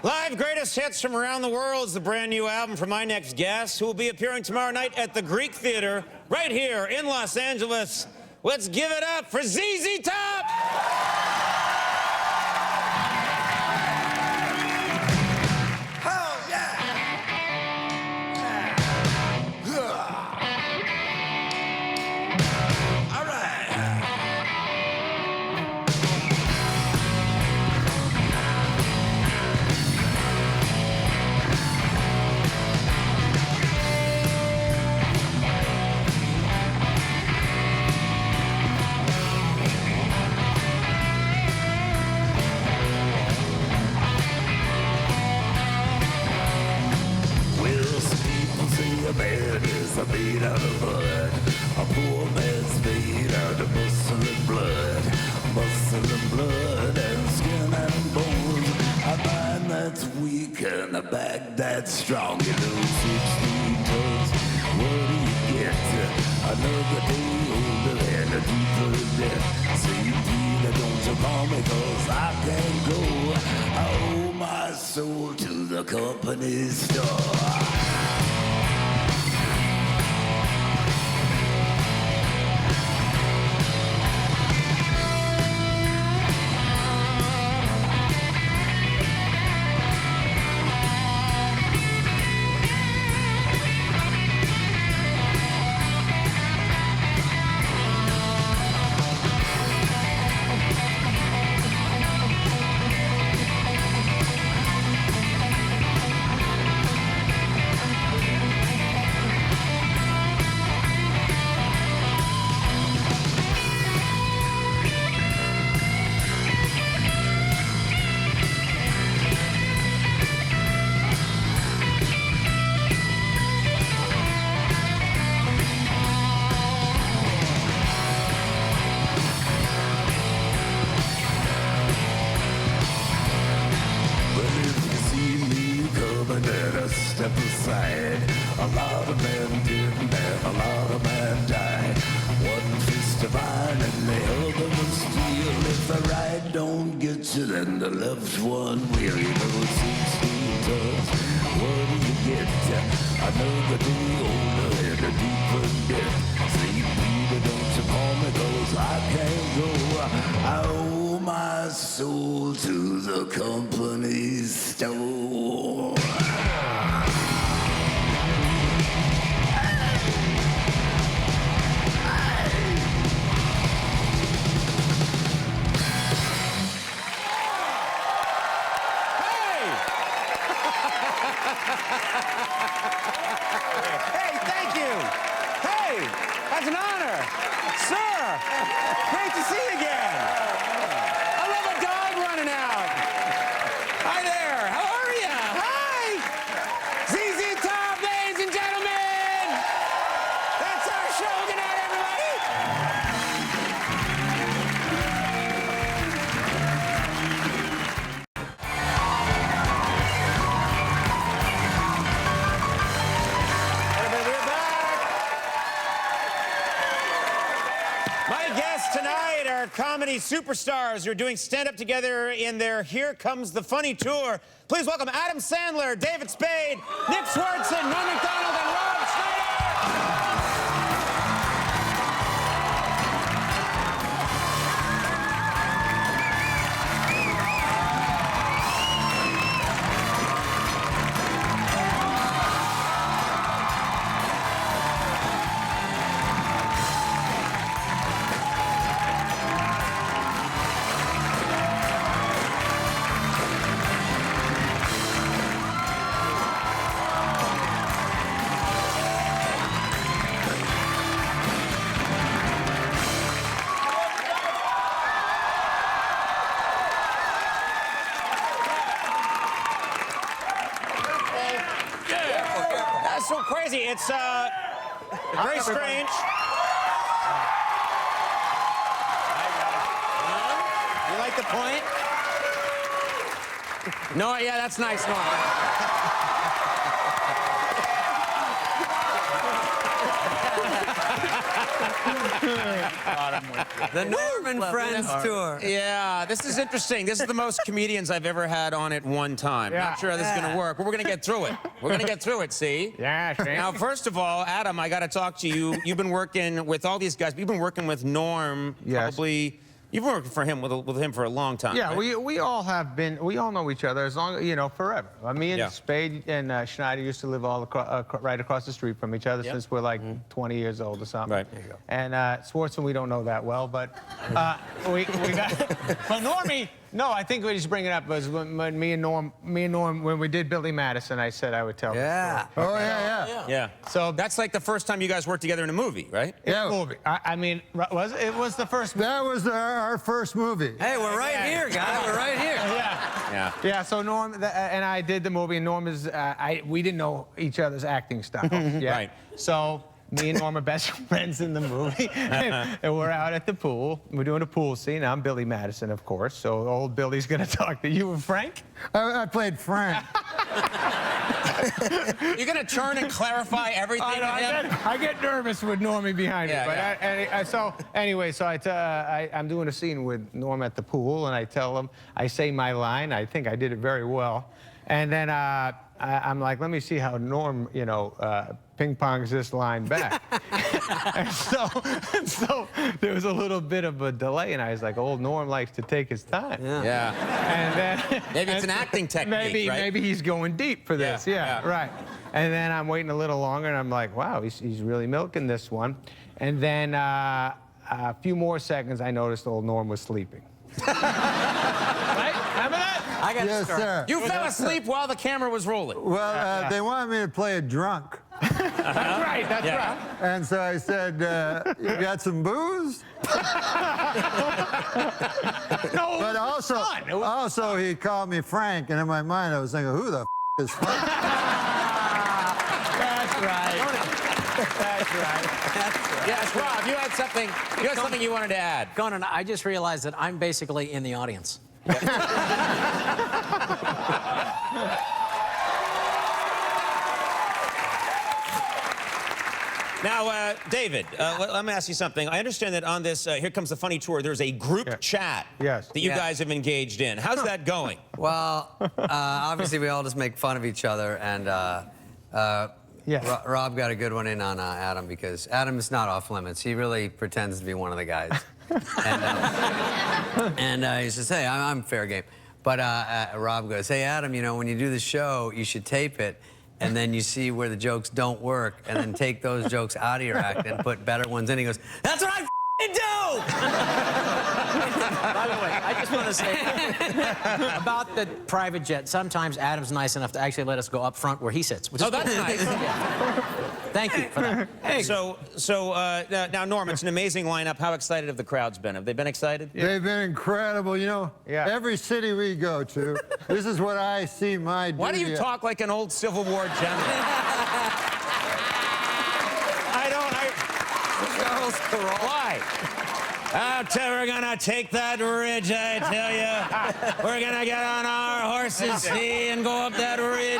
Speaker 2: Live greatest hits from around the world is the brand new album from my next guest, who will be appearing tomorrow night at the Greek Theater, right here in Los Angeles. Let's give it up for ZZ Top!
Speaker 17: Made out of mud, a poor man's made out of muscle and blood and skin and bones. A mind that's weak and a back that's strong. You know, 16 tons, what do you get? Another day older and a deeper in debt. Say, Peter, don't you call me, 'cause I can't go. I owe my soul to the company store. Step aside. A lot of men did and a lot of men died. One fist of iron and the other of steel. If the right don't get you, then the left one will. You know, 16 tons, what do you get? Another day older and a deeper debt. Say, Peter, don't you call me, 'cause I can't go. I owe my soul to the company store.
Speaker 2: Hey, thank you. Hey, that's an honor. Sir, great to see you again. I love a dog running out. Hi there, how are you? Hi. ZZ Top, ladies and gentlemen. That's our show. Good night, everybody. My guests tonight are comedy superstars who are doing stand-up together in their Here Comes the Funny tour. Please welcome Adam Sandler, David Spade, Nick Swardson, Norm Macdonald, and Rob Schneider. it's very strange. You like the point?
Speaker 3: No, yeah, that's nice, Norm.
Speaker 18: The Norm and Friends tour.
Speaker 2: Yeah, this is interesting. This is the most comedians I've ever had on at one time.
Speaker 11: Yeah.
Speaker 2: Not sure how this is going to work, but we're going to get through it. We're going to get through it, see?
Speaker 11: Yeah, sure.
Speaker 2: Now, first of all, Adam, I got to talk to you. You've been working with all these guys. You've been working with Norm probably... You've been working for him with him for a long time.
Speaker 19: Yeah,
Speaker 2: right?
Speaker 19: we all have been. We all know each other as long, forever. Me and Spade and Schneider used to live all right across the street from each other since we're like 20 years old or something.
Speaker 2: Right. There you go.
Speaker 19: And Swartzen we don't know that well, but we got. But Normie, no, I think what he's bringing up was when me and Norm, when we did Billy Madison, I said I would tell.
Speaker 18: Yeah.
Speaker 19: The story.
Speaker 2: Yeah. So that's like the first time you guys worked together in a movie, right?
Speaker 19: Yeah. Movie. I mean, it was the first.
Speaker 7: That was our first movie.
Speaker 18: Hey, we're right here, guys. We're right here.
Speaker 2: Yeah.
Speaker 19: Yeah, so Norm and I did the movie, and Norm is, we didn't know each other's acting style. Yeah.
Speaker 2: Right.
Speaker 19: So me and Norm are best friends in the movie, and we're out at the pool. We're doing a pool scene. I'm Billy Madison, of course, so old Billy's gonna talk to you and Frank.
Speaker 7: I played Frank.
Speaker 2: You're gonna turn and clarify everything.
Speaker 19: I get nervous with Normie behind me. But so anyway, so I'm doing a scene with Norm at the pool, and I tell him, I say my line. I think I did it very well, and then I'm like, let me see how Norm, ping pongs this line back. and so there was a little bit of a delay, and I was like, old Norm likes to take his time.
Speaker 2: Yeah.
Speaker 19: And then
Speaker 2: maybe it's an acting technique, right?
Speaker 19: Maybe he's going deep for this. Yeah, right. And then I'm waiting a little longer, and I'm like, wow, he's really milking this one. And then a few more seconds, I noticed old Norm was sleeping. Right? Remember that?
Speaker 18: I got
Speaker 7: Yes, sir.
Speaker 2: You fell asleep while the camera was rolling.
Speaker 7: Well, they wanted me to play a drunk.
Speaker 19: That's right, that's right.
Speaker 7: And so I said, you got some booze?
Speaker 19: No,
Speaker 7: but also he called me Frank, and in my mind I was thinking, who the is Frank?
Speaker 19: That's right. That's right.
Speaker 2: Yes, Rob, you had something you wanted to add.
Speaker 3: Conan, I just realized that I'm basically in the audience.
Speaker 2: Now, David, let me ask you something. I understand that on this Here Comes the Funny tour, there's a group chat that you guys have engaged in. How's that going?
Speaker 18: Well, obviously we all just make fun of each other, and Rob got a good one in on Adam, because Adam is not off limits. He really pretends to be one of the guys. And he says, hey, I'm fair game. But Rob goes, hey, Adam, when you do the show, you should tape it, and then you see where the jokes don't work, and then take those jokes out of your act and put better ones in. He goes, that's what I do!
Speaker 3: By the way, I just want to say about the private jet, sometimes Adam's nice enough to actually let us go up front where he sits.
Speaker 2: Oh, that's nice.
Speaker 3: Thank you for that.
Speaker 2: Hey. So now, Norm, it's an amazing lineup. How excited have the crowds been? Have they been excited?
Speaker 7: They've been incredible. Every city we go to, this is what I see my duty.
Speaker 2: Why do you talk like an old Civil War general? Why? We're gonna take that ridge, I tell you. We're gonna get on our horses, see, and go up that ridge.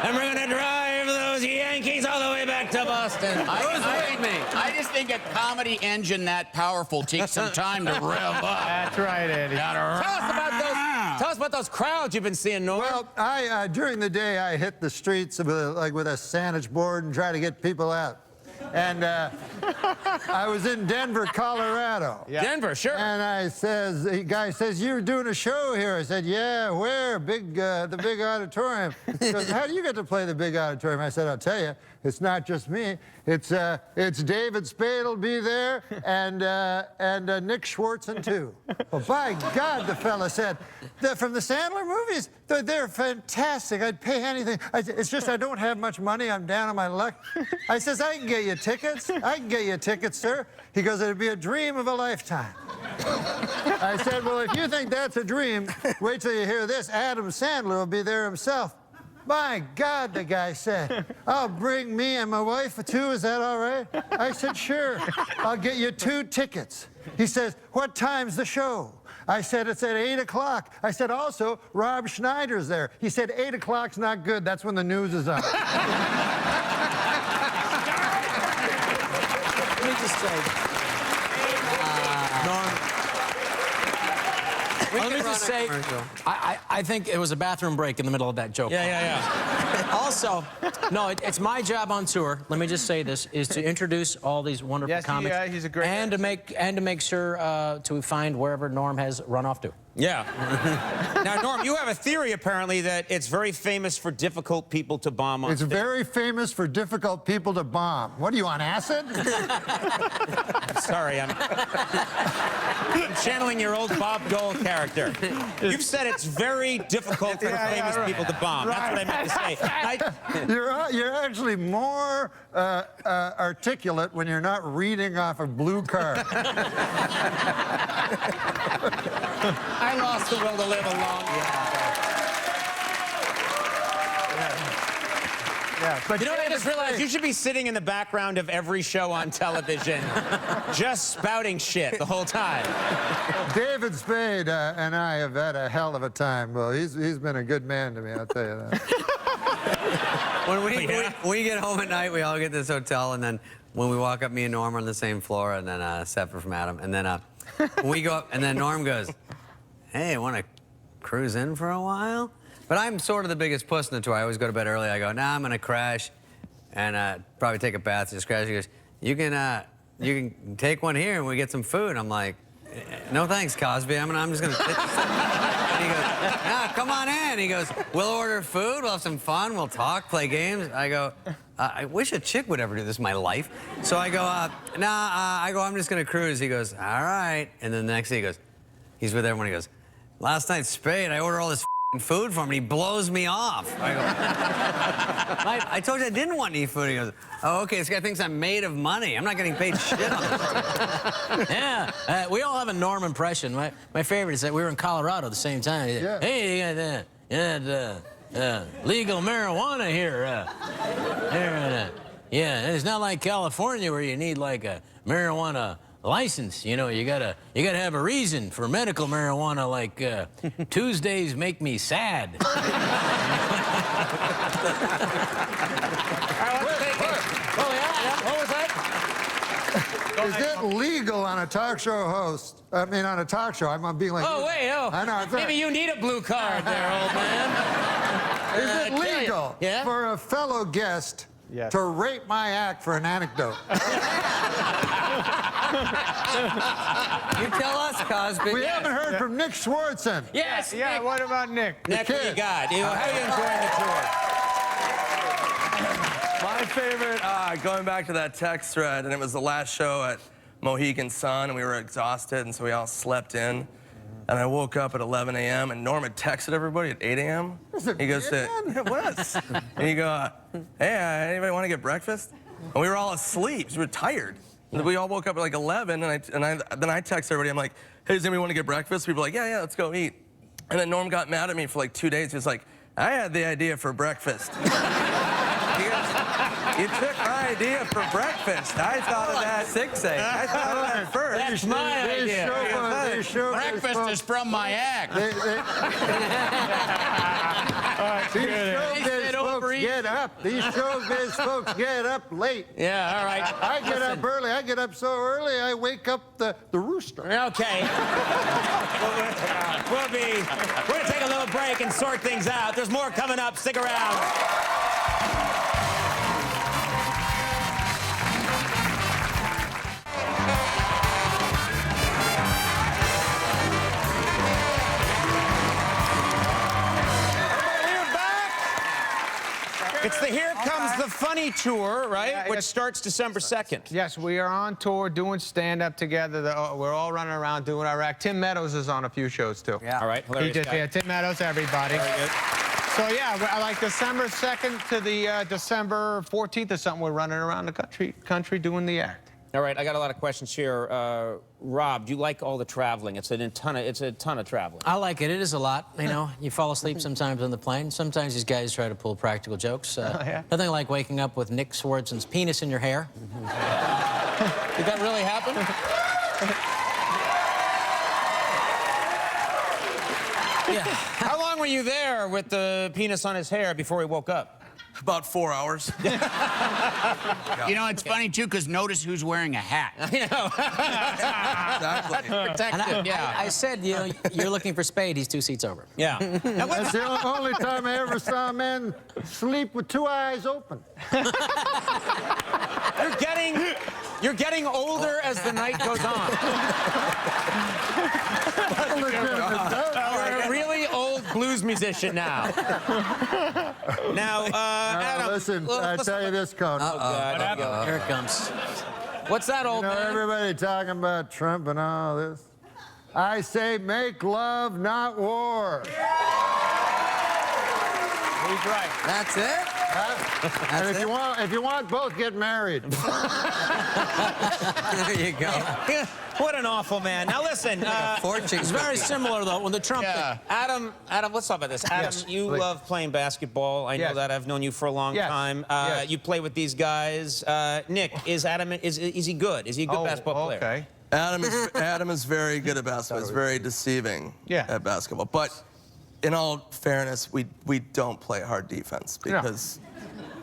Speaker 2: And we're gonna drive those Yankees all the way back to Boston.
Speaker 3: I just think a comedy engine that powerful takes some time to rev up.
Speaker 19: That's right, Eddie.
Speaker 2: Tell us about those crowds you've been seeing, Norm.
Speaker 7: Well, during the day, I hit the streets with a sandwich board and try to get people out. And I was in Denver, Colorado.
Speaker 2: Yeah. Denver, sure.
Speaker 7: And the guy says, you're doing a show here. I said, yeah, where? The big auditorium. He goes, how do you get to play the big auditorium? I said, I'll tell you, it's not just me. It's David Spade will be there, and Nick Swartzen, too. Well, by God, the fella said, from the Sandler movies, they're fantastic. I'd pay anything. It's just I don't have much money. I'm down on my luck. I says, I can get you tickets. I can get you tickets, sir. He goes, it'd be a dream of a lifetime. I said, well, if you think that's a dream, wait till you hear this. Adam Sandler will be there himself. My God, the guy said, I'll bring me and my wife too, is that all right? I said, sure, I'll get you 2 tickets. He says, what time's the show? I said, it's at 8 o'clock. I said, also, Rob Schneider's there. He said, 8 o'clock's not good, that's when the news is on.
Speaker 3: Let me just say, let me just say, I think it was a bathroom break in the middle of that joke.
Speaker 2: Yeah.
Speaker 3: Also, no, it's my job on tour. Let me just say this: is to introduce all these wonderful comics,
Speaker 19: he's a great
Speaker 3: and to make sure to find wherever Norm has run off to.
Speaker 2: Yeah. Now, Norm, you have a theory, apparently, that it's very famous for difficult people to bomb on
Speaker 7: It's
Speaker 2: stage.
Speaker 7: very famous for difficult people to bomb. What are you, on acid?
Speaker 2: Sorry, I'm channeling your old Bob Dole character. You've said it's very difficult for famous people to bomb. That's what I meant to say.
Speaker 7: You're actually more articulate when you're not reading off a blue card.
Speaker 2: I lost the will to live a long
Speaker 7: But
Speaker 2: you know what I just realized? You should be sitting in the background of every show on television, just spouting shit the whole time.
Speaker 7: David Spade and I have had a hell of a time. Well, he's been a good man to me, I'll tell you that.
Speaker 18: When we get home at night, we all get to this hotel, and then when we walk up, me and Norm are on the same floor, and then separate from Adam, and then we go up, and then Norm goes, hey, want to cruise in for a while? But I'm sort of the biggest puss in the tour. I always go to bed early. I go, nah, I'm going to crash and probably take a bath, just crash. He goes, you can take one here and we get some food. I'm like, no thanks, Cosby. I'm just going to sit. And he goes, nah, come on in. He goes, we'll order food, we'll have some fun, we'll talk, play games. I go, I wish a chick would ever do this in my life. So I go, I'm just going to cruise. He goes, all right. And then the next day he goes, he's with everyone. He goes, last night, Spade, I ordered all this food for him, and he blows me off. I go, I told you I didn't want to eat food. He goes, oh, okay, this guy thinks I'm made of money. I'm not getting paid shit on this.
Speaker 3: Yeah, we all have a Norm impression. My favorite is that we were in Colorado at the same time.
Speaker 7: Yeah.
Speaker 3: Hey, you got legal marijuana here. Yeah, it's not like California where you need like a marijuana license. You know, you gotta have a reason for medical marijuana, like Tuesdays make me sad.
Speaker 7: What was that? Is it legal on a talk show host? I mean, on a talk show, I'm being like...
Speaker 3: Oh, wait,
Speaker 7: I know.
Speaker 3: Maybe you need a blue card there, old man.
Speaker 7: Is it legal for a fellow guest to rape my act for an anecdote?
Speaker 18: You tell us, Cosby.
Speaker 7: We haven't heard from Nick Swartzen.
Speaker 3: Yes,
Speaker 19: Yeah, what about Nick?
Speaker 2: Nick, what you got? How are you enjoying the tour?
Speaker 20: My favorite, going back to that text thread, and it was the last show at Mohegan Sun, and we were exhausted, and so we all slept in. And I woke up at 11 a.m., and Norm had texted everybody at 8 a.m. He goes, yeah, it was. And he goes, hey, anybody want to get breakfast? And we were all asleep, so we were tired. And we all woke up at like 11, then I text everybody, I'm like, hey, does anybody want to get breakfast? People were like, yeah, let's go eat. And then Norm got mad at me for like 2 days. He was like, I had the idea for breakfast. He goes, you took my idea for breakfast. I thought of that.
Speaker 18: 6 a.m.
Speaker 20: I thought of that first.
Speaker 3: That's my idea. Breakfast is from my act.
Speaker 7: These showbiz folks get up. These showbiz folks get up late.
Speaker 3: Yeah, all right.
Speaker 7: I get up early. I get up so early, I wake up the rooster.
Speaker 3: Okay.
Speaker 2: We're going to take a little break and sort things out. There's more coming up. Stick around. It's the Here Comes the Funny tour, right? Which starts December 2nd.
Speaker 19: Yes, we are on tour doing stand-up together. We're all running around doing our act. Tim Meadows is on a few shows, too.
Speaker 18: Yeah.
Speaker 2: All right, hilarious guy.
Speaker 19: Tim Meadows, everybody.
Speaker 2: Very good.
Speaker 19: So, yeah, like December 2nd to the December 14th or something, we're running around the country doing the act.
Speaker 2: All right, I got a lot of questions here. Rob, do you like all the traveling? It's a ton of traveling.
Speaker 3: I like it. It is a lot. You know, you fall asleep sometimes on the plane. Sometimes these guys try to pull practical jokes. Nothing like waking up with Nick Swartzen's penis in your hair.
Speaker 2: Did that really happen? Yeah. How long were you there with the penis on his hair before he woke up?
Speaker 20: About 4 hours.
Speaker 21: You know, it's funny, too, because notice who's wearing a hat.
Speaker 20: Exactly.
Speaker 3: I said, you know, you're looking for Spade. He's 2 seats over.
Speaker 2: Yeah.
Speaker 7: That's the only time I ever saw a man sleep with 2 eyes open.
Speaker 2: You're getting older as the night goes on. You're a really old blues musician now. Now, Adam.
Speaker 7: Listen, I tell you this, Conan.
Speaker 2: Oh, God.
Speaker 3: Here it comes.
Speaker 2: What's that, old man?
Speaker 7: Everybody talking about Trump and all this. I say make love, not war.
Speaker 2: He's right.
Speaker 18: That's it?
Speaker 7: And if you want both, get married.
Speaker 18: There you go.
Speaker 2: What an awful man. Now listen,
Speaker 3: It's very similar though when the Trump thing.
Speaker 2: Adam, let's talk about this. Adam, you love playing basketball. I know that. I've known you for a long time. You play with these guys. Nick, is Adam is he good? Is he a good basketball player?
Speaker 19: Okay.
Speaker 20: Adam is very good at basketball. He's very deceiving at basketball. But in all fairness, we don't play hard defense because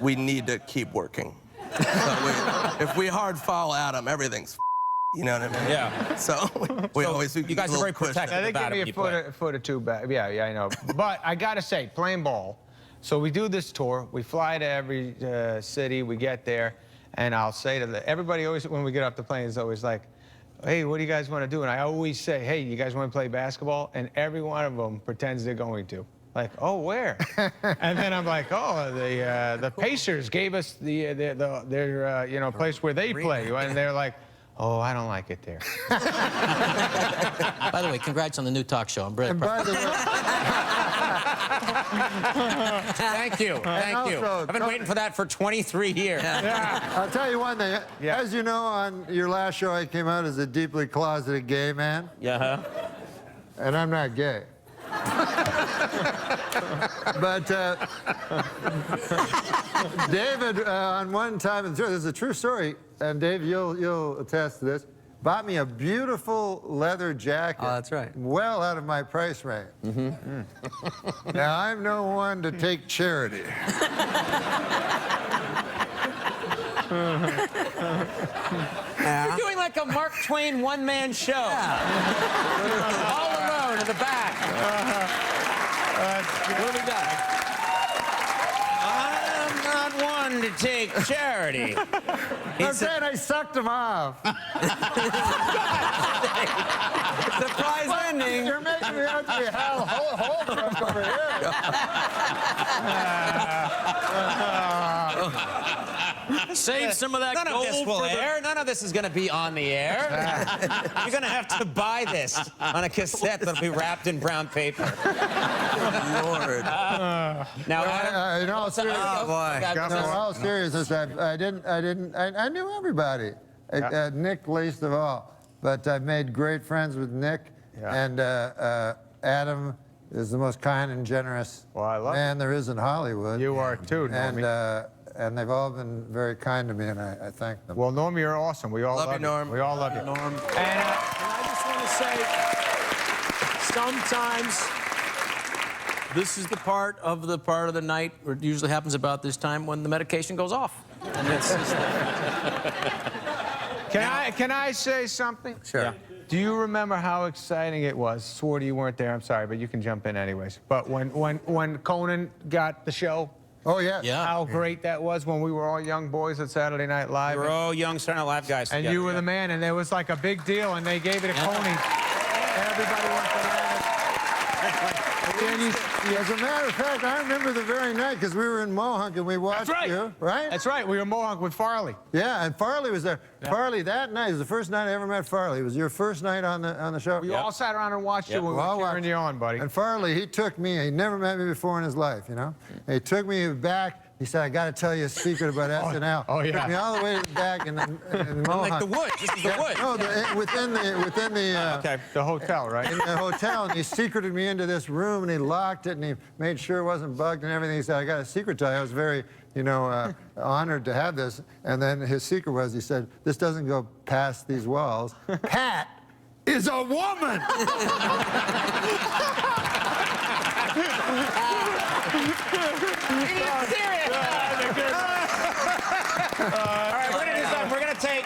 Speaker 20: we need to keep working. So if we hard foul Adam, everything's you know what I mean?
Speaker 2: Yeah.
Speaker 20: So we always
Speaker 2: you guys are very protective
Speaker 19: They
Speaker 2: about
Speaker 19: give
Speaker 2: it.
Speaker 19: me a foot or two back. Yeah, I know. But I gotta say, playing ball. So we do this tour. We fly to every city. We get there, and I'll say to everybody always when we get off the plane is always like, "Hey, what do you guys want to do?" And I always say, "Hey, you guys want to play basketball?" And every one of them pretends they're going to. Like, oh, where? And then I'm like, oh, the Pacers gave us their place where they play, and they're like, oh, I don't like it there.
Speaker 3: By the way, congrats on the new talk show. I'm very proud.
Speaker 2: Thank you. I've been waiting for that for 23 years.
Speaker 7: I'll tell you one thing. As you know, on your last show, I came out as a deeply closeted gay man.
Speaker 2: Yeah.
Speaker 7: And I'm not gay. But David, on one time, this is a true story, and Dave, you'll attest to this, bought me a beautiful leather jacket.
Speaker 18: Oh, that's right.
Speaker 7: Well out of my price range. Now, I'm no one to take charity.
Speaker 2: You're doing like a Mark Twain one-man show. All alone in the back. What do we got? I'm not one to take charity.
Speaker 7: I'm saying I sucked him off.
Speaker 18: Surprise ending.
Speaker 7: You're making me out to be Hal Holbrook over here.
Speaker 3: Save some of that
Speaker 2: None
Speaker 3: gold
Speaker 2: of this will
Speaker 3: for
Speaker 2: air. None of this is going to be on the air. You're going to have to buy this on a cassette that'll be wrapped in brown paper.
Speaker 20: Lord.
Speaker 2: Now, Adam,
Speaker 7: in all seriousness, in all seriousness, I knew everybody. Nick least of all. But I've made great friends with Nick, and Adam is the most kind and generous man there is in Hollywood.
Speaker 19: You are too, Normie.
Speaker 7: And they've all been very kind to me, and I thank them.
Speaker 19: Well, Norm, you're awesome. We all love you,
Speaker 20: Norm.
Speaker 19: We all love you.
Speaker 11: Norm. And I just want to say, sometimes
Speaker 3: This is the part of the night, or it usually happens about this time, when the medication goes off. And it's just
Speaker 19: Can I say something?
Speaker 18: Sure. Yeah.
Speaker 19: Do you remember how exciting it was? Swarty, you weren't there. I'm sorry, but you can jump in anyways. But when Conan got the show.
Speaker 7: Oh, yeah.
Speaker 19: How great that was when we were all young boys at Saturday Night Live.
Speaker 2: we were all young Saturday Night Live guys
Speaker 19: And
Speaker 2: together,
Speaker 19: you were the man, and there was like a big deal, and they gave it to Coney. Everybody went to that.
Speaker 7: As a matter of fact, I remember the very night, because we were in Mohawk and we watched you, right?
Speaker 19: That's right. We were in Mohawk with Farley.
Speaker 7: Yeah, and Farley was there. Yeah. Farley, that night was the first night I ever met Farley. It was your first night on the show.
Speaker 19: We all sat around and watched you when we were cheering you on, buddy.
Speaker 7: And Farley, he took me. He never met me before in his life, you know. And he took me back he said, I got to tell you a secret about SNL.
Speaker 19: Oh, yeah.
Speaker 7: Took me all the way to the back in the Mohawk.
Speaker 2: Like the woods. This is the woods.
Speaker 7: No, within the
Speaker 2: Okay.
Speaker 19: The hotel, right?
Speaker 7: in the hotel, and he secreted me into this room, and he locked it, and he made sure it wasn't bugged and everything. He said, I got a secret to tell you. I was very, honored to have this. And then his secret was, he said, this doesn't go past these walls. Pat is a woman!
Speaker 2: All right, we're gonna do something.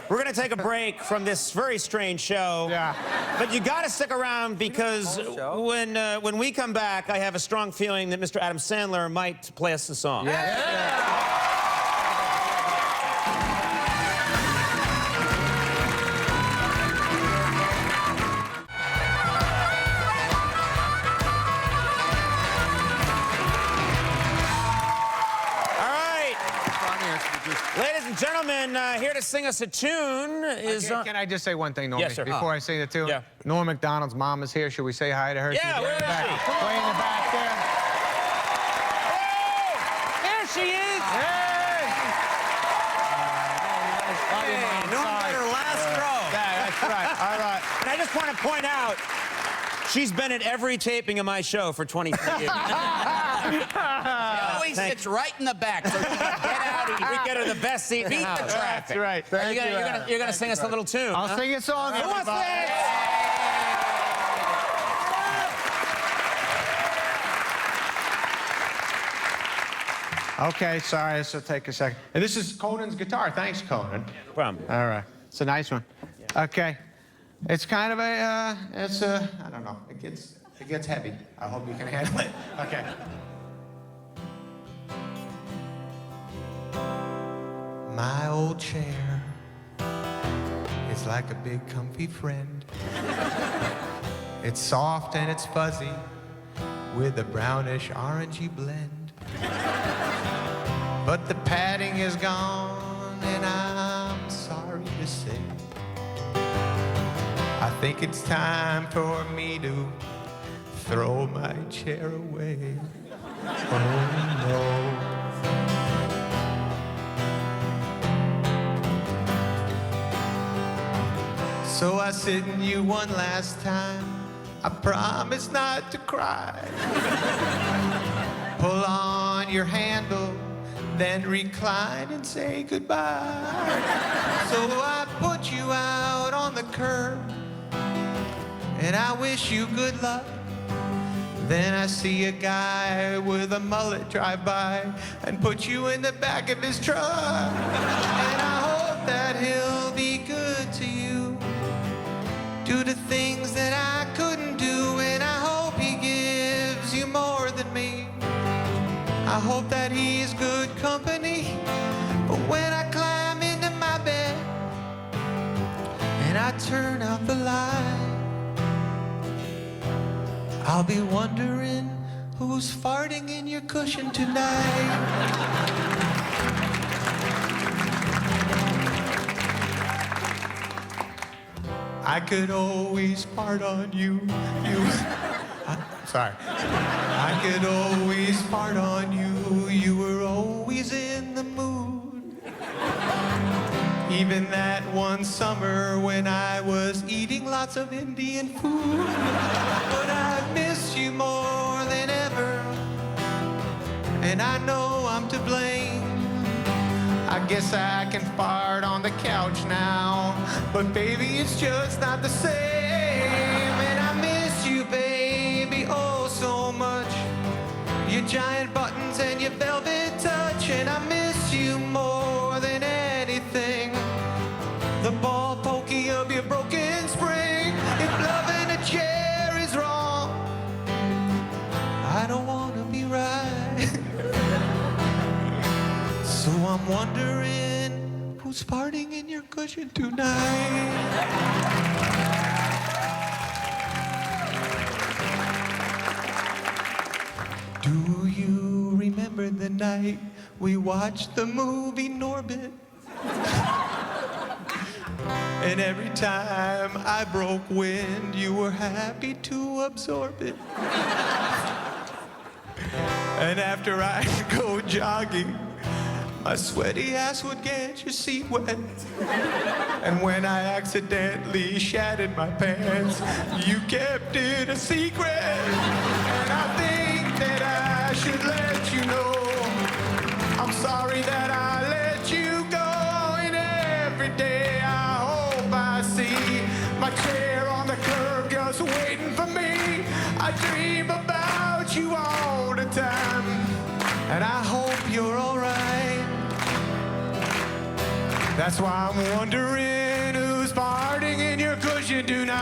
Speaker 2: We're gonna take a break from this very strange show.
Speaker 19: Yeah.
Speaker 2: But you gotta stick around because when we come back, I have a strong feeling that Mr. Adam Sandler might play us a song. Ladies and gentlemen, here to sing us a tune is...
Speaker 19: Can I just say one thing, Norm?
Speaker 2: Yes, sir.
Speaker 19: Before I sing the tune?
Speaker 2: Yeah.
Speaker 19: Norm Macdonald's mom is here. Should we say hi to her?
Speaker 2: Yeah, where is she?
Speaker 19: Way in the back there.
Speaker 2: Oh! There she is!
Speaker 19: Hey!
Speaker 18: Norm got her last row.
Speaker 19: Yeah, that's right. All right.
Speaker 2: And I just want to point out, she's been at every taping of my show for 23 years.
Speaker 21: Always sits right in the back so she can get out of here.
Speaker 2: We get her the best seat. Beat the traffic.
Speaker 19: That's right.
Speaker 2: You're gonna sing us a little tune.
Speaker 19: I'll sing a song.
Speaker 2: Who wants
Speaker 19: everybody.
Speaker 2: this?
Speaker 19: Okay, sorry, this will take a second. And this is Conan's guitar. Thanks, Conan.
Speaker 2: No problem.
Speaker 19: All right. It's a nice one. Okay. It's kind of I don't know. It gets heavy. I hope you can handle it. Okay. My old chair is like a big comfy friend. It's soft and it's fuzzy with a brownish orangey blend. But the padding is gone and I'm sorry to say I think it's time for me to throw my chair away. Oh no. So I sit in you one last time. I promise not to cry. Pull on your handle, then recline and say goodbye. So I put you out on the curb, and I wish you good luck. Then I see a guy with a mullet drive by and put you in the back of his truck. And I hope that he'll be good to you, do the things that I couldn't do, and I hope he gives you more than me. I hope that he's good company. But when I climb into my bed and I turn out the light, I'll be wondering who's farting in your cushion tonight. I could always fart on you. Sorry. I could always fart on you. You were always in the mood. Even that one summer when I was eating lots of Indian food. But I miss you more than ever, and I know I'm to blame. I guess I can fart on the couch now, but baby, it's just not the same. And I miss you, baby, oh so much. Your giant buttons and your velvet touch, and I miss you more than anything. The ball pokey of your broken spring. If loving a chair is wrong, I don't want to be right. So I'm wondering who's farting in your cushion tonight. Do you remember the night we watched the movie Norbit? And every time I broke wind, you were happy to absorb it.
Speaker 4: And after I go jogging, my sweaty ass would get your seat wet. And when I accidentally shattered my pants, you kept it a secret. And I think that I should let you know I'm sorry that I let you go. And every day I hope I see my chair on the curb just waiting for me. I dream about you all the time, and I hope you're all right. That's why I'm wondering who's farting in your cushion tonight.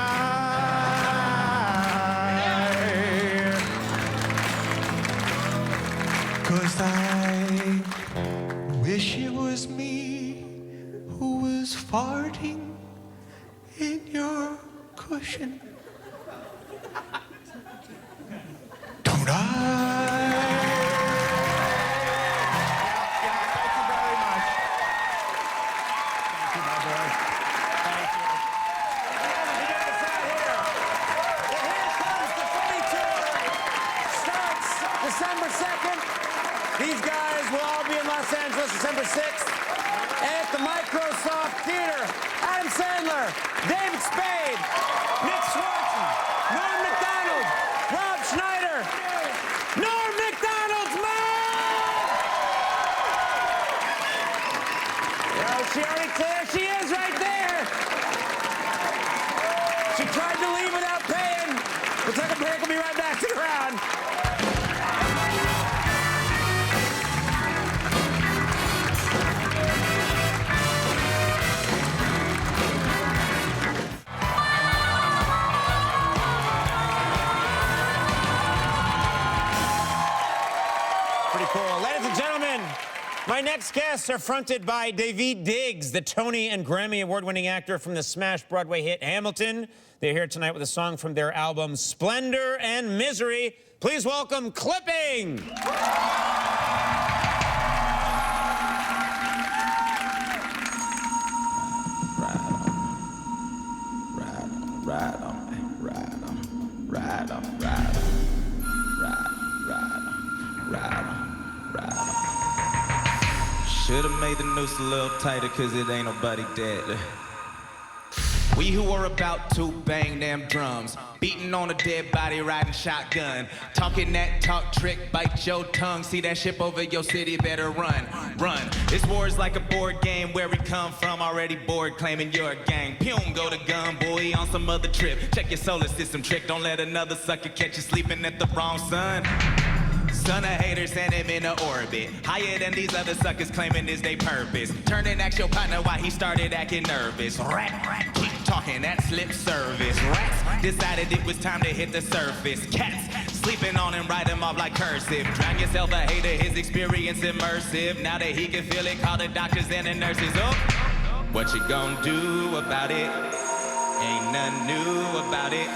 Speaker 4: 'Cause I wish it was me who was farting in your cushion. Don't
Speaker 10: December 2nd. These guys will all be in Los Angeles December 6th at the Microsoft Theater. Adam Sandler, David Spade, Nick Swartzen, Norm Macdonald, Rob Schneider, Norm Macdonald's mom! Well, there she is right there. She tried to leave without paying. Looks like a break. We'll be right back. Stick around.
Speaker 2: Cool. Ladies and gentlemen, my next guests are fronted by Daveed Diggs, the Tony and Grammy award-winning actor from the smash Broadway hit Hamilton. They're here tonight with a song from their album Splendor and Misery. Please welcome Clipping.
Speaker 22: Should've made the noose a little tighter, cause it ain't nobody dead. We who were about to bang them drums, beating on a dead body, riding shotgun, talking that talk trick, bite your tongue. See that ship over your city, better run, run. This war is like a board game. Where we come from, already bored, claiming you're a gang. Pum, go to gun, boy, on some other trip. Check your solar system trick, don't let another sucker catch you sleeping at the wrong sun. Son of haters, send him into orbit. Higher than these other suckers claiming is they purpose. Turn and ask your partner why he started acting nervous. Rat, keep talking, that's lip service. Rats decided it was time to hit the surface. Cats sleeping on him, write him off like cursive. Drown yourself a hater, his experience immersive. Now that he can feel it, call the doctors and the nurses. Oh, what you gonna do about it? Ain't nothing new about it.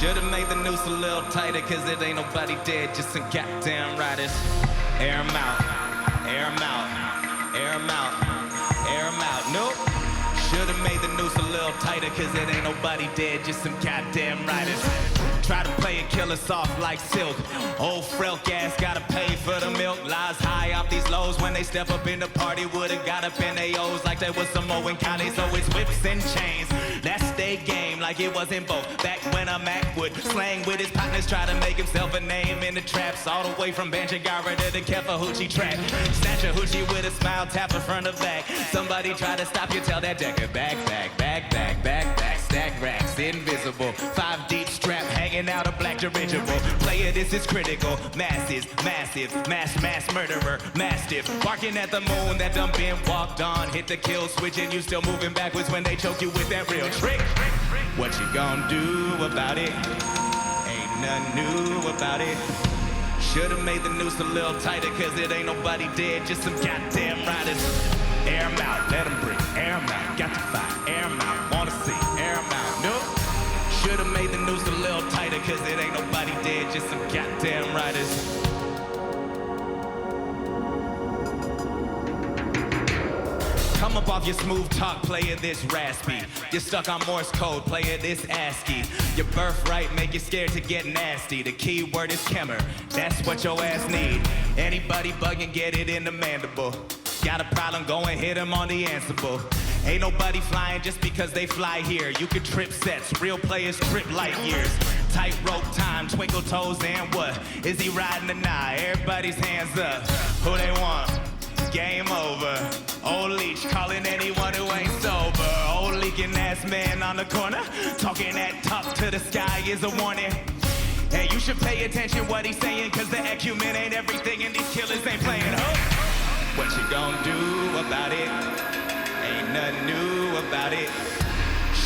Speaker 22: Should've made the noose a little tighter, cause it ain't nobody dead, just some goddamn riders. Air 'em out, air 'em out, air 'em out, air 'em out. Nope. Should've made the noose a little tighter, cause it ain't nobody dead, just some goddamn riders. Try to play and kill us off like silk. Old Frelk ass gotta pay for the milk. Lies high off these lows when they step up in the party. Would've got up in they O's like they was some Owen County. So it's whips and chains. That's their game like it was in both. Back when a Mac would slang with his partners, try to make himself a name in the traps. All the way from Banjagara to the Kefa Hoochie track. Snatch a hoochie with a smile, tap her front of back. Somebody try to stop you, tell that decker back, back, back, back, back, back. Stack racks, invisible. 5 deep strap, hanging out a black dirigible. Player, this is critical. Masses, massive, mass murderer, mastiff. Barking at the moon that done been walked on. Hit the kill switch and you still moving backwards when they choke you with that real trick. What you gonna do about it? Ain't nothing new about it. Should've made the noose a little tighter, cause it ain't nobody dead, just some goddamn riders. Air 'em out, let 'em breathe. Air 'em out, got to fight. Air 'em out, wanna see. Air 'em out, nope. Should've made the noose a little tighter, cause it ain't nobody dead, just some goddamn riders. Come up off your smooth talk, player this raspy. You're stuck on Morse code, player this ASCII. Your birthright make you scared to get nasty. The key word is Kemmer, that's what your ass need. Anybody bugging, get it in the mandible. Got a problem, go and hit him on the answerable. Ain't nobody flying just because they fly here. You can trip sets, real players trip light years. Tightrope time, twinkle toes, and what? Is he riding or not? Everybody's hands up. Who they want? Game over. Old leech calling anyone who ain't sober. Old leaking ass man on the corner, talking that talk to the sky is a warning. Hey, you should pay attention what he's saying, cause the acumen ain't everything and these killers ain't playing. What you gonna do about it? Ain't nothing new about it.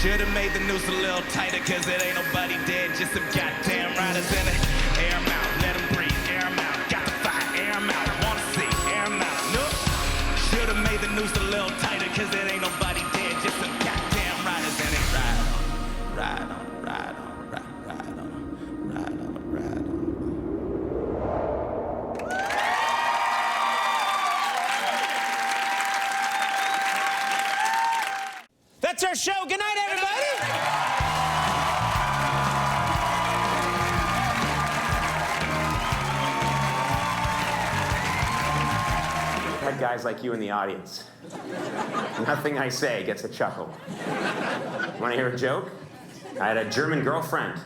Speaker 22: Should've made the noose a little tighter, cause it ain't nobody dead, just some goddamn riders in it. Air 'em out, let 'em breathe, air 'em out. Got the fire, air 'em out, wanna see, air 'em out. Nope. Should've made the noose a little tighter, cause it ain't nobody dead, just some goddamn riders in it. Ride on, ride on, ride on, ride on, ride on, ride on.
Speaker 2: That's our show. Good night, everybody.
Speaker 1: Had guys like you in the audience. Nothing I say gets a chuckle. Want to hear a joke? I had a German girlfriend,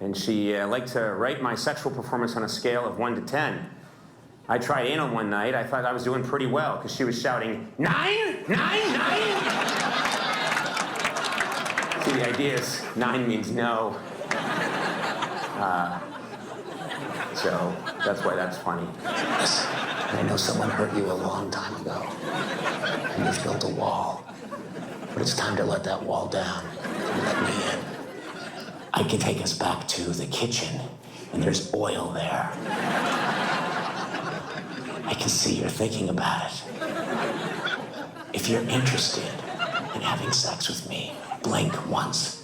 Speaker 1: and she liked to rate my sexual performance on a scale of 1 to 10. I tried anal one night. I thought I was doing pretty well, because she was shouting, 9, 9, 9. See, the idea is 9 means no. So that's why that's funny.
Speaker 5: I know someone hurt you a long time ago, and you've built a wall. But it's time to let that wall down and let me in. I can take us back to the kitchen, and there's oil there. I can see you're thinking about it. If you're interested in having sex with me, blink once.